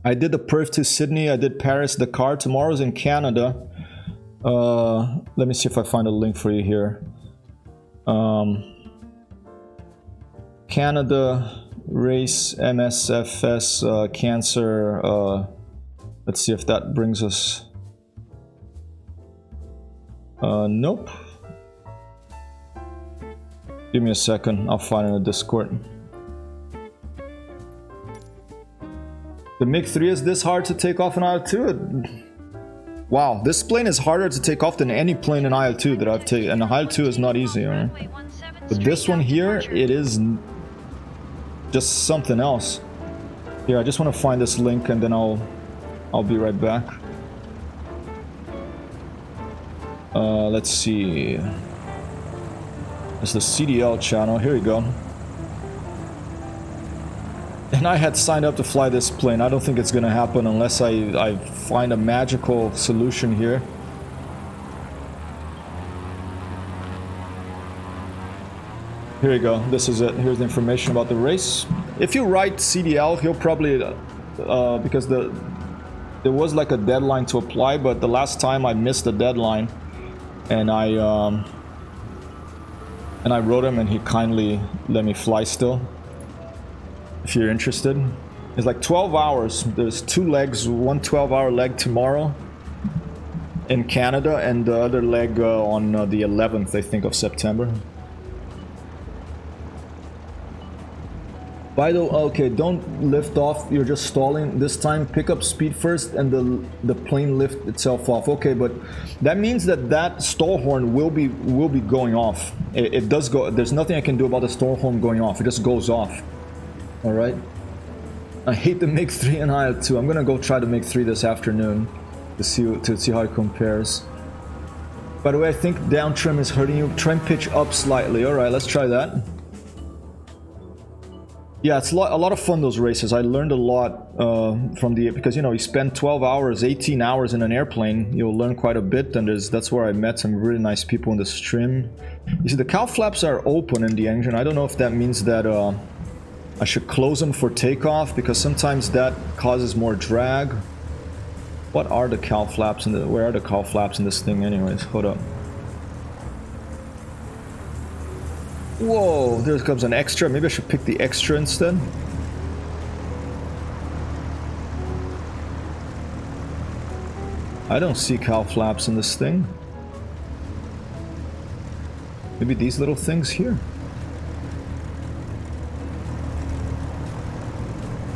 I did the Perth to Sydney. I did Paris, Dakar. Tomorrow's in Canada. Let me see if I find a link for you here. Canada race MSFS cancer. Let's see if that brings us. Nope. Give me a second. I'll find it in the Discord. The MiG-3 is this hard to take off in IL-2? Wow, this plane is harder to take off than any plane in IL-2 that I've taken, and the IL-2 is not easy, right? But this one here, it is just something else. Here, I just want to find this link and then I'll be right back. Let's see. It's the CDL channel. Here we go. And I had signed up to fly this plane. I don't think it's gonna happen unless I find a magical solution here. Here you go. This is it. Here's the information about the race. If you write CDL, he'll probably because there was like a deadline to apply, but the last time I missed the deadline, and I wrote him, and he kindly let me fly still. If you're interested, it's like 12 hours. There's 2 legs, one 12-hour leg tomorrow in Canada, and the other leg on the 11th, I think, of September. By the way, okay, don't lift off. You're just stalling. This time, pick up speed first, and the plane lift itself off. Okay, but that means that stall horn will be going off. It does go. There's nothing I can do about the stall horn going off. It just goes off. All right. I hate the MiG 3 and IL-2. I'm gonna go try to MiG 3 this afternoon to see how it compares. By the way, I think down trim is hurting you. Trim pitch up slightly. All right, let's try that. Yeah, it's a lot of fun, those races. I learned a lot because, you know, you spend 12 hours, 18 hours in an airplane, you'll learn quite a bit, and that's where I met some really nice people in the stream. You see, the cowl flaps are open in the engine. I don't know if that means that I should close them for takeoff, because sometimes that causes more drag. What are the cowl flaps where are the cowl flaps in this thing anyways? Hold up. Whoa, there comes an extra. Maybe I should pick the extra instead. I don't see cowl flaps in this thing. Maybe these little things here.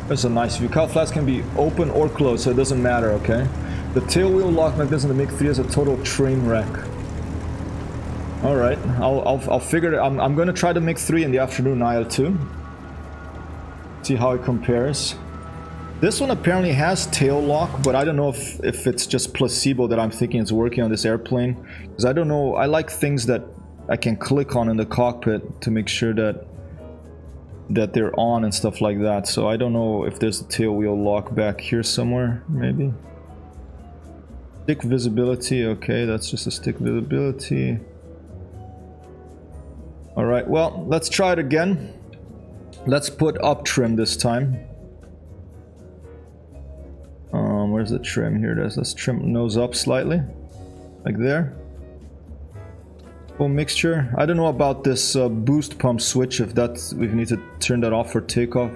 That's a nice view. Cowl flaps can be open or closed, so it doesn't matter, okay? The tail wheel lock mechanism in the MiG-3 is a total train wreck. All right, I'll figure it. I'm gonna try to make 3 in the afternoon, IL-2. See how it compares. This one apparently has tail lock, but I don't know if it's just placebo that I'm thinking it's working on this airplane. Because I don't know. I like things that I can click on in the cockpit to make sure that they're on and stuff like that. So I don't know if there's a tail wheel lock back here somewhere. Maybe. Stick visibility. Okay, that's just a stick visibility. Alright, well, let's try it again. Let's put up trim this time. Where's the trim? Here it is. Let's trim nose up slightly. Like there. Full mixture. I don't know about this boost pump switch, if we need to turn that off for takeoff.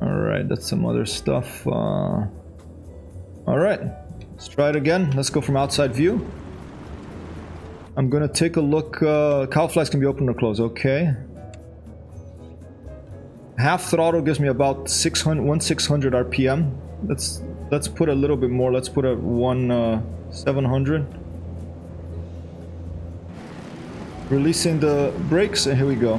Alright, that's some other stuff. Alright, let's try it again. Let's go from outside view. I'm gonna take a look. Cowl flaps can be open or closed. Okay. Half throttle gives me about 1600 RPM. Let's put a little bit more. Let's put a 700. Releasing the brakes, and here we go.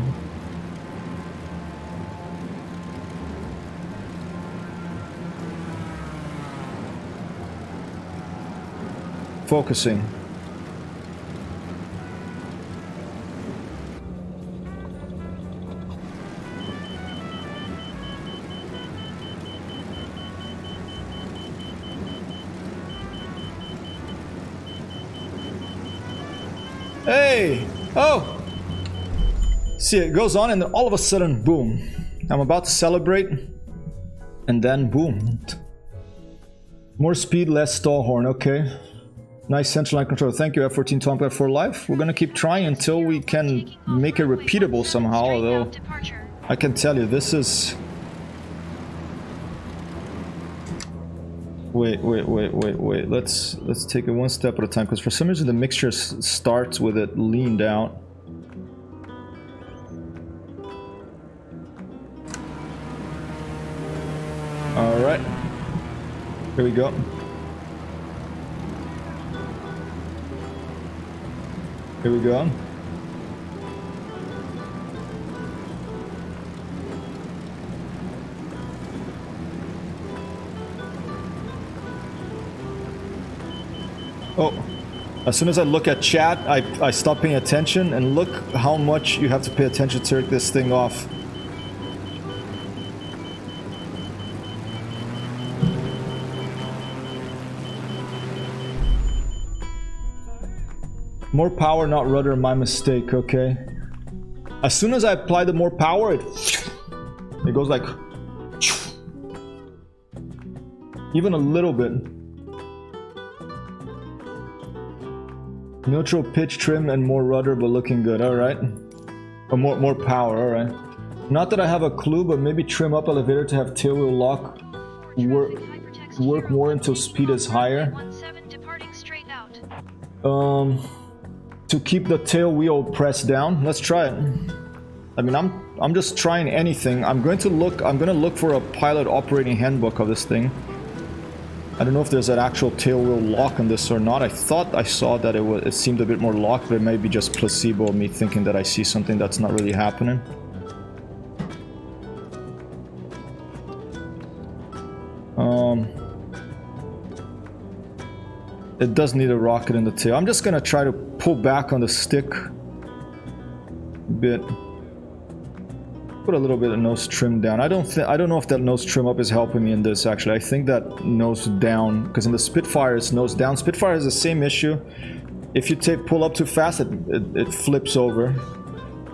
Focusing. Hey! Oh! See, it goes on and then all of a sudden, boom. I'm about to celebrate, and then boom. More speed, less stall horn, okay. Nice central line control. Thank you, F14 Tomcat for life. We're gonna keep trying until we can make it repeatable somehow, although I can tell you, this is... Wait. Let's take it one step at a time, because for some reason the mixture starts with it leaned out. Alright. Here we go. Here we go. Oh, As soon as I look at chat, I stop paying attention, and look how much you have to pay attention to take this thing off. More power, not rudder, my mistake, okay. As soon as I apply the more power, it goes like... even a little bit. Neutral pitch trim and more rudder, but looking good, alright. Or more power, alright. Not that I have a clue, but maybe trim up elevator to have tail wheel lock work more until speed is higher. To keep the tail wheel pressed down. Let's try it. I mean, I'm just trying anything. I'm gonna look for a pilot operating handbook of this thing. I don't know if there's an actual tail wheel lock on this or not. I thought I saw that it seemed a bit more locked, but it may be just placebo, me thinking that I see something that's not really happening. It does need a rocket in the tail. I'm just gonna try to pull back on the stick a bit. Put a little bit of nose trim down. I don't know if that nose trim up is helping me in this actually. I think that nose down, because in the Spitfire it's nose down. Spitfire has the same issue. If you pull up too fast, it flips over.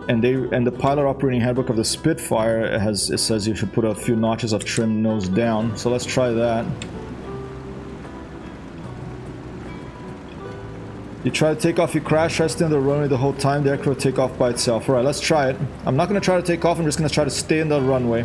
And the pilot operating handbook of the Spitfire it says you should put a few notches of trim nose down. So let's try that. You try to take off, you crash, try to stay on the runway the whole time, the aircraft will take off by itself. Alright, let's try it. I'm not going to try to take off, I'm just going to try to stay in the runway.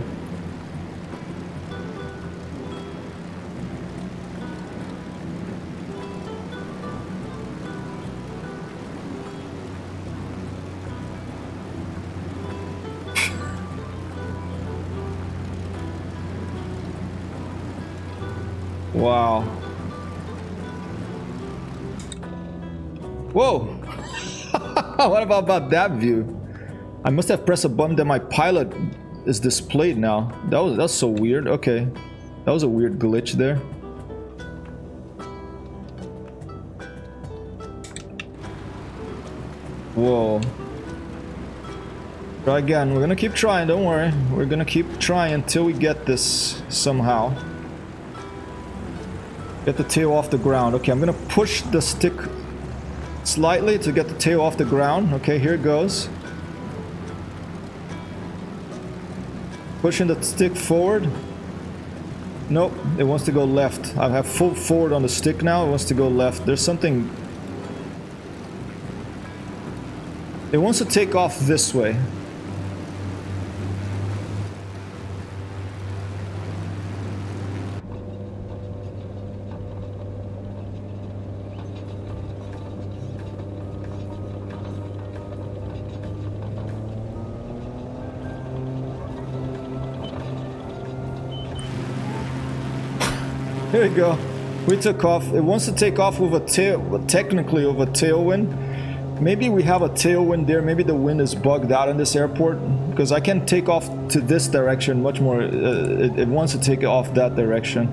Wow. Whoa! What about that view? I must have pressed a button that my pilot is displayed now. That's so weird. Okay. That was a weird glitch there. Whoa. Try again. We're gonna keep trying, don't worry. We're gonna keep trying until we get this somehow. Get the tail off the ground. Okay, I'm gonna push the stick slightly to get the tail off the ground. Okay, here it goes. Pushing the stick forward. Nope, it wants to go left. I have full forward on the stick now. It wants to go left. There's something... It wants to take off this way. Here we go. We took off. It wants to take off with a tail, technically with a tailwind. Maybe we have a tailwind there. Maybe the wind is bugged out in this airport because I can take off to this direction much more. It wants to take it off that direction.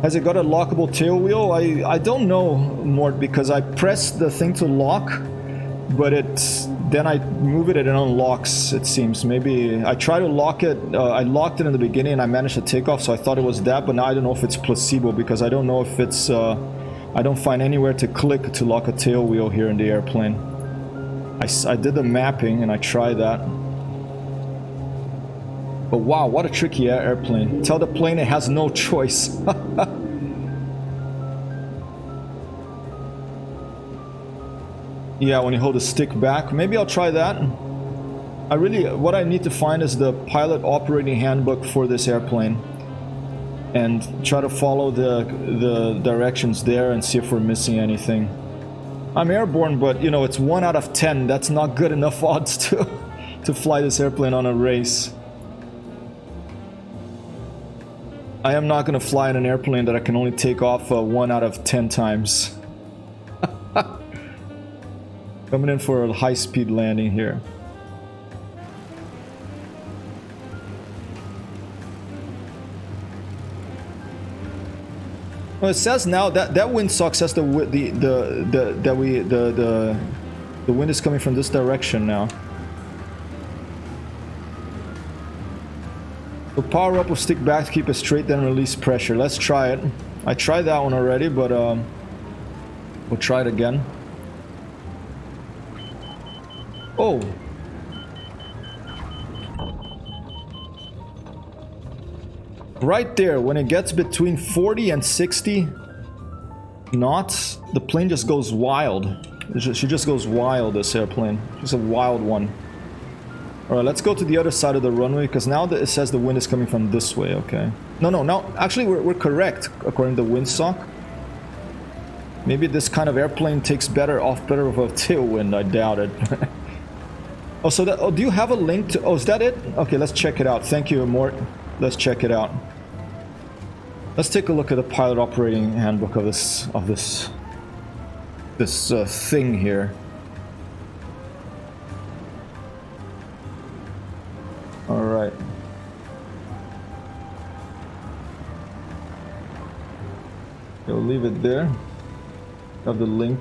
Has it got a lockable tail wheel? I don't know, Mort, because I pressed the thing to lock, but then I move it and it unlocks, it seems. Maybe I try to lock it. I locked it in the beginning and I managed to take off, so I thought it was that, but now I don't know if it's placebo because I don't know if it's... I don't find anywhere to click to lock a tail wheel here in the airplane. I did the mapping and I tried that. But wow, what a tricky airplane. Tell the plane it has no choice. Yeah, when you hold the stick back. Maybe I'll try that. What I need to find is the pilot operating handbook for this airplane. And try to follow the directions there and see if we're missing anything. I'm airborne, but you know, it's 1 out of 10. That's not good enough odds to fly this airplane on a race. I am not going to fly in an airplane that I can only take off 1 out of 10 times. Coming in for a high-speed landing here. Well, it says now that that windsock says the wind is coming from this direction now. So power up with stick back to keep it straight, then release pressure. Let's try it. I tried that one already, but we'll try it again. Oh. Right there, when it gets between 40 and 60 knots, the plane just goes wild. She just goes wild, this airplane. She's a wild one. Alright, let's go to the other side of the runway, because now that it says the wind is coming from this way, okay. No, actually we're correct, according to windsock. Maybe this kind of airplane takes better of a tailwind, I doubt it. Oh, so that, oh, do you have a link to, oh, is that it? Okay, let's check it out. Thank you, Mort. Let's check it out. Let's take a look at the pilot operating handbook of this thing here. All right. We'll leave it there. Have the link.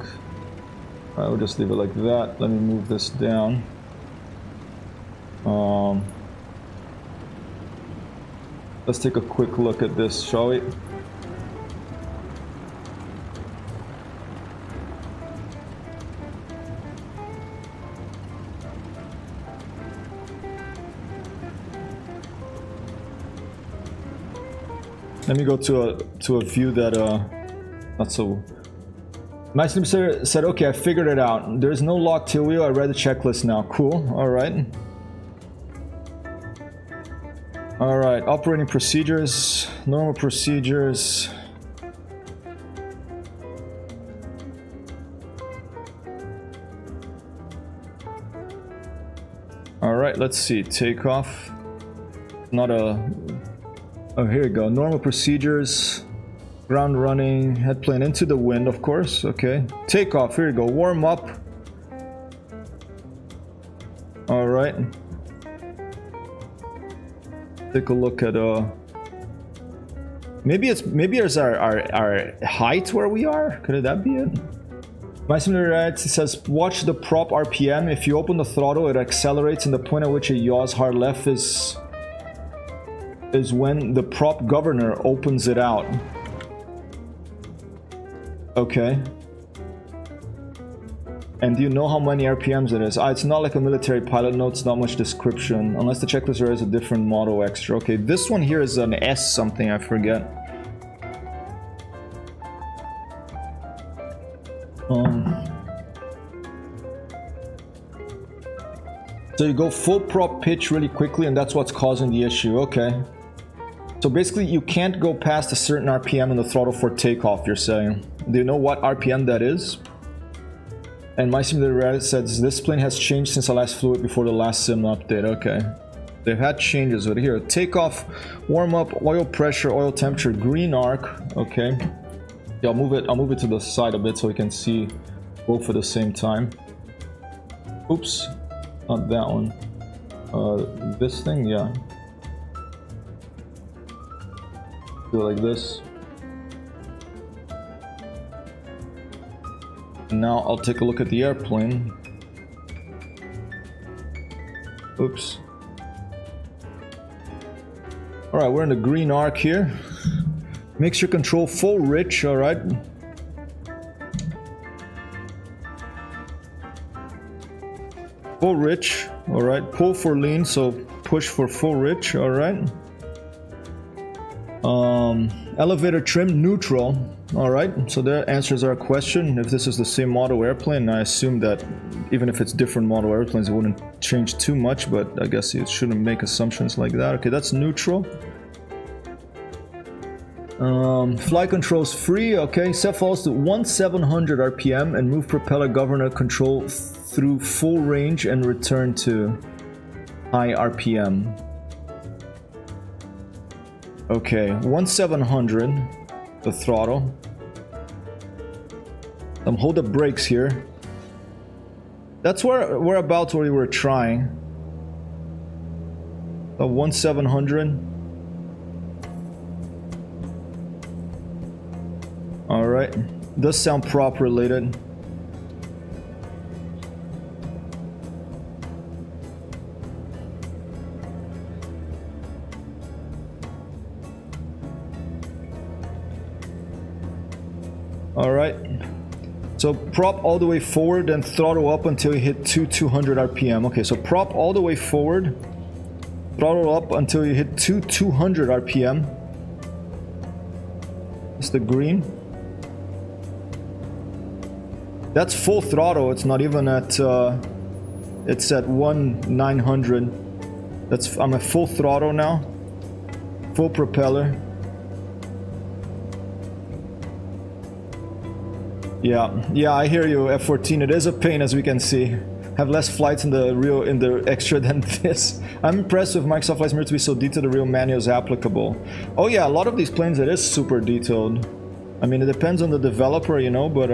I will just leave it like that. Let me move this down. Let's take a quick look at this, shall we? Let me go to a view that not so. My sleep said, okay, I figured it out. There's no lock tail wheel. I read the checklist now. Cool. All right. All right. Operating procedures, normal procedures. All right. Let's see. Takeoff. Not a. Oh, here you go. Normal procedures. Ground running. Head plane into the wind, of course. Okay. Takeoff. Here you go. Warm up. All right. Take a look at maybe it's our height where we are. Could that be it? My Familiarization says watch the prop RPM. If you open the throttle, it accelerates, and the point at which it yaws hard left is when the prop governor opens it out. Okay. And do you know how many RPMs it is? It's not like a military pilot note, it's not much description. Unless the checklist there is a different model extra. Okay, this one here is an S something, I forget. So you go full prop pitch really quickly, and that's what's causing the issue. Okay. So basically you can't go past a certain RPM in the throttle for takeoff, you're saying. Do you know what RPM that is? And my simulator says this plane has changed since I last flew it before the last sim update. Okay. They've had changes over here. Takeoff, warm up, oil pressure, oil temperature, green arc. Okay. Yeah, I'll move it to the side a bit so we can see both at the same time. Oops. Not that one. This thing, yeah. Do it like this. And now I'll take a look at the airplane. Oops. Alright, we're in the green arc here. Mixture control full rich, alright. Full rich, alright. Pull for lean, so push for full rich, alright. Elevator trim neutral. Alright, so that answers our question. If this is the same model airplane, I assume that even if it's different model airplanes, it wouldn't change too much, but I guess it shouldn't make assumptions like that. Okay, that's neutral. Flight controls free. Okay, set falls to 1700 RPM and move propeller governor control through full range and return to high RPM. Okay, 1700, the throttle. Hold the brakes here. That's where about where we were trying. 1700. Alright. Does sound prop related. Alright. So prop all the way forward and throttle up until you hit 200 RPM. Okay, so prop all the way forward. Throttle up until you hit 200 RPM. That's the green. That's full throttle. It's not even at it's at 900. I'm at full throttle now. Full propeller. Yeah, I hear you, F14. It is a pain, as we can see. Have less flights in the extra than this. I'm impressed with Microsoft Flight Simulator to be so detailed, the real manual is applicable. Oh yeah, a lot of these planes, it is super detailed. I mean, it depends on the developer, you know, but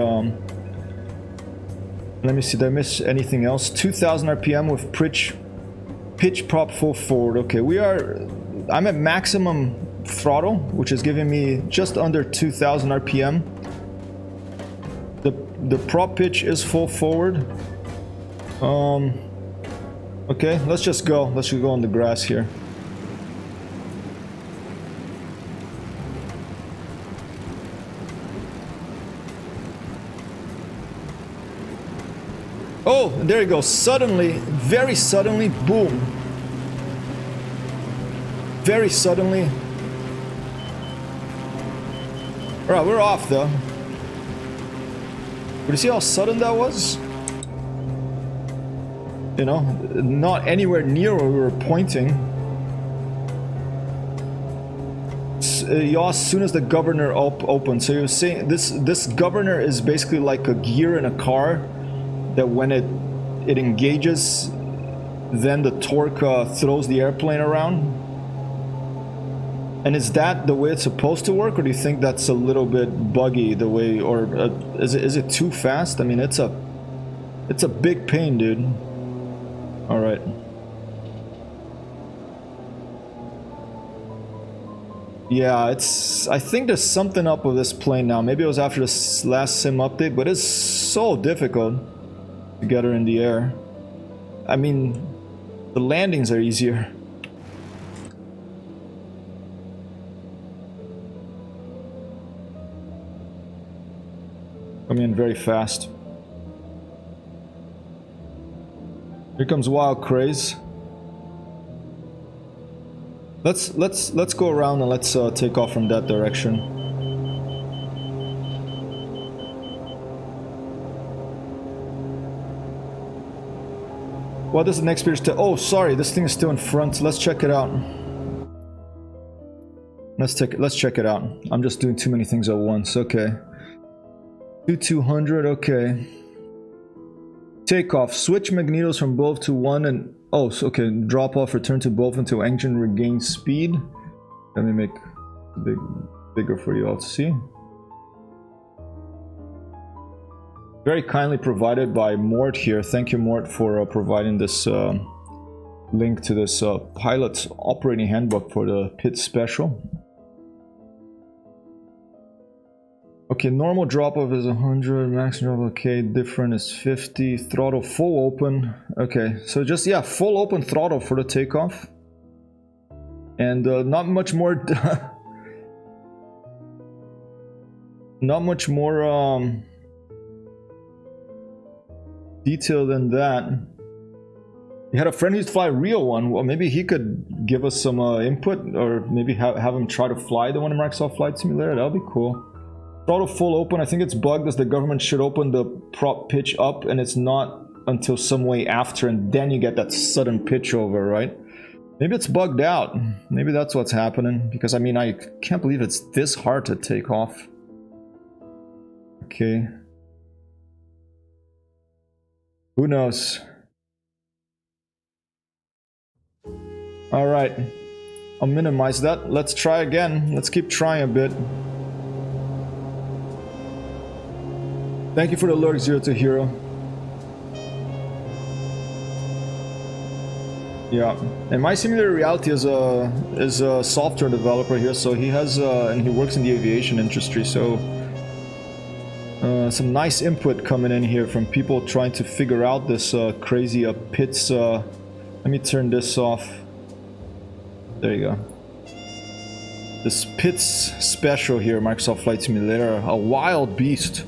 let me see, did I miss anything else? 2000 RPM with pitch prop full forward. Okay, I'm at maximum throttle, which is giving me just under 2000 RPM. The prop pitch is full forward. Okay, let's just go. Let's just go on the grass here. Oh, there you go. Suddenly, very suddenly, boom. Very suddenly. Alright, we're off though. But you see how sudden that was? You know, not anywhere near where we were pointing. As soon as the governor opened. So you're saying this governor is basically like a gear in a car that when it engages, then the torque throws the airplane around. And is that the way it's supposed to work, or do you think that's a little bit buggy the way, or is it too fast? I mean, it's a big pain, dude. All right. Yeah, I think there's something up with this plane now. Maybe it was after this last sim update, but it's so difficult to get her in the air. I mean, the landings are easier. Coming in very fast. Here comes Wild Craze. Let's go around and let's take off from that direction. What is the next speed? Oh, sorry, this thing is still in front. Let's check it out. Let's check it out. I'm just doing too many things at once. Okay. 200. Okay. Takeoff. Switch magnetos from both to one and oh, so okay. Drop off. Return to both until engine regains speed. Let me make it bigger for you all to see. Very kindly provided by Mort here. Thank you, Mort, for providing this link to this pilot's operating handbook for the pit special. Okay, normal drop-off is 100, max drop-off, okay, different is 50, throttle full open. Okay, so just, yeah, full open throttle for the takeoff. And not much more, not much more detail than that. You had a friend who used to fly a real one. Well, maybe he could give us some input, or maybe have him try to fly the one in Microsoft Flight Simulator. That would be cool. Throttle full open. I think it's bugged as the government should open the prop pitch up, and it's not until some way after, and then you get that sudden pitch over, right? Maybe it's bugged out. Maybe that's what's happening, because I mean, I can't believe it's this hard to take off. Okay. Who knows? All right. I'll minimize that. Let's try again. Let's keep trying a bit. Thank you for the alert, 0 to Hero. Yeah, and My Simulator Reality is a software developer here, so he has and he works in the aviation industry, so Some nice input coming in here from people trying to figure out this crazy pits. Let me turn this off. There you go. This pits special here, Microsoft Flight Simulator, a wild beast.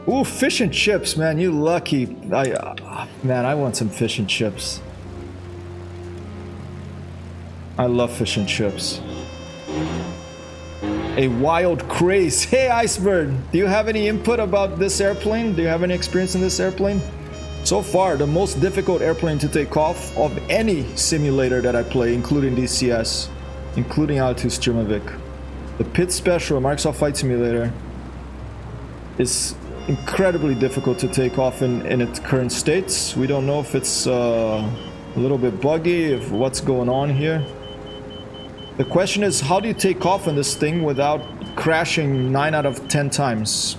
Ooh, fish and chips, man, you lucky. Man, I want some fish and chips. I love fish and chips. A wild craze. Hey, Iceberg, do you have any input about this airplane? Do you have any experience in this airplane? So far, the most difficult airplane to take off of any simulator that I play, including DCS, including Altitude Streamovic. The Pit Special Microsoft Flight Simulator is incredibly difficult to take off in its current states. We don't know if it's a little bit buggy, if what's going on here. The question is, how do you take off on this thing without crashing 9 out of 10 times?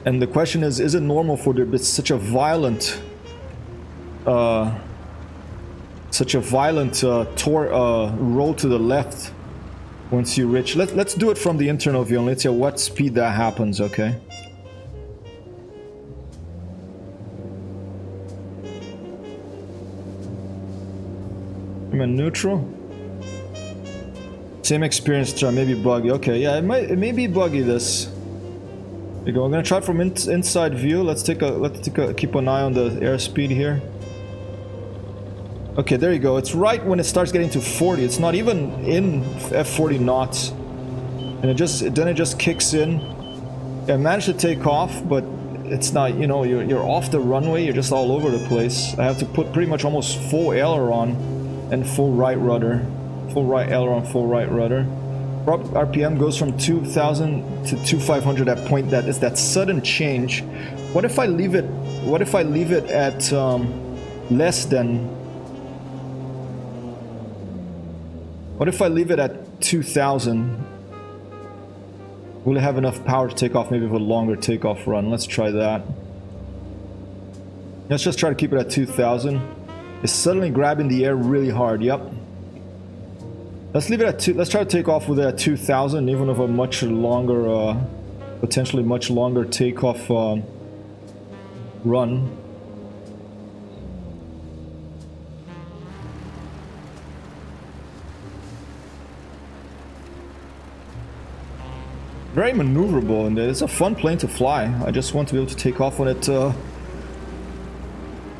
And the question is it normal for there to be such a violent roll to the left once you reach? Let's do it from the internal view and let's see at what speed that happens, okay? I'm in neutral. Same experience, try maybe buggy. Okay, yeah, it may be buggy this. There you go. I'm gonna try from inside view. Let's keep an eye on the airspeed here. Okay, there you go. It's right when it starts getting to 40. It's not even in F40 knots, and it just kicks in. I managed to take off, but it's not. You know, you're off the runway. You're just all over the place. I have to put pretty much almost full aileron and full right rudder, full right aileron, full right rudder. Prop RPM goes from 2,000 to 2,500 at point. That is that sudden change. What if I leave it? What if I leave it at less than? What if I leave it at 2,000? Will it have enough power to take off? Maybe with a longer takeoff run. Let's try that. Let's just try to keep it at 2,000. It's suddenly grabbing the air really hard. Yep. Let's leave it at 2. Let's try to take off with it at 2,000, even with a much longer, potentially much longer takeoff run. Very maneuverable, and it's a fun plane to fly. I just want to be able to take off on it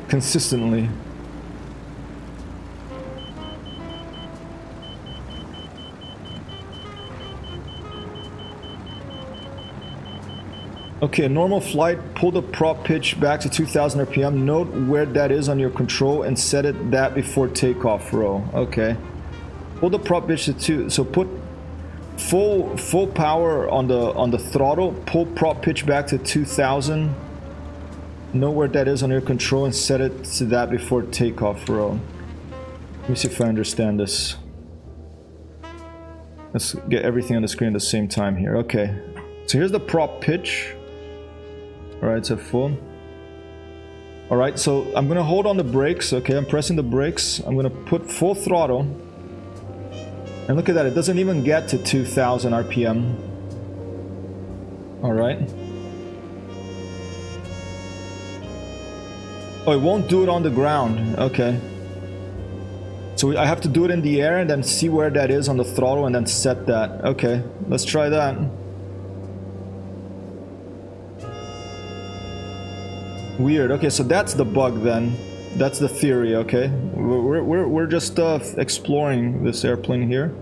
consistently. Okay, normal flight, pull the prop pitch back to 2,000 RPM. Note where that is on your control and set it that before takeoff row. Okay. Pull the prop pitch to 2. So put full power on the throttle. Pull prop pitch back to 2,000. Know where that is on your control and set it to that before takeoff row. Let me see if I understand this. Let's get everything on the screen at the same time here. Okay. So here's the prop pitch. Alright, so full. Alright, so I'm gonna hold on the brakes. Okay, I'm pressing the brakes. I'm gonna put full throttle. And look at that, it doesn't even get to 2,000 RPM. Alright. Oh, it won't do it on the ground. Okay. So I have to do it in the air and then see where that is on the throttle and then set that. Okay, let's try that. Weird. Okay, so that's the bug then. That's the theory. Okay, we're just exploring this airplane here.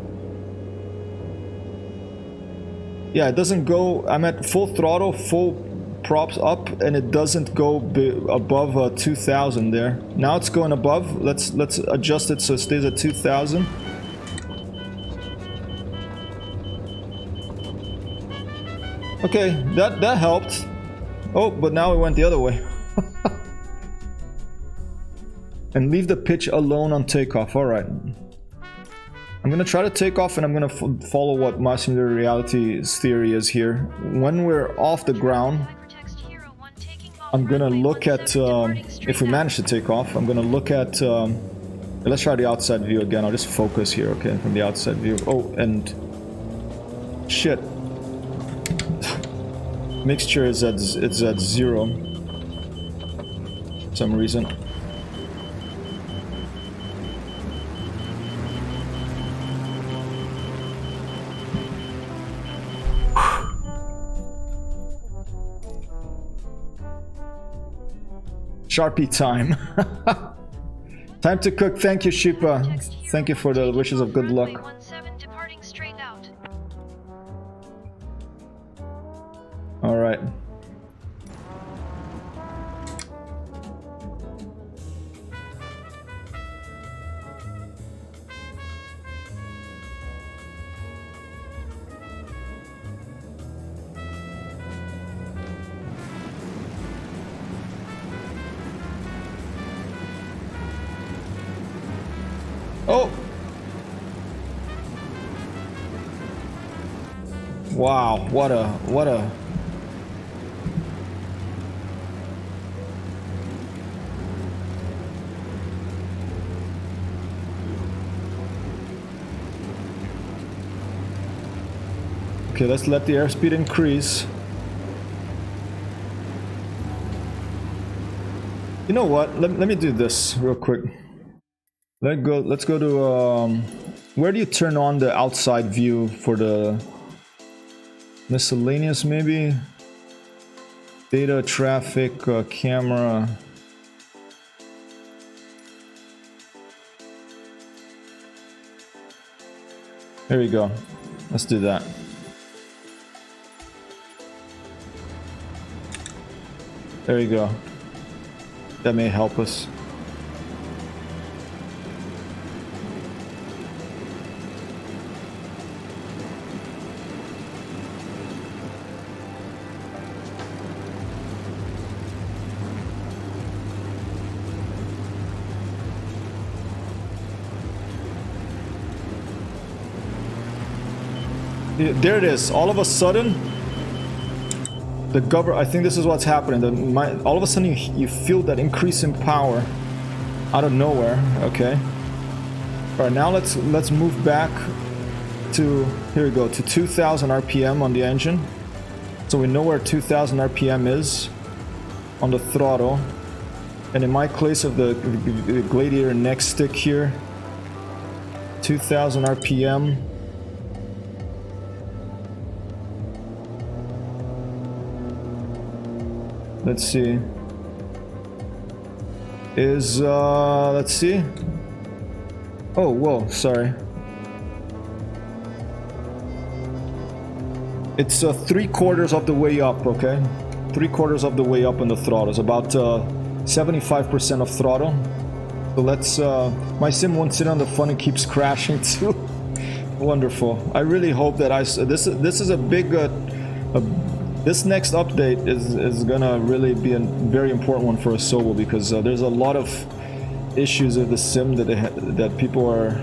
Yeah, it doesn't go. I'm at full throttle, full props up, and it doesn't go above 2,000 there. Now it's going above. Let's adjust it so it stays at 2,000. Okay, that helped. Oh, but now it went the other way. And leave the pitch alone on takeoff. Alright. I'm gonna try to take off and I'm gonna follow what my simulator reality's theory is here. When we're off the ground, I'm gonna look at, if we manage to take off, I'm gonna look at Let's try the outside view again. I'll just focus here, okay, from the outside view. Oh, and shit. Mixture is at 0 for some reason. Sharpie time. Time to cook. Thank you, Shipa. Thank you for the wishes of good luck. All right. Oh! Wow, what a... Okay, let's let the airspeed increase. You know what? Let me do this real quick. Let's go to where do you turn on the outside view for the miscellaneous, maybe? Data, traffic, camera. There we go. Let's do that. There you go. That may help us. There it is. All of a sudden, I think this is what's happening. All of a sudden, you feel that increase in power out of nowhere. Okay. All right. Now let's move back to, here we go, to 2,000 RPM on the engine. So we know where 2,000 RPM is on the throttle. And in my case of the Gladiator neck stick here, 2,000 RPM. Let's see. Let's see. Oh, whoa, sorry. It's 3/4 of the way up, okay? 3/4 of the way up on the throttle. It's about 75% of throttle. So let's, my sim won't sit on the phone and keeps crashing too. Wonderful. I really hope that this is a big, this next update is gonna really be a very important one for Asobo, because there's a lot of issues with the sim that people are,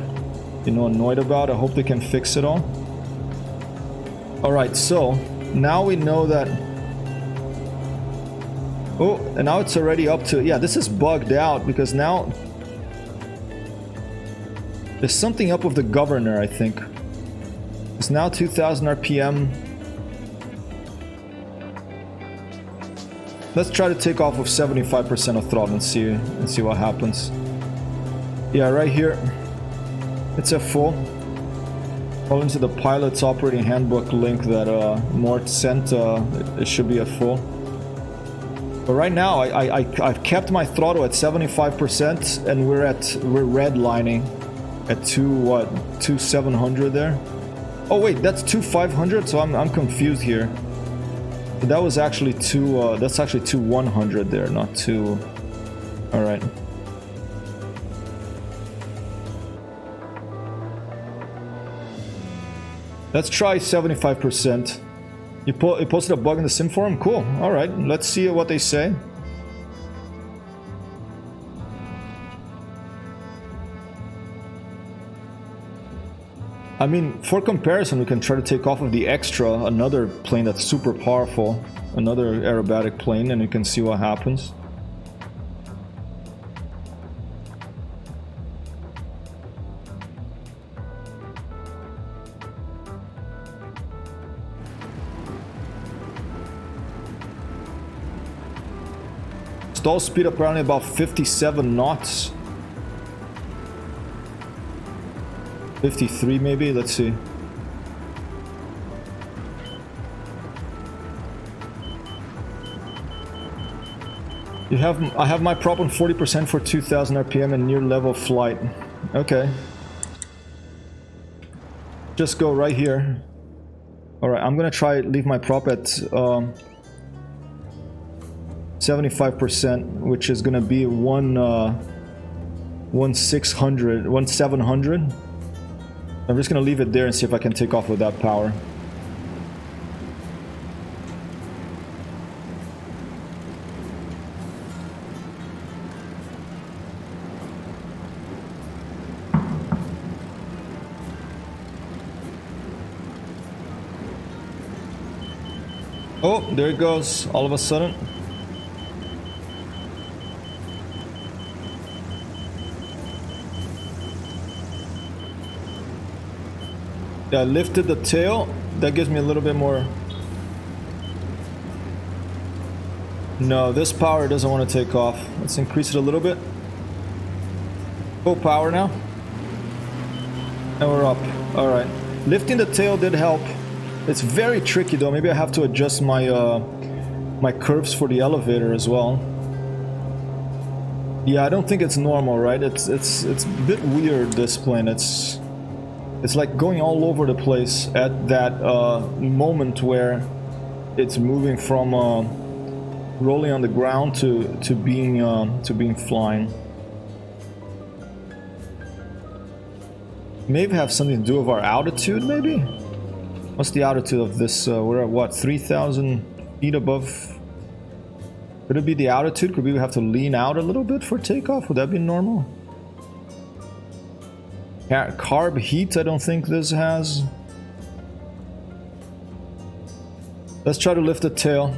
you know, annoyed about. I hope they can fix it all. All right, so now we know that. Oh, and now it's already up to, yeah, this is bugged out because now there's something up with the governor, I think. It's now 2,000 RPM. Let's try to take off with 75% of throttle and see what happens. Yeah, right here, it's at full. Fall into the pilot's operating handbook link that Mort sent. It should be at full. But right now, I've kept my throttle at 75%, and we're redlining at 2,700 there. Oh wait, that's 2,500. So I'm confused here. That was actually that's actually 2,100 there, not 2. All right. Let's try 75%. You posted a bug in the sim forum? Cool. All right, let's see what they say. I mean, for comparison, we can try to take off of the Extra, another plane that's super powerful, another aerobatic plane, and you can see what happens. Stall speed apparently about 57 knots. 53 maybe, let's see. I have my prop on 40% for 2000 RPM and near level flight. Okay. Just go right here. Alright, I'm gonna try leave my prop at 75%, which is gonna be 1700. I'm just gonna leave it there and see if I can take off with that power. Oh, there it goes, all of a sudden. Yeah, I lifted the tail. That gives me a little bit more. No, this power doesn't want to take off. Let's increase it a little bit. Full power now. And we're up. Alright. Lifting the tail did help. It's very tricky though. Maybe I have to adjust my my curves for the elevator as well. Yeah, I don't think it's normal, right? It's a bit weird, this plane. It's like going all over the place at that moment where it's moving from rolling on the ground to being flying. Maybe have something to do with our altitude, maybe? What's the altitude of this? We're at what, 3,000 feet above? Could it be the altitude? Could we have to lean out a little bit for takeoff? Would that be normal? Carb heat, I don't think this has. Let's try to lift the tail.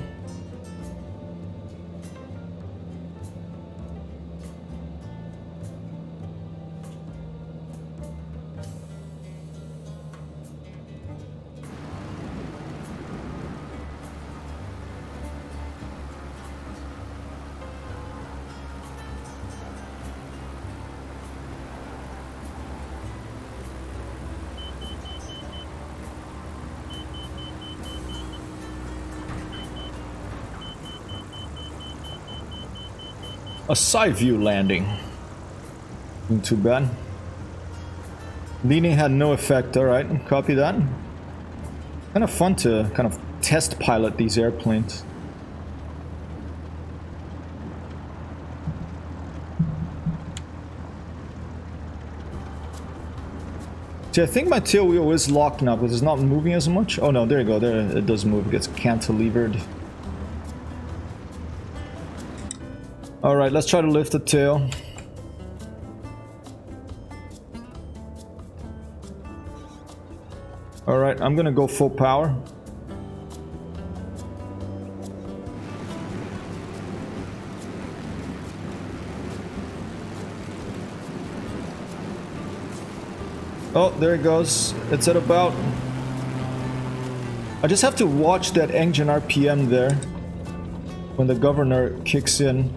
A side view landing. Not too bad. Leaning had no effect. Alright, copy that. Kind of fun to kind of test pilot these airplanes. See, I think my tail wheel is locked now because it's not moving as much. Oh no, there you go. There it does move. It gets cantilevered. Alright, let's try to lift the tail. Alright, I'm gonna go full power. Oh, there it goes. It's at about... I just have to watch that engine RPM there when the governor kicks in.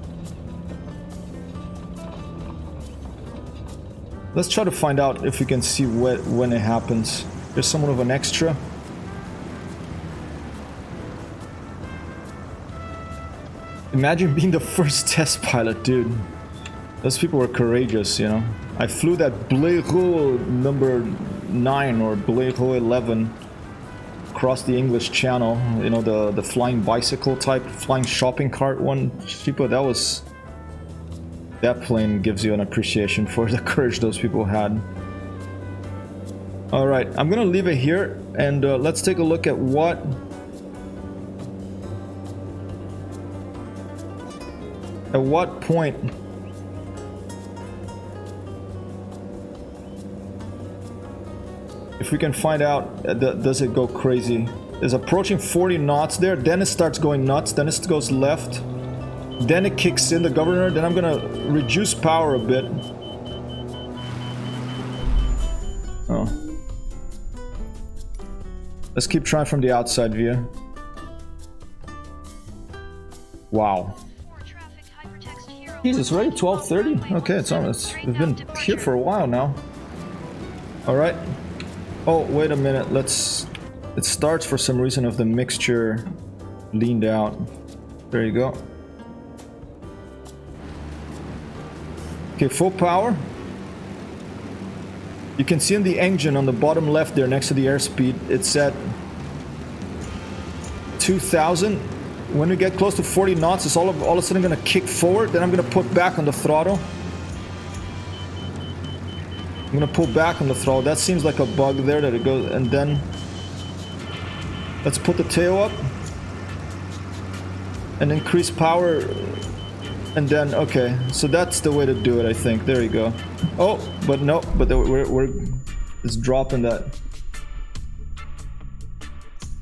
Let's try to find out if we can see when it happens. There's somewhat of an extra. Imagine being the first test pilot, dude. Those people were courageous, you know. I flew that Blériot number 9 or Blériot 11 across the English Channel. You know, the flying bicycle type, flying shopping cart one. People, that was... That plane gives you an appreciation for the courage those people had. Alright, I'm gonna leave it here and let's take a look at what... At what point... If we can find out, does it go crazy? It's approaching 40 knots there, then it starts going nuts, then it goes left. Then it kicks in the governor, then I'm gonna reduce power a bit. Oh. Let's keep trying from the outside view. Wow. Jesus, already 12:30? Okay, it's almost. We've been here for a while now. Alright. Oh, wait a minute. Let's... It starts for some reason of the mixture leaned out. There you go. Okay, full power. You can see in the engine on the bottom left there next to the airspeed, it's at 2,000. When we get close to 40 knots, it's all of a sudden going to kick forward. Then I'm going to put back on the throttle. I'm going to pull back on the throttle. That seems like a bug there that it goes. And then let's put the tail up and increase power. And then, okay, so that's the way to do it, I think. There you go. Oh, but no, but it's dropping that.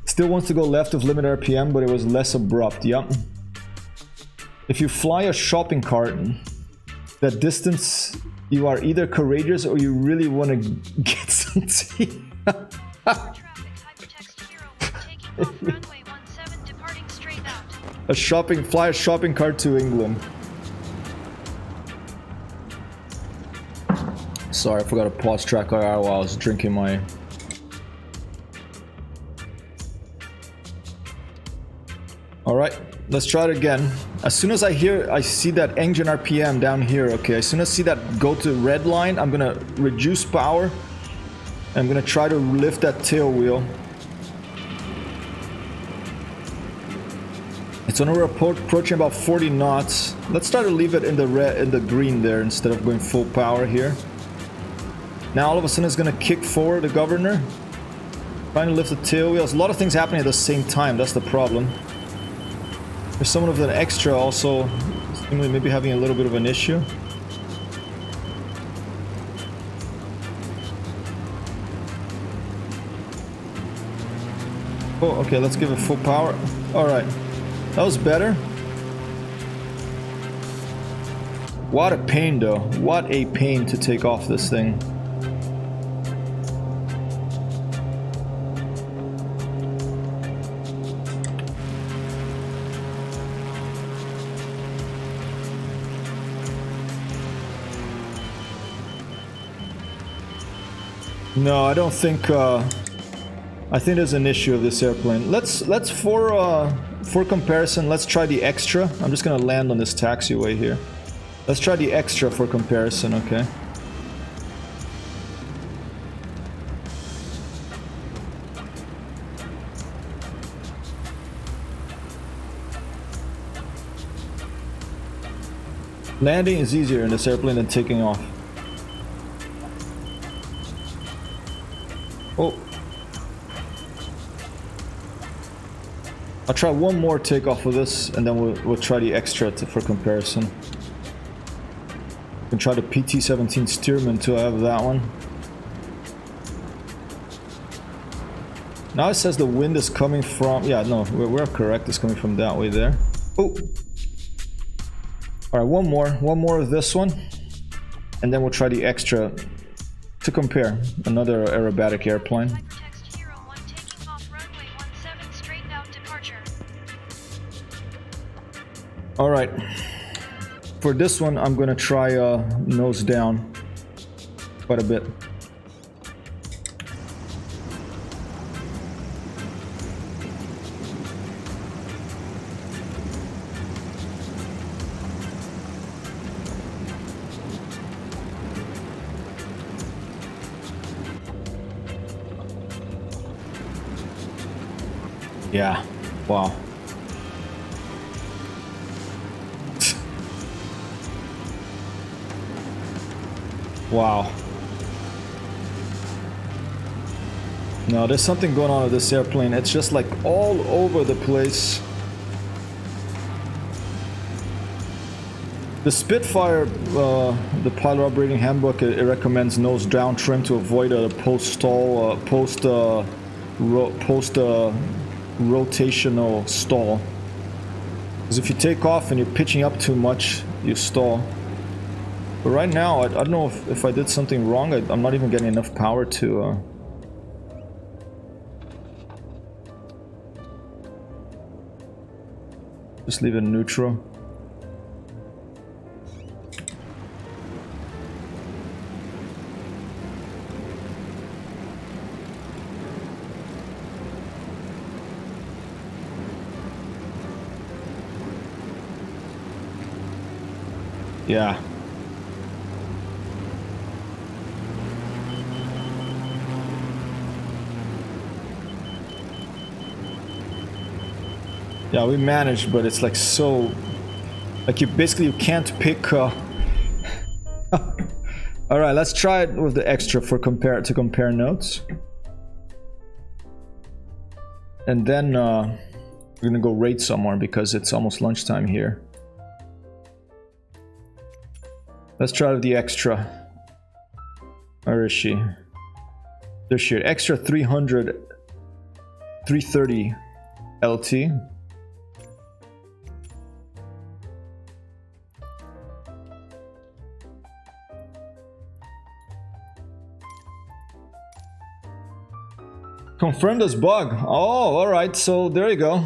Still wants to go left of limit RPM, but it was less abrupt, yep. If you fly a shopping cart, that distance, you are either courageous or you really want to get some tea. Fly a shopping cart to England. Sorry, I forgot to pause track while I was drinking my... Alright, let's try it again. As soon as I see that engine RPM down here, okay, as soon as I see that go to red line, I'm gonna reduce power. I'm gonna try to lift that tail wheel. It's when we're approaching about 40 knots. Let's try to leave it in the green there instead of going full power here. Now all of a sudden it's gonna kick forward the governor. Trying to lift the tail wheels. A lot of things happening at the same time, that's the problem. There's someone with an extra also maybe having a little bit of an issue. Oh, okay, let's give it full power. Alright. That was better. What a pain though. What a pain to take off this thing. No, I don't think I think there's an issue of this airplane. Let's for comparison, let's try the extra. I'm just gonna land on this taxiway here. Let's try the extra for comparison, okay? Landing is easier in this airplane than taking off. Oh. I'll try one more takeoff of this, and then we'll try the extra for comparison. Can try the PT-17 Stearman too. I have that one. Now it says the wind is coming from. Yeah, no, we're correct. It's coming from that way there. Oh. All right, one more of this one, and then we'll try the extra to compare. Another aerobatic airplane. All right, for this one, I'm gonna try nose down quite a bit. Yeah, wow. Wow. No, there's something going on with this airplane. It's just like all over the place. The Spitfire, the pilot operating handbook, it recommends nose down trim to avoid a post-stall, rotational stall. Because if you take off and you're pitching up too much, you stall. But right now, I don't know if I did something wrong. I'm not even getting enough power to... Just leave it neutral. Yeah. Yeah, we managed, but it's like so... Like you can't pick... Alright, let's try it with the extra for to compare notes. And then we're gonna go raid somewhere because it's almost lunchtime here. Let's try with the extra. Where is she? There she is. Extra 300... 330 LT. Confirm this bug. Oh, alright, so there you go.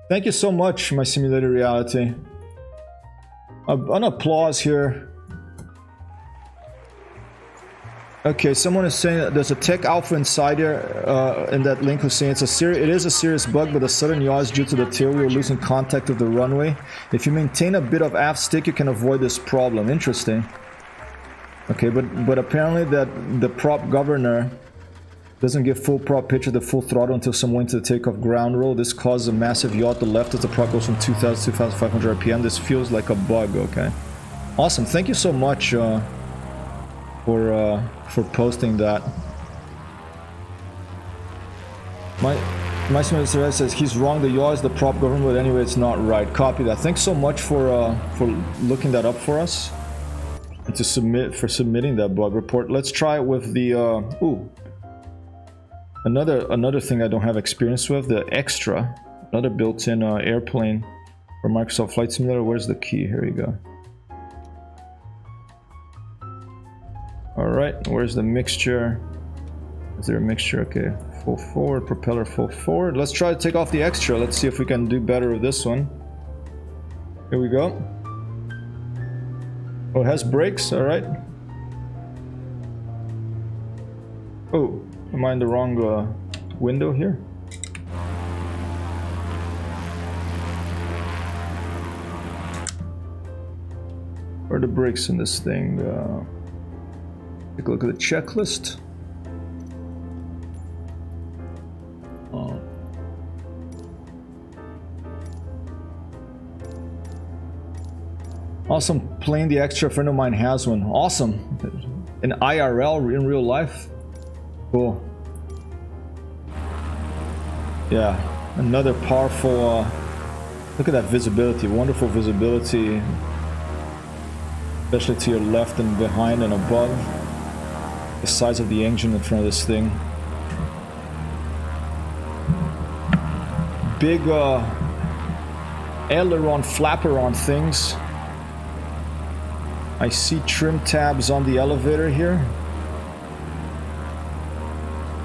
Thank you so much, my simulated reality. An applause here. Okay, someone is saying that there's a tech alpha insider in that link who's saying it is a serious bug, but the sudden yaw is due to the tail wheel losing contact with the runway. If you maintain a bit of aft stick, you can avoid this problem. Interesting. Okay, but apparently that the prop governor doesn't give full prop pitch at the full throttle until some wind to the takeoff ground roll. This causes a massive yaw at the left as the prop goes from 2,000 to 2,500 RPM. This feels like a bug, okay. Awesome, thank you so much for posting that. My semester says he's wrong, the yaw is the prop governor, but anyway it's not right. Copy that. Thanks so much for looking that up for us. And for submitting that bug report. Let's try it with the Another thing I don't have experience with, the extra, another built-in airplane for Microsoft Flight Simulator. Where's the key? Here we go. Alright, where's the mixture? Is there a mixture? Okay, full forward, propeller full forward. Let's try to take off the extra. Let's see if we can do better with this one. Here we go. Oh, it has brakes, alright. Oh. Am I in the wrong window here? Where are the brakes in this thing? Take a look at the checklist. Awesome, playing the extra. A friend of mine has one. Awesome. In IRL, in real life. Cool. Yeah, another powerful, look at that visibility, wonderful visibility, especially to your left and behind and above. The size of the engine in front of this thing. Big aileron flapper on things. I see trim tabs on the elevator here.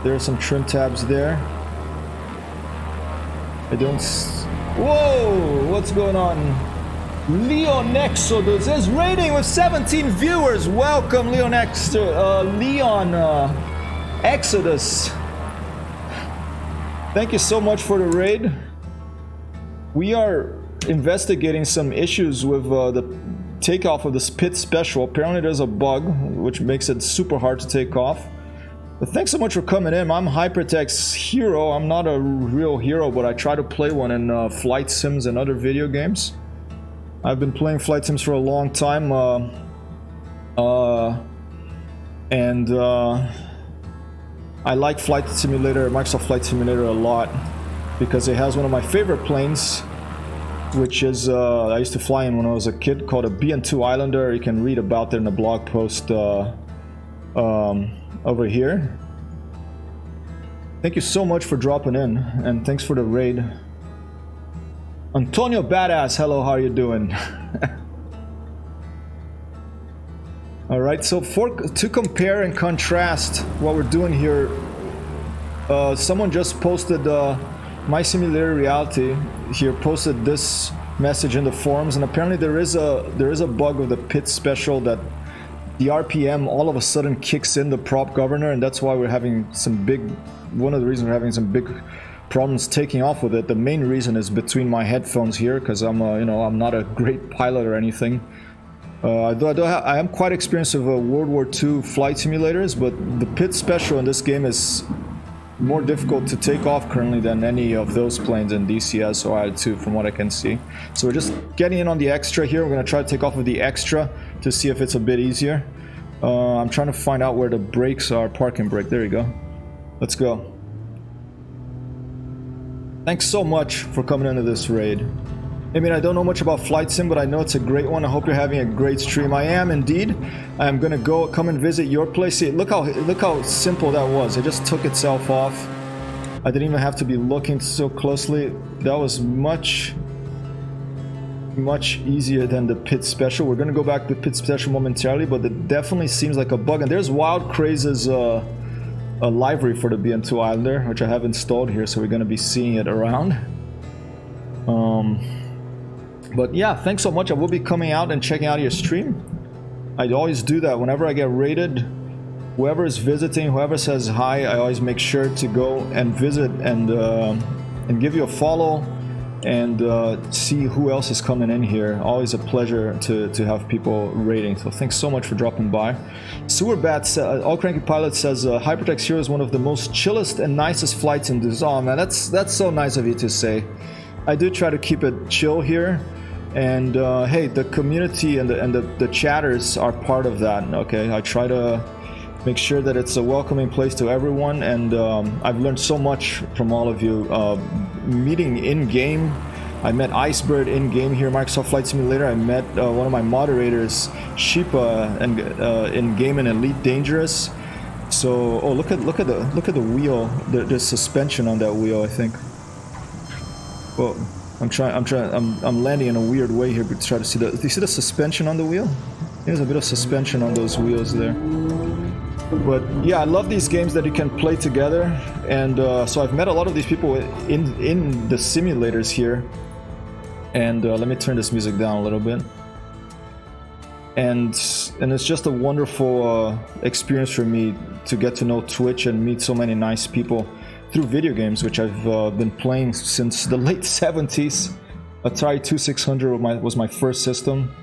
There are some trim tabs there. I don't... Whoa! What's going on? Leon Exodus is rating with 17 viewers. Welcome, Leon Exodus. Thank you so much for the raid. We are investigating some issues with the takeoff of this pit special. Apparently there's a bug which makes it super hard to take off. But thanks so much for coming in. I'm Hypertech's hero. I'm not a real hero, but I try to play one in flight sims and other video games. I've been playing flight sims for a long time, I like Flight Simulator, Microsoft Flight Simulator a lot because it has one of my favorite planes, which is I used to fly in when I was a kid, called a BN2 Islander. You can read about it in the blog post over here. Thank you so much for dropping in, and thanks for the raid. Antonio Badass, hello, how are you doing? Alright, so to compare and contrast what we're doing here, someone just posted, my simulated reality here posted this message in the forums, and apparently there is a bug of the pit special that the RPM all of a sudden kicks in the prop governor, and that's why we're having one of the reasons we're having some big problems taking off with it. The main reason is between my headphones here, because I'm not a great pilot or anything. I am quite experienced with World War II flight simulators, but the Pit Special in this game is more difficult to take off currently than any of those planes in DCS or IL-2 from what I can see. So we're just getting in on the extra here. We're going to try to take off with the extra to see if it's a bit easier. I'm trying to find out where the brakes are. Parking brake. There you go. Let's go. Thanks so much for coming into this raid. I mean, I don't know much about Flight Sim, but I know it's a great one. I hope you're having a great stream. I am indeed. I'm gonna come and visit your place. See, look how simple that was. It just took itself off. I didn't even have to be looking so closely. That was much easier than the Pit Special. We're gonna go back to the Pit Special momentarily, but it definitely seems like a bug. And there's Wild Craze's a livery for the BN2 Islander, which I have installed here, so we're gonna be seeing it around. But yeah, thanks so much. I will be coming out and checking out your stream. I always do that whenever I get raided. Whoever is visiting, whoever says hi, I always make sure to go and visit and give you a follow and see who else is coming in here. Always a pleasure to have people raiding. So thanks so much for dropping by. Sewer Bat, All Cranky Pilot says Hypertext Hero is one of the most chillest and nicest flights in this. Oh man, that's so nice of you to say. I do try to keep it chill here. And hey, the community and the chatters are part of that. Okay, I try to make sure that it's a welcoming place to everyone, and I've learned so much from all of you. Meeting in game, I met Icebird in game here, Microsoft Flight Simulator. I met one of my moderators, Sheepa, and in game in Elite Dangerous. So, oh, look at the wheel. There's suspension on that wheel, I think. Well. I'm landing in a weird way here to try to see do you see the suspension on the wheel? There's a bit of suspension on those wheels there. But yeah, I love these games that you can play together, and so I've met a lot of these people in the simulators here. And let me turn this music down a little bit. And it's just a wonderful experience for me to get to know Twitch and meet so many nice people through video games, which I've been playing since the late 70s. Atari 2600 was my first system.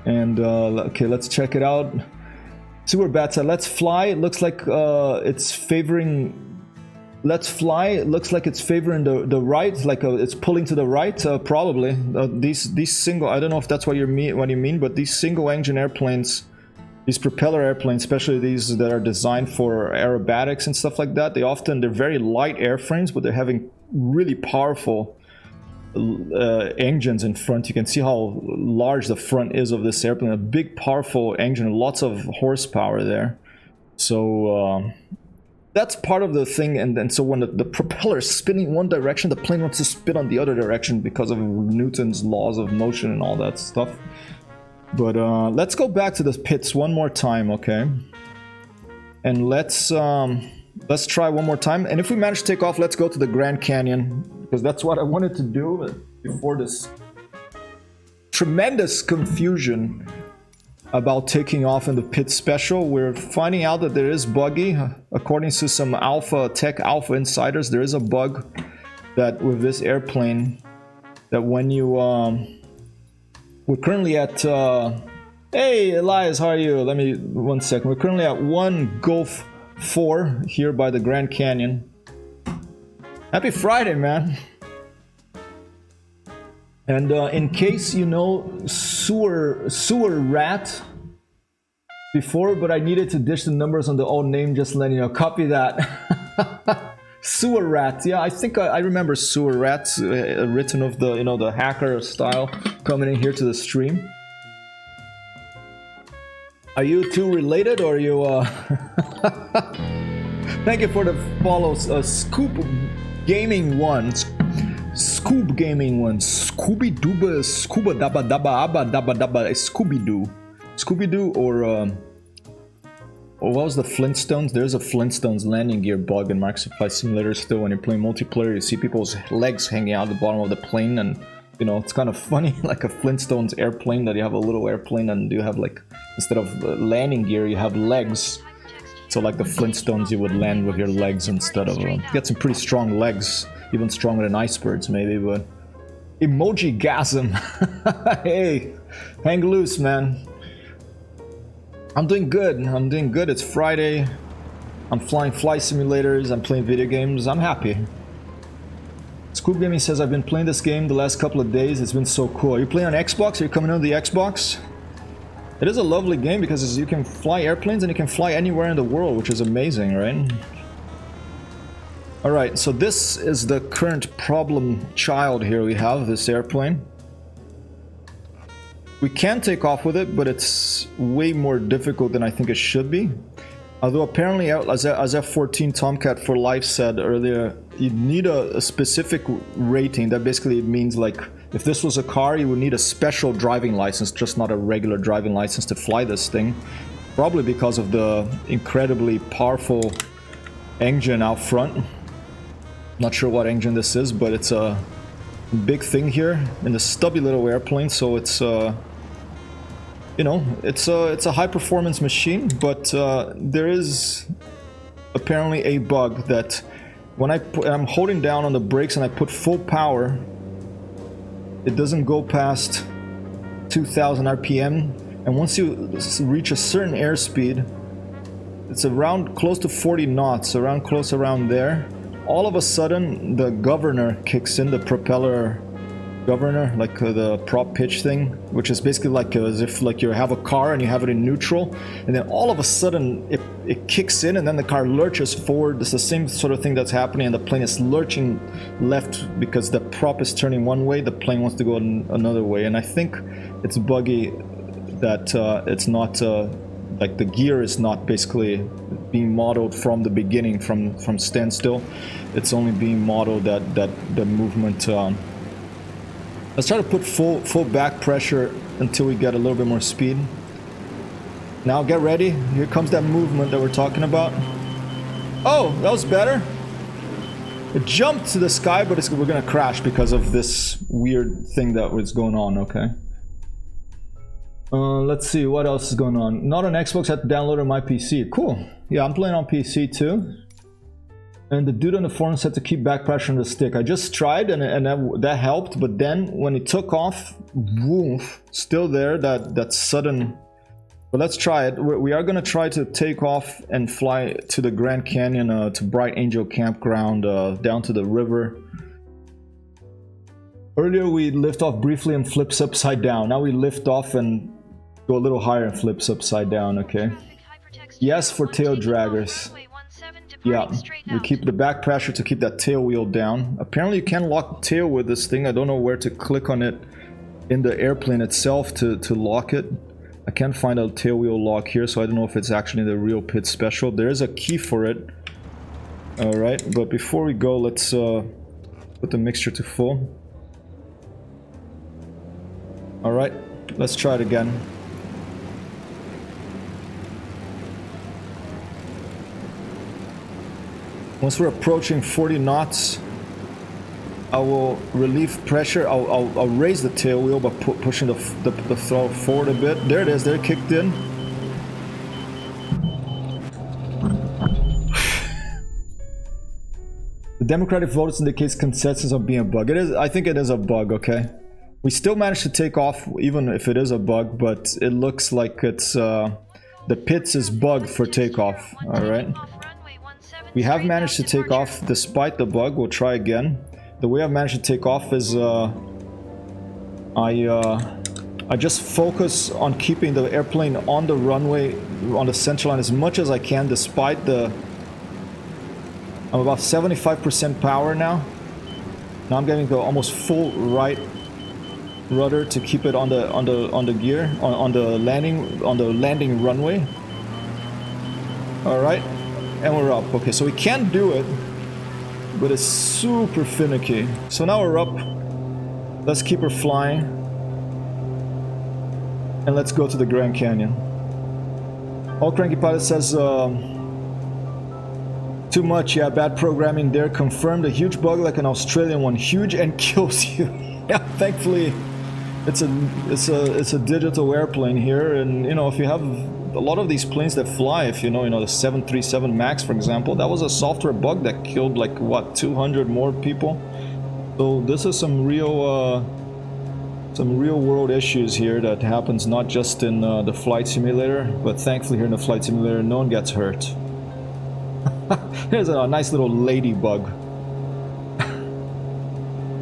And okay, let's check it out. Sewer Bat said, let's fly. It looks like it's favoring... Let's fly. It looks like it's favoring the right, like it's pulling to the right, probably. These single... I don't know if that's what you mean, but these single-engine airplanes... These propeller airplanes, especially these that are designed for aerobatics and stuff like that, they're very light airframes, but they're having really powerful engines in front. You can see how large the front is of this airplane. A big, powerful engine, lots of horsepower there. So that's part of the thing. And so when the propeller is spinning one direction, the plane wants to spin on the other direction because of Newton's laws of motion and all that stuff. But let's go back to the pits one more time, okay? And let's try one more time. And if we manage to take off, let's go to the Grand Canyon, because that's what I wanted to do before this tremendous confusion about taking off in the Pit Special. We're finding out that there is buggy. According to some tech alpha insiders, there is a bug that with this airplane that when you we're currently at, hey Elias, how are you? Let me, 1 second. We're currently at 1 Gulf 4 here by the Grand Canyon. Happy Friday, man. And in case you know sewer rat before, but I needed to dish the numbers on the old name, just letting you know, copy that. Sewer rat, yeah, I think I remember sewer rats written of the, you know, the hacker style coming in here to the stream. Are you two related, or are you thank you for the follows, Scoop Gaming 1, Scoob Gaming 1, Scooby Dooba, Scuba Dabba Dabba Abba Dabba Dabba, Scooby Doo, or what was the Flintstones? There's a Flintstones landing gear bug in Microsoft Flight Simulator still. When you're playing multiplayer, you see people's legs hanging out the bottom of the plane, and you know, it's kind of funny, like a Flintstones airplane, that you have a little airplane and you have, like, instead of landing gear, you have legs. So like the Flintstones, you would land with your legs instead of... you got some pretty strong legs, even stronger than icebergs maybe, but... Emoji-gasm! Hey, hang loose, man. I'm doing good. I'm doing good. It's Friday. I'm flying flight simulators. I'm playing video games. I'm happy. Scoop Gaming says, I've been playing this game the last couple of days. It's been so cool. Are you playing on Xbox? Are you coming on the Xbox? It is a lovely game because you can fly airplanes and you can fly anywhere in the world, which is amazing, right? Alright, so this is the current problem child here we have, this airplane. We can take off with it, but it's way more difficult than I think it should be. Although apparently, as F-14 Tomcat for Life said earlier, you need a specific rating. That basically means, like, if this was a car, you would need a special driving license, just not a regular driving license to fly this thing. Probably because of the incredibly powerful engine out front. Not sure what engine this is, but it's a big thing here in the stubby little airplane, so it's you know, it's a high performance machine, but there is apparently a bug that when I'm holding down on the brakes and I put full power, it doesn't go past 2000 RPM, and once you reach a certain airspeed, it's around close to 40 knots, around there. All of a sudden, the governor kicks in, the propeller governor, like the prop pitch thing, which is basically like as if like you have a car and you have it in neutral, and then all of a sudden it kicks in, and then the car lurches forward. It's the same sort of thing that's happening, and the plane is lurching left because the prop is turning one way, the plane wants to go another way, and I think it's buggy that it's not like the gear is not basically being modeled from the beginning, from standstill. It's only being modeled that the movement. Let's try to put full back pressure until we get a little bit more speed. Now get ready. Here comes that movement that we're talking about. Oh, that was better. It jumped to the sky, but we're gonna crash because of this weird thing that was going on. Okay. Let's see what else is going on. Not on Xbox, I had to download it on my PC. Cool. Yeah, I'm playing on PC too. And the dude on the forum said to keep back pressure on the stick. I just tried and that helped, but then when it took off, woof, still there, that sudden... But let's try it. We are going to try to take off and fly to the Grand Canyon, to Bright Angel Campground, down to the river. Earlier we lift off briefly and flips upside down. Now we lift off and go a little higher and flips upside down, okay? Yes, for tail draggers. Yeah, we keep the back pressure to keep that tail wheel down. Apparently you can lock tail with this thing. I don't know where to click on it in the airplane itself to lock it. I can't find a tail wheel lock here, so I don't know if it's actually the real Pit Special. There is a key for it. Alright, but before we go, let's put the mixture to full. Alright, let's try it again. Once we're approaching 40 knots, I will relieve pressure. I'll raise the tail wheel by pushing the throttle forward a bit. There it is, there it kicked in. The Democratic voters indicates consensus of being a bug. It is, I think it is a bug, okay? We still managed to take off even if it is a bug, but it looks like it's the pits is bugged for takeoff, alright? We have managed to take off despite the bug. We'll try again. The way I've managed to take off is I just focus on keeping the airplane on the runway, on the center line as much as I can, despite the... I'm about 75% power now. Now I'm getting the almost full right rudder to keep it on the gear, on the landing runway. All right. And we're up. Okay, so we can do it, but it's super finicky. So now we're up. Let's keep her flying. And let's go to the Grand Canyon. All Cranky Pilot says, too much, yeah, bad programming there. Confirmed, a huge bug like an Australian one. Huge and kills you. Yeah, thankfully, it's a digital airplane here, and you know, if you have a lot of these planes that fly, if you know the 737 MAX, for example, that was a software bug that killed like what 200 more people. So this is some real some real world issues here that happens not just in the flight simulator, but thankfully here in the flight simulator no one gets hurt. Here's a nice little ladybug.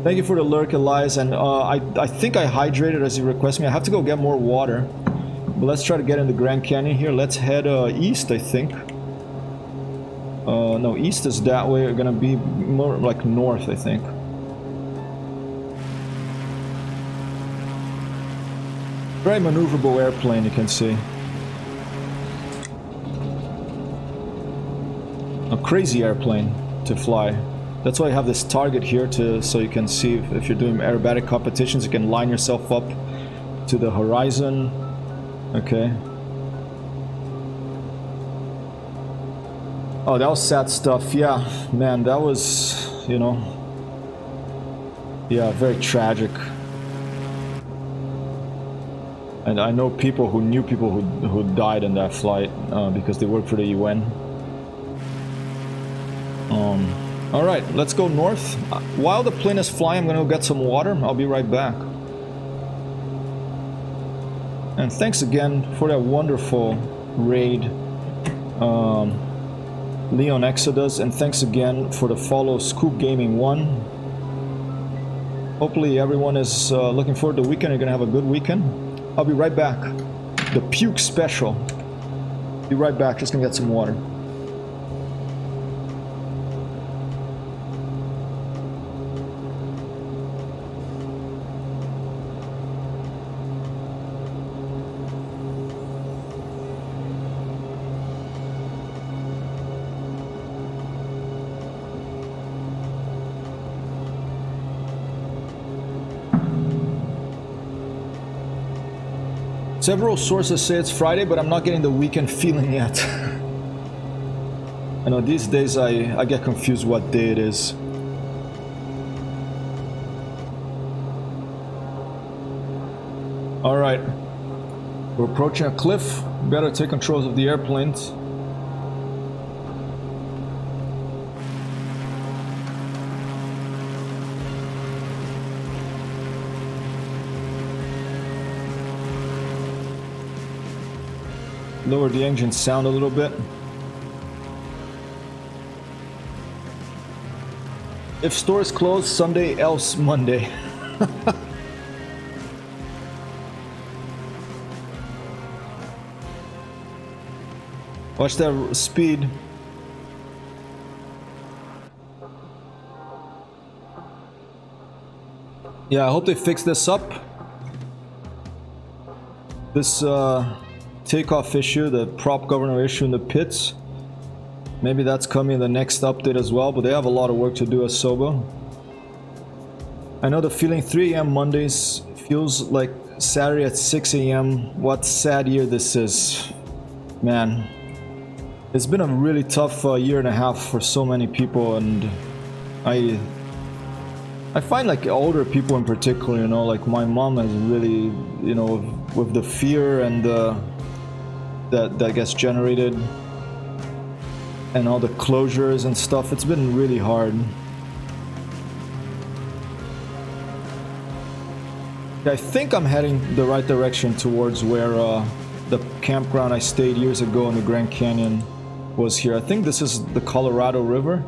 Thank you for the lurk, Elias, and I think I hydrated as you request me. I have to go get more water, but let's try to get in the Grand Canyon here. Let's head east, I think. No, east is that way. We're gonna be more like north, I think. Very maneuverable airplane, you can see. A crazy airplane to fly. That's why I have this target here so you can see if you're doing aerobatic competitions, you can line yourself up to the horizon. Okay. Oh, that was sad stuff. Yeah, man, that was, you know, yeah, very tragic. And I know people who knew people who died in that flight because they work for the UN. All right, let's go north. While the plane is flying, I'm gonna go get some water. I'll be right back. And thanks again for that wonderful raid, Leon Exodus, and thanks again for the follow, Scoop Gaming 1. Hopefully everyone is looking forward to the weekend. You're gonna have a good weekend. I'll be right back. The puke special. Be right back, just gonna get some water. Several sources say it's Friday, but I'm not getting the weekend feeling yet. I know these days I get confused what day it is. Alright. We're approaching a cliff. Better take controls of the airplanes. Lower the engine sound a little bit. If stores closed, Sunday, else Monday. Watch that speed. Yeah, I hope they fix this up. This takeoff issue, the prop governor issue in the pits. Maybe that's coming in the next update as well, but they have a lot of work to do as Sobo. I know the feeling 3 AM Mondays feels like Saturday at 6 AM. What sad year this is. Man. It's been a really tough year and a half for so many people, and I find like older people in particular, you know, like my mom has really, you know, with the fear and that gets generated and all the closures and stuff, it's been really hard. I think I'm heading the right direction towards where the campground I stayed years ago in the Grand Canyon was here. I think this is the Colorado River.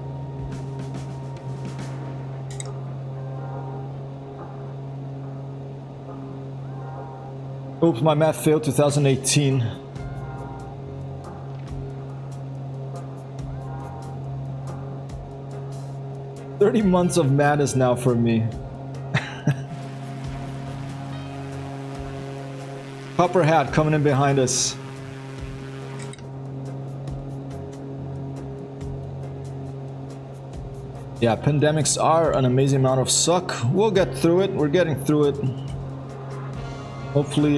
Oops, my math failed. 2018. "30 months of madness now for me." Copper Hat coming in behind us. Yeah, pandemics are an amazing amount of suck. We'll get through it. We're getting through it. Hopefully,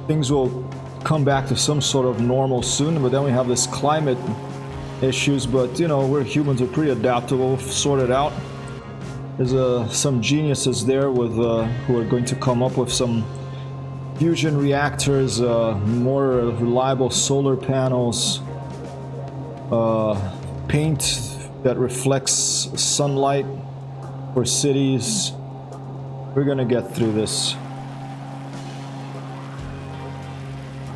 things will come back to some sort of normal soon, but then we have this climate issues, but you know, we're humans, are pretty adaptable, we'll sort it out. There's some geniuses there with who are going to come up with some fusion reactors, more reliable solar panels, paint that reflects sunlight, for cities. We're gonna get through this.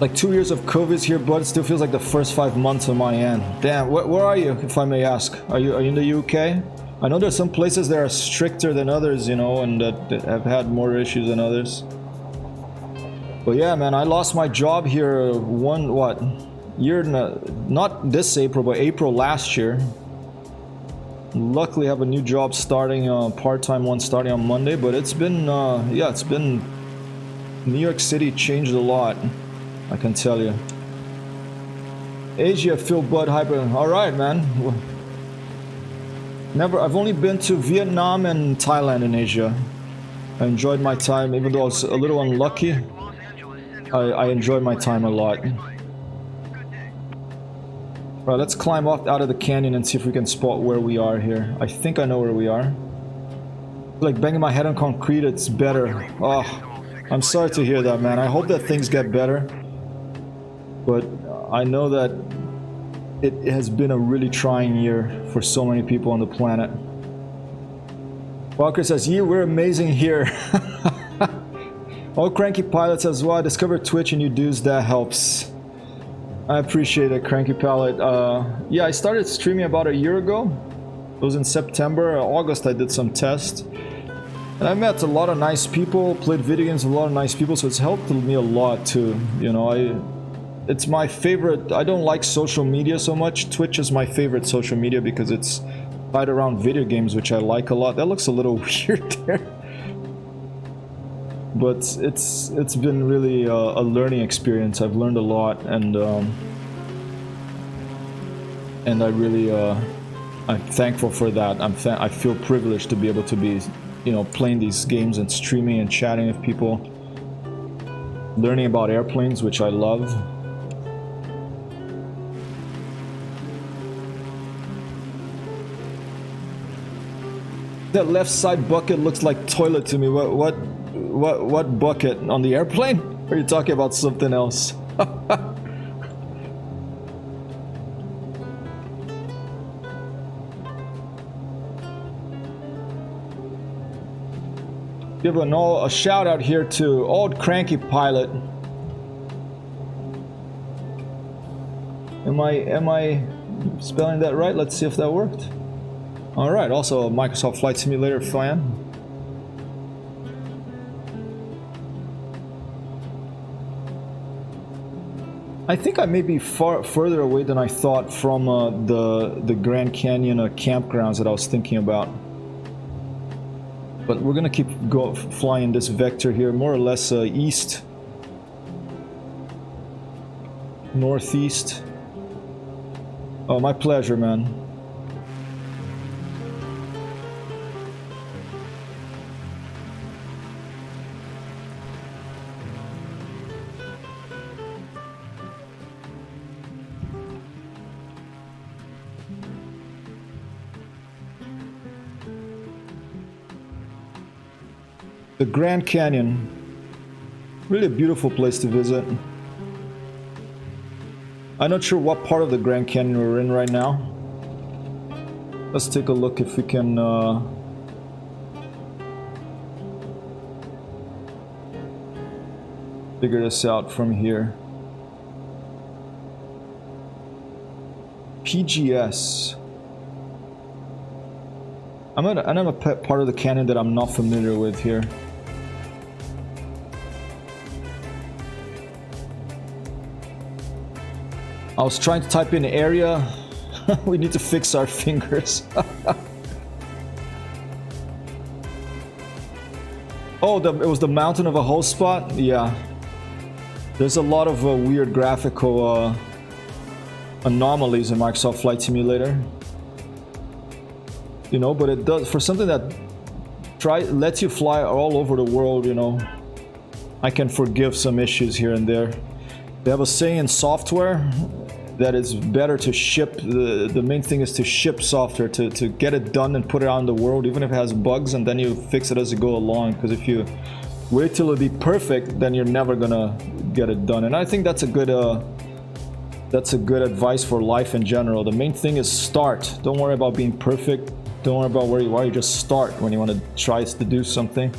Like 2 years of COVID's here, but it still feels like the first 5 months on my end. Damn, where are you, if I may ask? Are you in the UK? I know there's some places that are stricter than others, you know, and that have had more issues than others. But yeah, man, I lost my job here year, not this April, but April last year. Luckily, I have a new job starting, part-time one starting on Monday, but it's been, yeah, it's been, New York City changed a lot, I can tell you. Asia, Phil Bud Hyper. All right, man. I've only been to Vietnam and Thailand in Asia. I enjoyed my time, even though I was a little unlucky. I enjoyed my time a lot. Right, let's climb out of the canyon and see if we can spot where we are here. I think I know where we are. Like banging my head on concrete, it's better. Oh, I'm sorry to hear that, man. I hope that things get better. But I know that it has been a really trying year for so many people on the planet. Walker says, yeah, we're amazing here. All Cranky Pilot says, well, I discovered Twitch and you dudes, that helps. I appreciate it, Cranky Pilot. Yeah, I started streaming about a year ago. It was in September, August I did some tests. And I met a lot of nice people, played video games with a lot of nice people, so it's helped me a lot too. You know, it's my favorite. I don't like social media so much. Twitch is my favorite social media because it's tied around video games, which I like a lot. That looks a little weird there. But it's been really a learning experience. I've learned a lot, and I really I'm thankful for that. I feel privileged to be able to be, you know, playing these games and streaming and chatting with people, learning about airplanes, which I love. That left side bucket looks like toilet to me. What bucket? On the airplane? Or are you talking about something else? Give a shout out here to Old Cranky Pilot. Am I spelling that right? Let's see if that worked. Alright, also a Microsoft Flight Simulator fan. I think I may be further away than I thought from the Grand Canyon campgrounds that I was thinking about. But we're gonna keep flying this vector here, more or less east. Northeast. Oh, my pleasure, man. The Grand Canyon, really a beautiful place to visit. I'm not sure what part of the Grand Canyon we're in right now. Let's take a look if we can figure this out from here. PGS. I'm a part of the canyon that I'm not familiar with here. I was trying to type in area. We need to fix our fingers. Oh, it was the mountain of a host spot? Yeah. There's a lot of weird graphical anomalies in Microsoft Flight Simulator. You know, but it does, for something that lets you fly all over the world, you know, I can forgive some issues here and there. They have a saying in software that it's better to ship, the main thing is to ship software, to get it done and put it out in the world, even if it has bugs, and then you fix it as you go along. Because if you wait till it be perfect, then you're never gonna get it done. And I think that's a good advice for life in general. The main thing is start. Don't worry about being perfect. Don't worry about where you just start when you want to try to do something.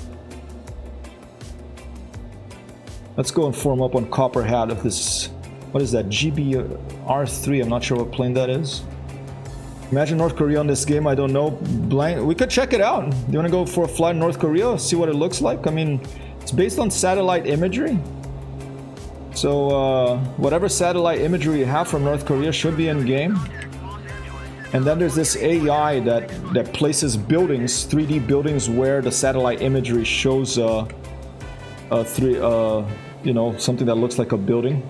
Let's go and form up on Copperhead of this. What is that? GBR3. I'm not sure what plane that is. Imagine North Korea on this game. I don't know. We could check it out. Do you want to go for a flight in North Korea? See what it looks like? I mean, it's based on satellite imagery. So whatever satellite imagery you have from North Korea should be in game. And then there's this AI that places buildings, 3D buildings, where the satellite imagery shows you know, something that looks like a building.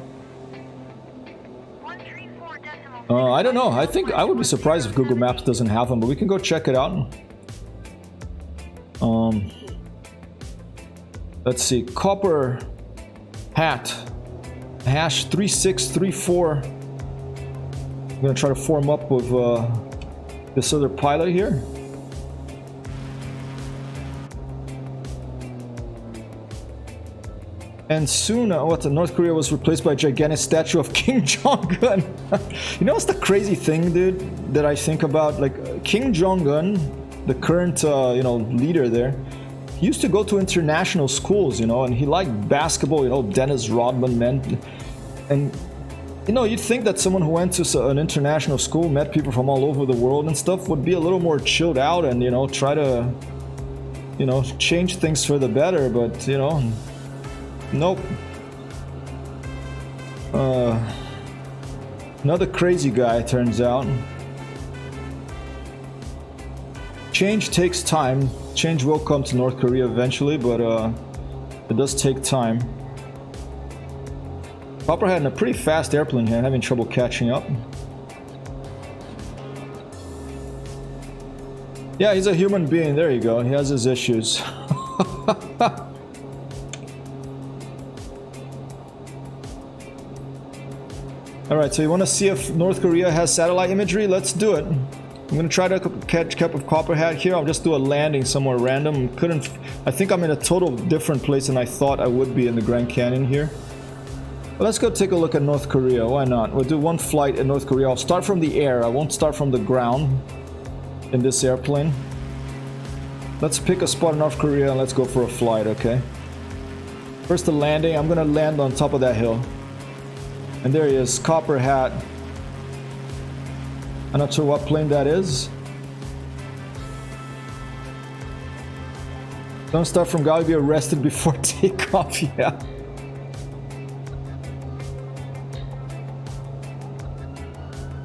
I don't know. I think I would be surprised if Google Maps doesn't have them, but we can go check it out. Let's see. Copper hat hash 3634. I'm gonna try to form up with this other pilot here. And soon, North Korea was replaced by a gigantic statue of Kim Jong-un. You know what's the crazy thing, dude, that I think about? Like, Kim Jong-un, the current, you know, leader there, he used to go to international schools, you know, and he liked basketball, you know, Dennis Rodman, man. And, you know, you'd think that someone who went to an international school, met people from all over the world and stuff, would be a little more chilled out and, you know, try to, you know, change things for the better, but, you know... Nope. Another crazy guy, turns out. Change takes time. Change will come to North Korea eventually, but it does take time. Copperhead in a pretty fast airplane here, having trouble catching up. Yeah, he's a human being. There you go. He has his issues. Alright, so you want to see if North Korea has satellite imagery? Let's do it. I'm going to try to catch up with Copperhead here. I'll just do a landing somewhere random. I think I'm in a total different place than I thought I would be in the Grand Canyon here. But let's go take a look at North Korea. Why not? We'll do one flight in North Korea. I'll start from the air. I won't start from the ground in this airplane. Let's pick a spot in North Korea and let's go for a flight, okay? First the landing. I'm going to land on top of that hill. And there he is, Copper Hat. I'm not sure what plane that is. Don't start from ground, be arrested before takeoff, yeah.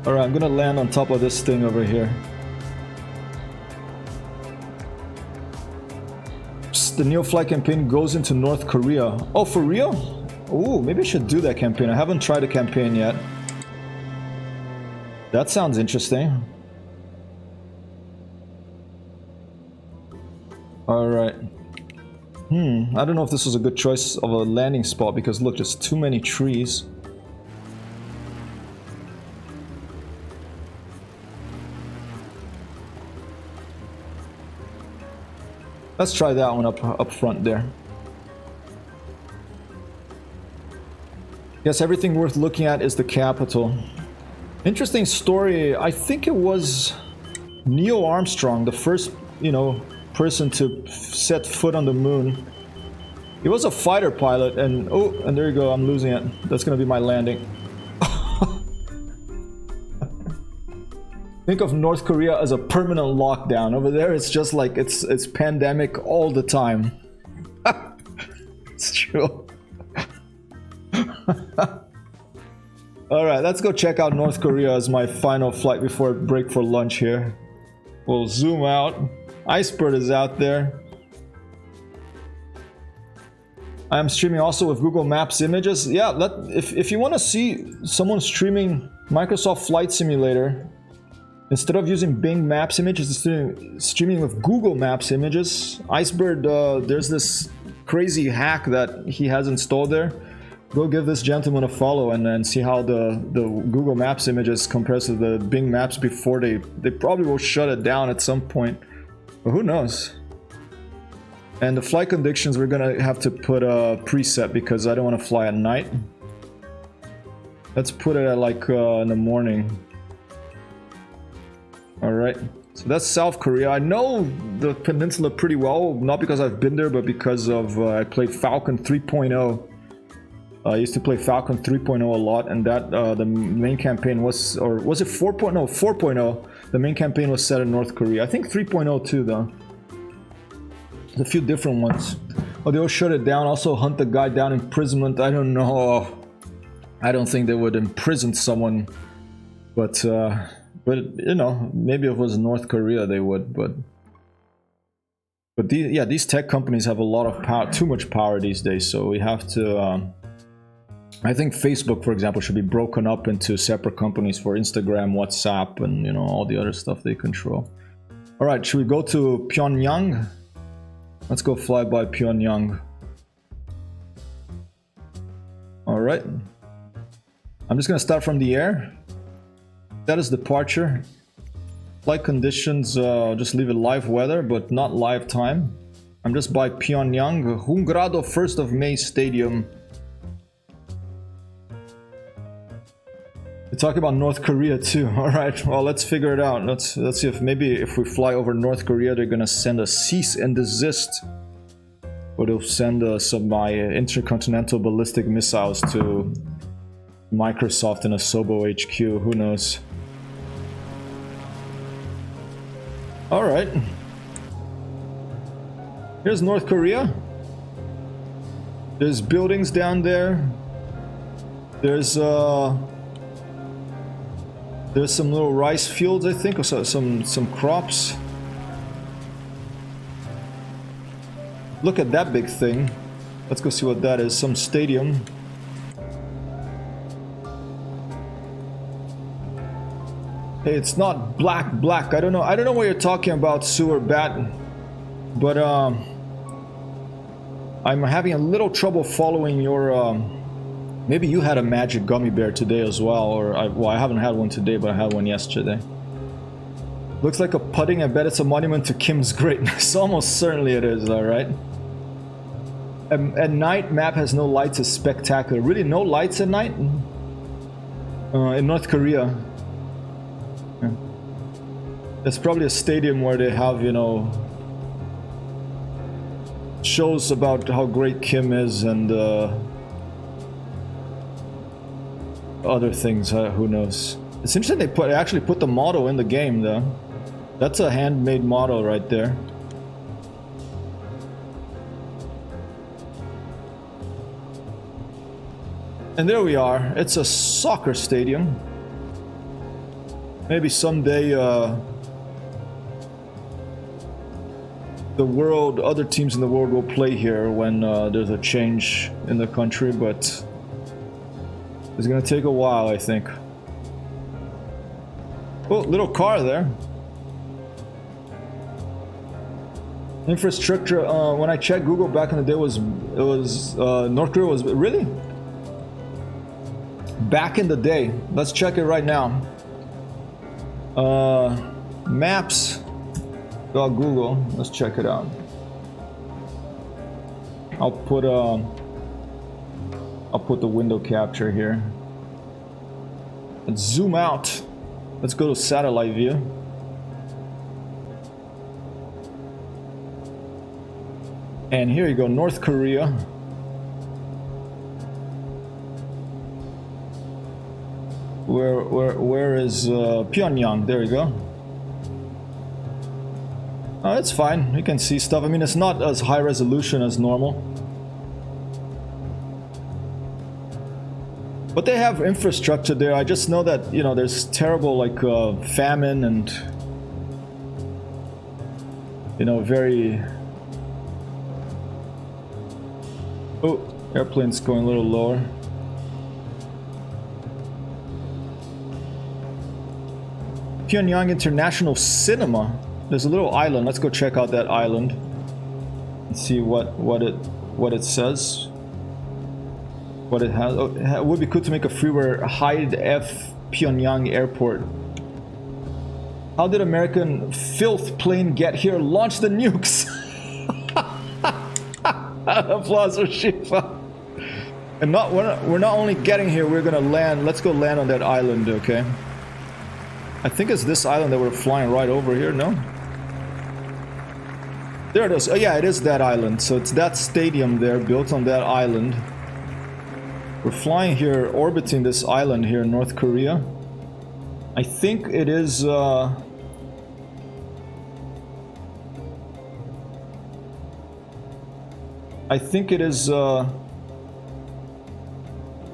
Alright, I'm gonna land on top of this thing over here. Psst, the Neofly campaign goes into North Korea. Oh, for real? Ooh, maybe I should do that campaign. I haven't tried a campaign yet. That sounds interesting. Alright. I don't know if this was a good choice of a landing spot because look, there's too many trees. Let's try that one up front there. Yes, everything worth looking at is the capital. Interesting story. I think it was Neil Armstrong, the first, you know, person to set foot on the moon. He was a fighter pilot, and oh, and there you go. I'm losing it. That's gonna be my landing. Think of North Korea as a permanent lockdown. Over there, it's just like it's pandemic all the time. It's true. Alright, let's go check out North Korea as my final flight before break for lunch here. We'll zoom out. Icebird is out there. I am streaming also with Google Maps images. Yeah, if you want to see someone streaming Microsoft Flight Simulator, instead of using Bing Maps images, streaming with Google Maps images, Icebird, there's this crazy hack that he has installed there. Go give this gentleman a follow and see how the Google Maps images compares to the Bing Maps before they probably will shut it down at some point. But who knows? And the flight conditions, we're gonna have to put a preset because I don't want to fly at night. Let's put it at like in the morning. Alright, So that's South Korea. I know the peninsula pretty well, not because I've been there, but because of I played Falcon 3.0. I used to play Falcon 3.0 a lot, and that the main campaign was, or was it 4.0? No, 4.0. The main campaign was set in North Korea. I think 3.0 too, though. There's a few different ones. Oh, they'll shut it down. Also hunt the guy down, imprisonment. I don't know. I don't think they would imprison someone, but you know, maybe if it was North Korea they would. But these tech companies have a lot of power, too much power these days. So we have to. I think Facebook, for example, should be broken up into separate companies for Instagram, WhatsApp, and you know all the other stuff they control. All right, should we go to Pyongyang? Let's go fly by Pyongyang. All right. I'm just gonna start from the air. That is departure. Flight conditions, just leave it live weather, but not live time. I'm just by Pyongyang, Hungrado 1st of May Stadium. We're talking about North Korea too. All right, well, let's figure it out. Let's see if maybe if we fly over North Korea, they're gonna send a cease and desist, or they'll send some intercontinental ballistic missiles to Microsoft in Asobo HQ. Who knows? All right. Here's North Korea. There's buildings down there. There's some little rice fields, I think, or some crops. Look at that big thing. Let's go see what that is. Some stadium. Hey, it's not black. I don't know what you're talking about, Sewer Bat. But I'm having a little trouble following your maybe you had a magic gummy bear today as well, or I haven't had one today, but I had one yesterday. Looks like a pudding. I bet it's a monument to Kim's greatness. Almost certainly it is, alright. At night, map has no lights, is spectacular. Really, no lights at night? In North Korea. Yeah. There's probably a stadium where they have, you know, shows about how great Kim is and other things, who knows. It's interesting they actually put the motto in the game though. That's a handmade motto right there. And there we are. It's a soccer stadium. Maybe someday other teams in the world will play here when there's a change in the country, but it's gonna take a while, I think. Oh, little car there. Infrastructure. When I checked Google back in the day, it was North Korea was really back in the day. Let's check it right now. Maps. Go Google. Let's check it out. I'll put the window capture here. Let's zoom out. Let's go to satellite view. And here you go, North Korea. Where is Pyongyang? There you go. Oh, it's fine. You can see stuff. I mean, it's not as high resolution as normal. But they have infrastructure there. I just know that, you know, there's terrible like famine and, you know, very... Oh, airplane's going a little lower. Pyongyang International Cinema. There's a little island. Let's go check out that island and see what it says. What it has. Oh, it would be cool to make a freeware Hyde F Pyongyang Airport. How did American filth plane get here? Launch the nukes. Applause for Shifa. And we're not only getting here, we're gonna land. Let's go land on that island, okay? I think it's this island that we're flying right over here, no? There it is. Oh yeah, it is that island. So it's that stadium there, built on that island. We're flying here, orbiting this island here in North Korea. I think it is... I think it is...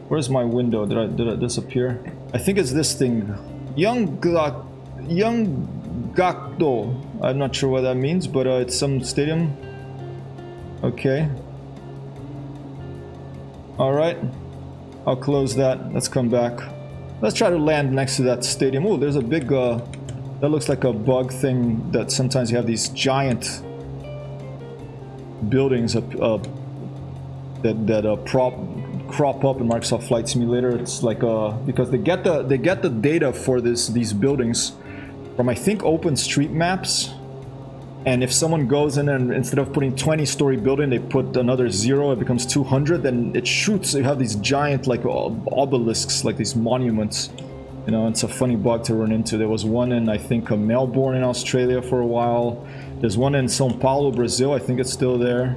Where's my window? Did it disappear? I think it's this thing. Young Gakdo. I'm not sure what that means, but it's some stadium. Okay. Alright. I'll close that. Let's come back. Let's try to land next to that stadium. Oh, there's a big... that looks like a bug thing that sometimes you have these giant buildings that crop up in Microsoft Flight Simulator. It's like because they get the data for these buildings from, I think, OpenStreetMaps, and if someone goes in and instead of putting 20-story building they put another 0, it becomes 200, then it shoots. You have these giant like obelisks, like these monuments. You know, it's a funny bug to run into. There was one in, I think, Melbourne in Australia for a while. There's one in São Paulo, Brazil. I think it's still there.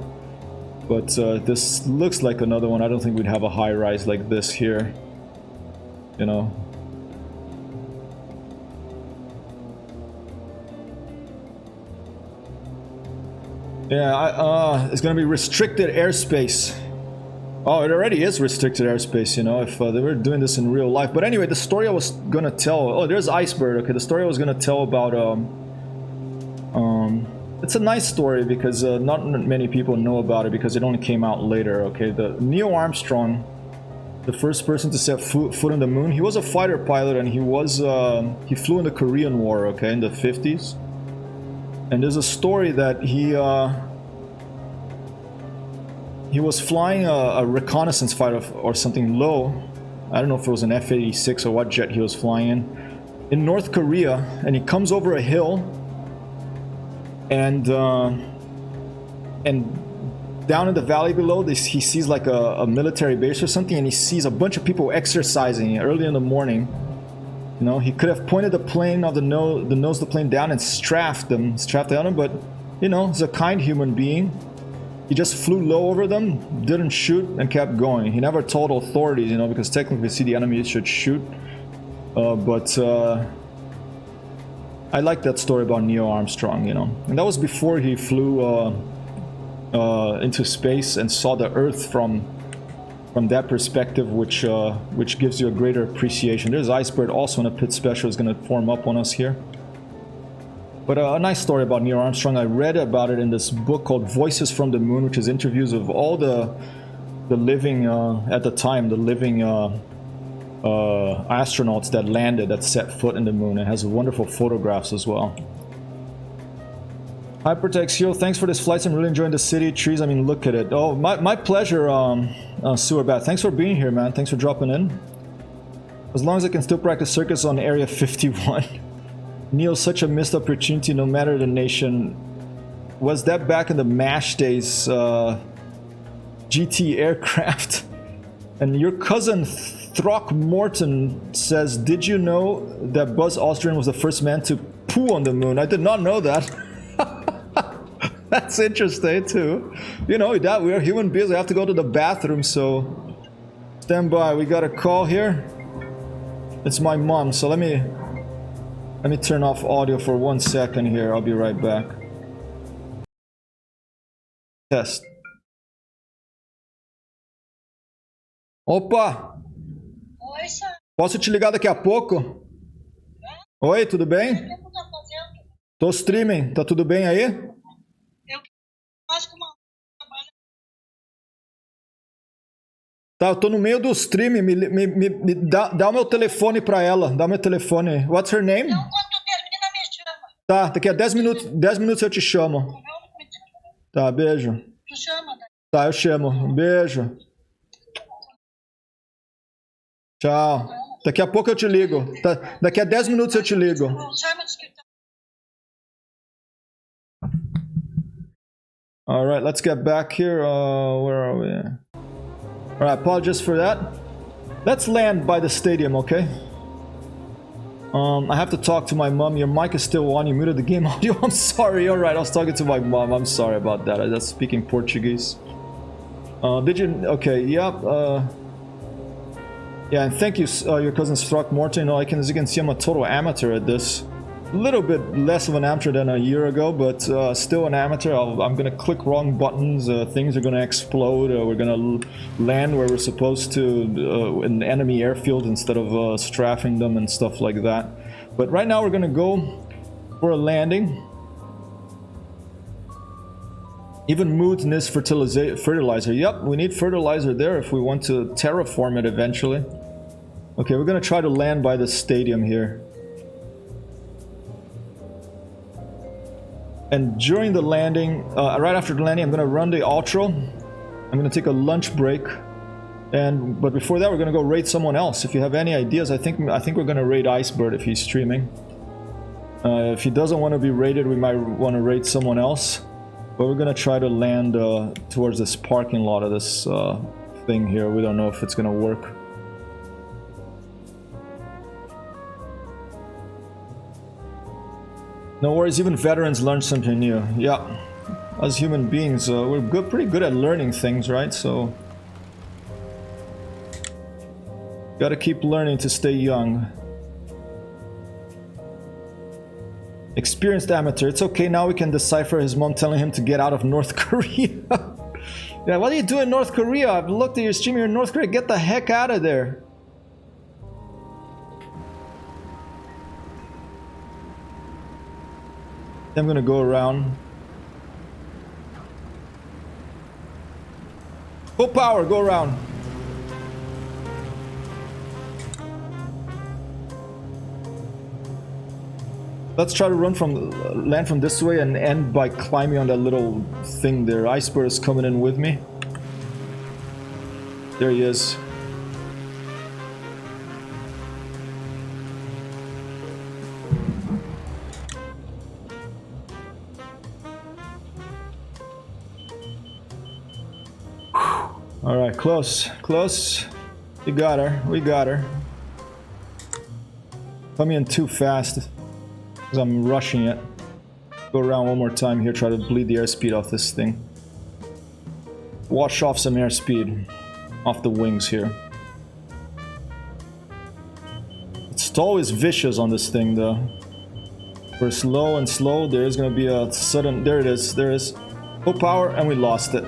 But this looks like another one. I don't think we'd have a high-rise like this here. You know. Yeah, it's gonna be restricted airspace. Oh, it already is restricted airspace, you know, if they were doing this in real life. But anyway, the story I was gonna tell... Oh, there's Iceberg. Okay, the story I was gonna tell about... it's a nice story because not many people know about it because it only came out later, okay? The Neil Armstrong, the first person to set foot on the moon, he was a fighter pilot and he flew in the Korean War, okay, in the 50s. And there's a story that he was flying a reconnaissance fighter or something low. I don't know if it was an F-86 or what jet he was flying in North Korea, and he comes over a hill, and down in the valley below, he sees like a military base or something, and he sees a bunch of people exercising early in the morning. You know, he could have pointed the plane of the nose of the plane down and strafed them, but you know, he's a kind human being. He just flew low over them, didn't shoot, and kept going. He never told authorities, you know, because technically if you see the enemy, you should shoot. But I like that story about Neil Armstrong, you know. And that was before he flew into space and saw the Earth from that perspective, which gives you a greater appreciation. There's Iceberg also in a pit special is going to form up on us here. But a nice story about Neil Armstrong. I read about it in this book called Voices from the Moon, which is interviews of all the living, at the time, the living astronauts that landed, that set foot in the moon. It has wonderful photographs as well. Hypertext Hero, thanks for this flight. I'm really enjoying the city, trees. I mean, look at it. Oh, my pleasure, Sewer Bat. Thanks for being here, man. Thanks for dropping in. As long as I can still practice circuits on Area 51. Neil, such a missed opportunity, no matter the nation. Was that back in the MASH days? GT aircraft. And your cousin Throckmorton says, did you know that Buzz Aldrin was the first man to poo on the moon? I did not know that. That's interesting too. You know, that we are human beings, we have to go to the bathroom, so stand by. We got a call here. It's my mom, so let me turn off audio for 1 second here. I'll be right back. Test. Opa! Oi, Sam. Posso te ligar daqui a pouco? Oi, tudo bem? O que tu tá fazendo? Tô streaming, tá tudo bem aí? Eu acho que uma trabalha. Tá, eu tô no meio do stream. Me dá o meu telefone pra ela. Dá o meu telefone. What's her name? Então, quando tu termina, me chama. Tá, daqui a 10 minutos eu te chamo. Tá, beijo. Tu chama, né? Tá, eu chamo. Um beijo. Tchau. Daqui a pouco eu te ligo. Tá, daqui a 10 minutos eu te ligo. Chama de escritório. Alright, let's get back here. Where are we? Alright, apologies for that. Let's land by the stadium, okay? I have to talk to my mom. Your mic is still on. You muted the game audio. I'm sorry. Alright, I was talking to my mom. I'm sorry about that. I was speaking Portuguese. Did you... Okay, yep. Yeah, and thank you, your cousin Throckmorton. You know, as you can see, I'm a total amateur at this. A little bit less of an amateur than a year ago, but still an amateur. I'm gonna click wrong buttons, things are gonna explode, we're gonna land where we're supposed to in enemy airfield instead of strafing them and stuff like that. But right now we're gonna go for a landing. Even mood needs fertilizer. Yep, we need fertilizer there if we want to terraform it eventually. Okay, we're gonna try to land by the stadium here. And during the landing, right after the landing, I'm gonna run the outro. I'm gonna take a lunch break, but before that, we're gonna go raid someone else. If you have any ideas, I think we're gonna raid Icebird if he's streaming. If he doesn't want to be raided, we might want to raid someone else. But we're gonna try to land towards this parking lot of this thing here. We don't know if it's gonna work. No worries, even veterans learn something new. Yeah, as human beings, we're pretty good at learning things, right? So, gotta keep learning to stay young. Experienced amateur. It's okay, now we can decipher his mom telling him to get out of North Korea. Yeah, what are you doing in North Korea? I've looked at your stream, you're in North Korea. Get the heck out of there. I'm gonna go around. Full power, go around. Let's try to land from this way and end by climbing on that little thing there. Iceberg is coming in with me. There he is. Alright, close, close. We got her, we got her. Coming in too fast, because I'm rushing it. Go around one more time here, try to bleed the airspeed off this thing. Wash off some airspeed off the wings here. It's always vicious on this thing though. We're slow and slow, there is going to be a sudden... There it is, there it is. Full power, and we lost it.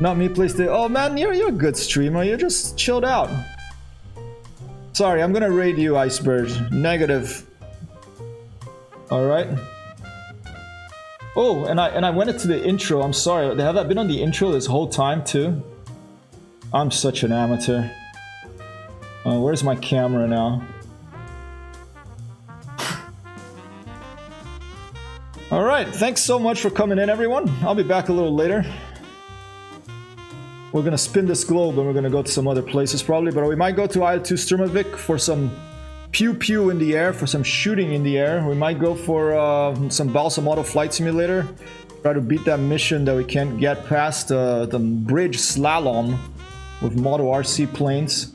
Not me, please. Oh man, you're a good streamer. You're just chilled out. Sorry, I'm gonna raid you, Iceberg. Negative. All right. Oh, and I went into the intro. I'm sorry. Have I been on the intro this whole time too? I'm such an amateur. Where's my camera now? All right. Thanks so much for coming in, everyone. I'll be back a little later. We're gonna spin this globe and we're gonna go to some other places probably, but we might go to Isle 2 Sturmovik for some pew-pew in the air, for some shooting in the air. We might go for some Balsam Auto Flight Simulator. Try to beat that mission that we can't get past, the bridge slalom with Model RC planes.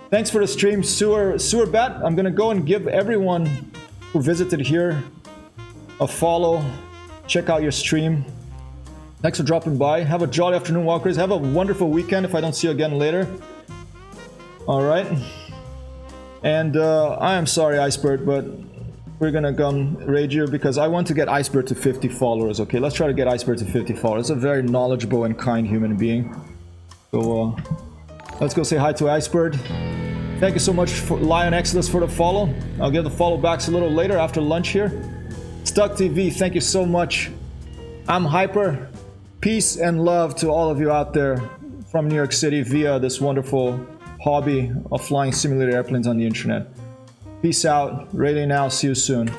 Thanks for the stream, Sewer Bat. I'm gonna go and give everyone who visited here a follow. Check out your stream. Thanks for dropping by. Have a jolly afternoon, walkers. Have a wonderful weekend if I don't see you again later. Alright. And I am sorry, Iceberg, but we're gonna come raid you because I want to get Iceberg to 50 followers, okay? Let's try to get Iceberg to 50 followers. He's a very knowledgeable and kind human being. So, let's go say hi to Iceberg. Thank you so much, for Lion Exodus, for the follow. I'll give the follow backs a little later after lunch here. Stuck TV, thank you so much. I'm Hyper. Peace and love to all of you out there from New York City via this wonderful hobby of flying simulated airplanes on the internet. Peace out. Rating now. See you soon.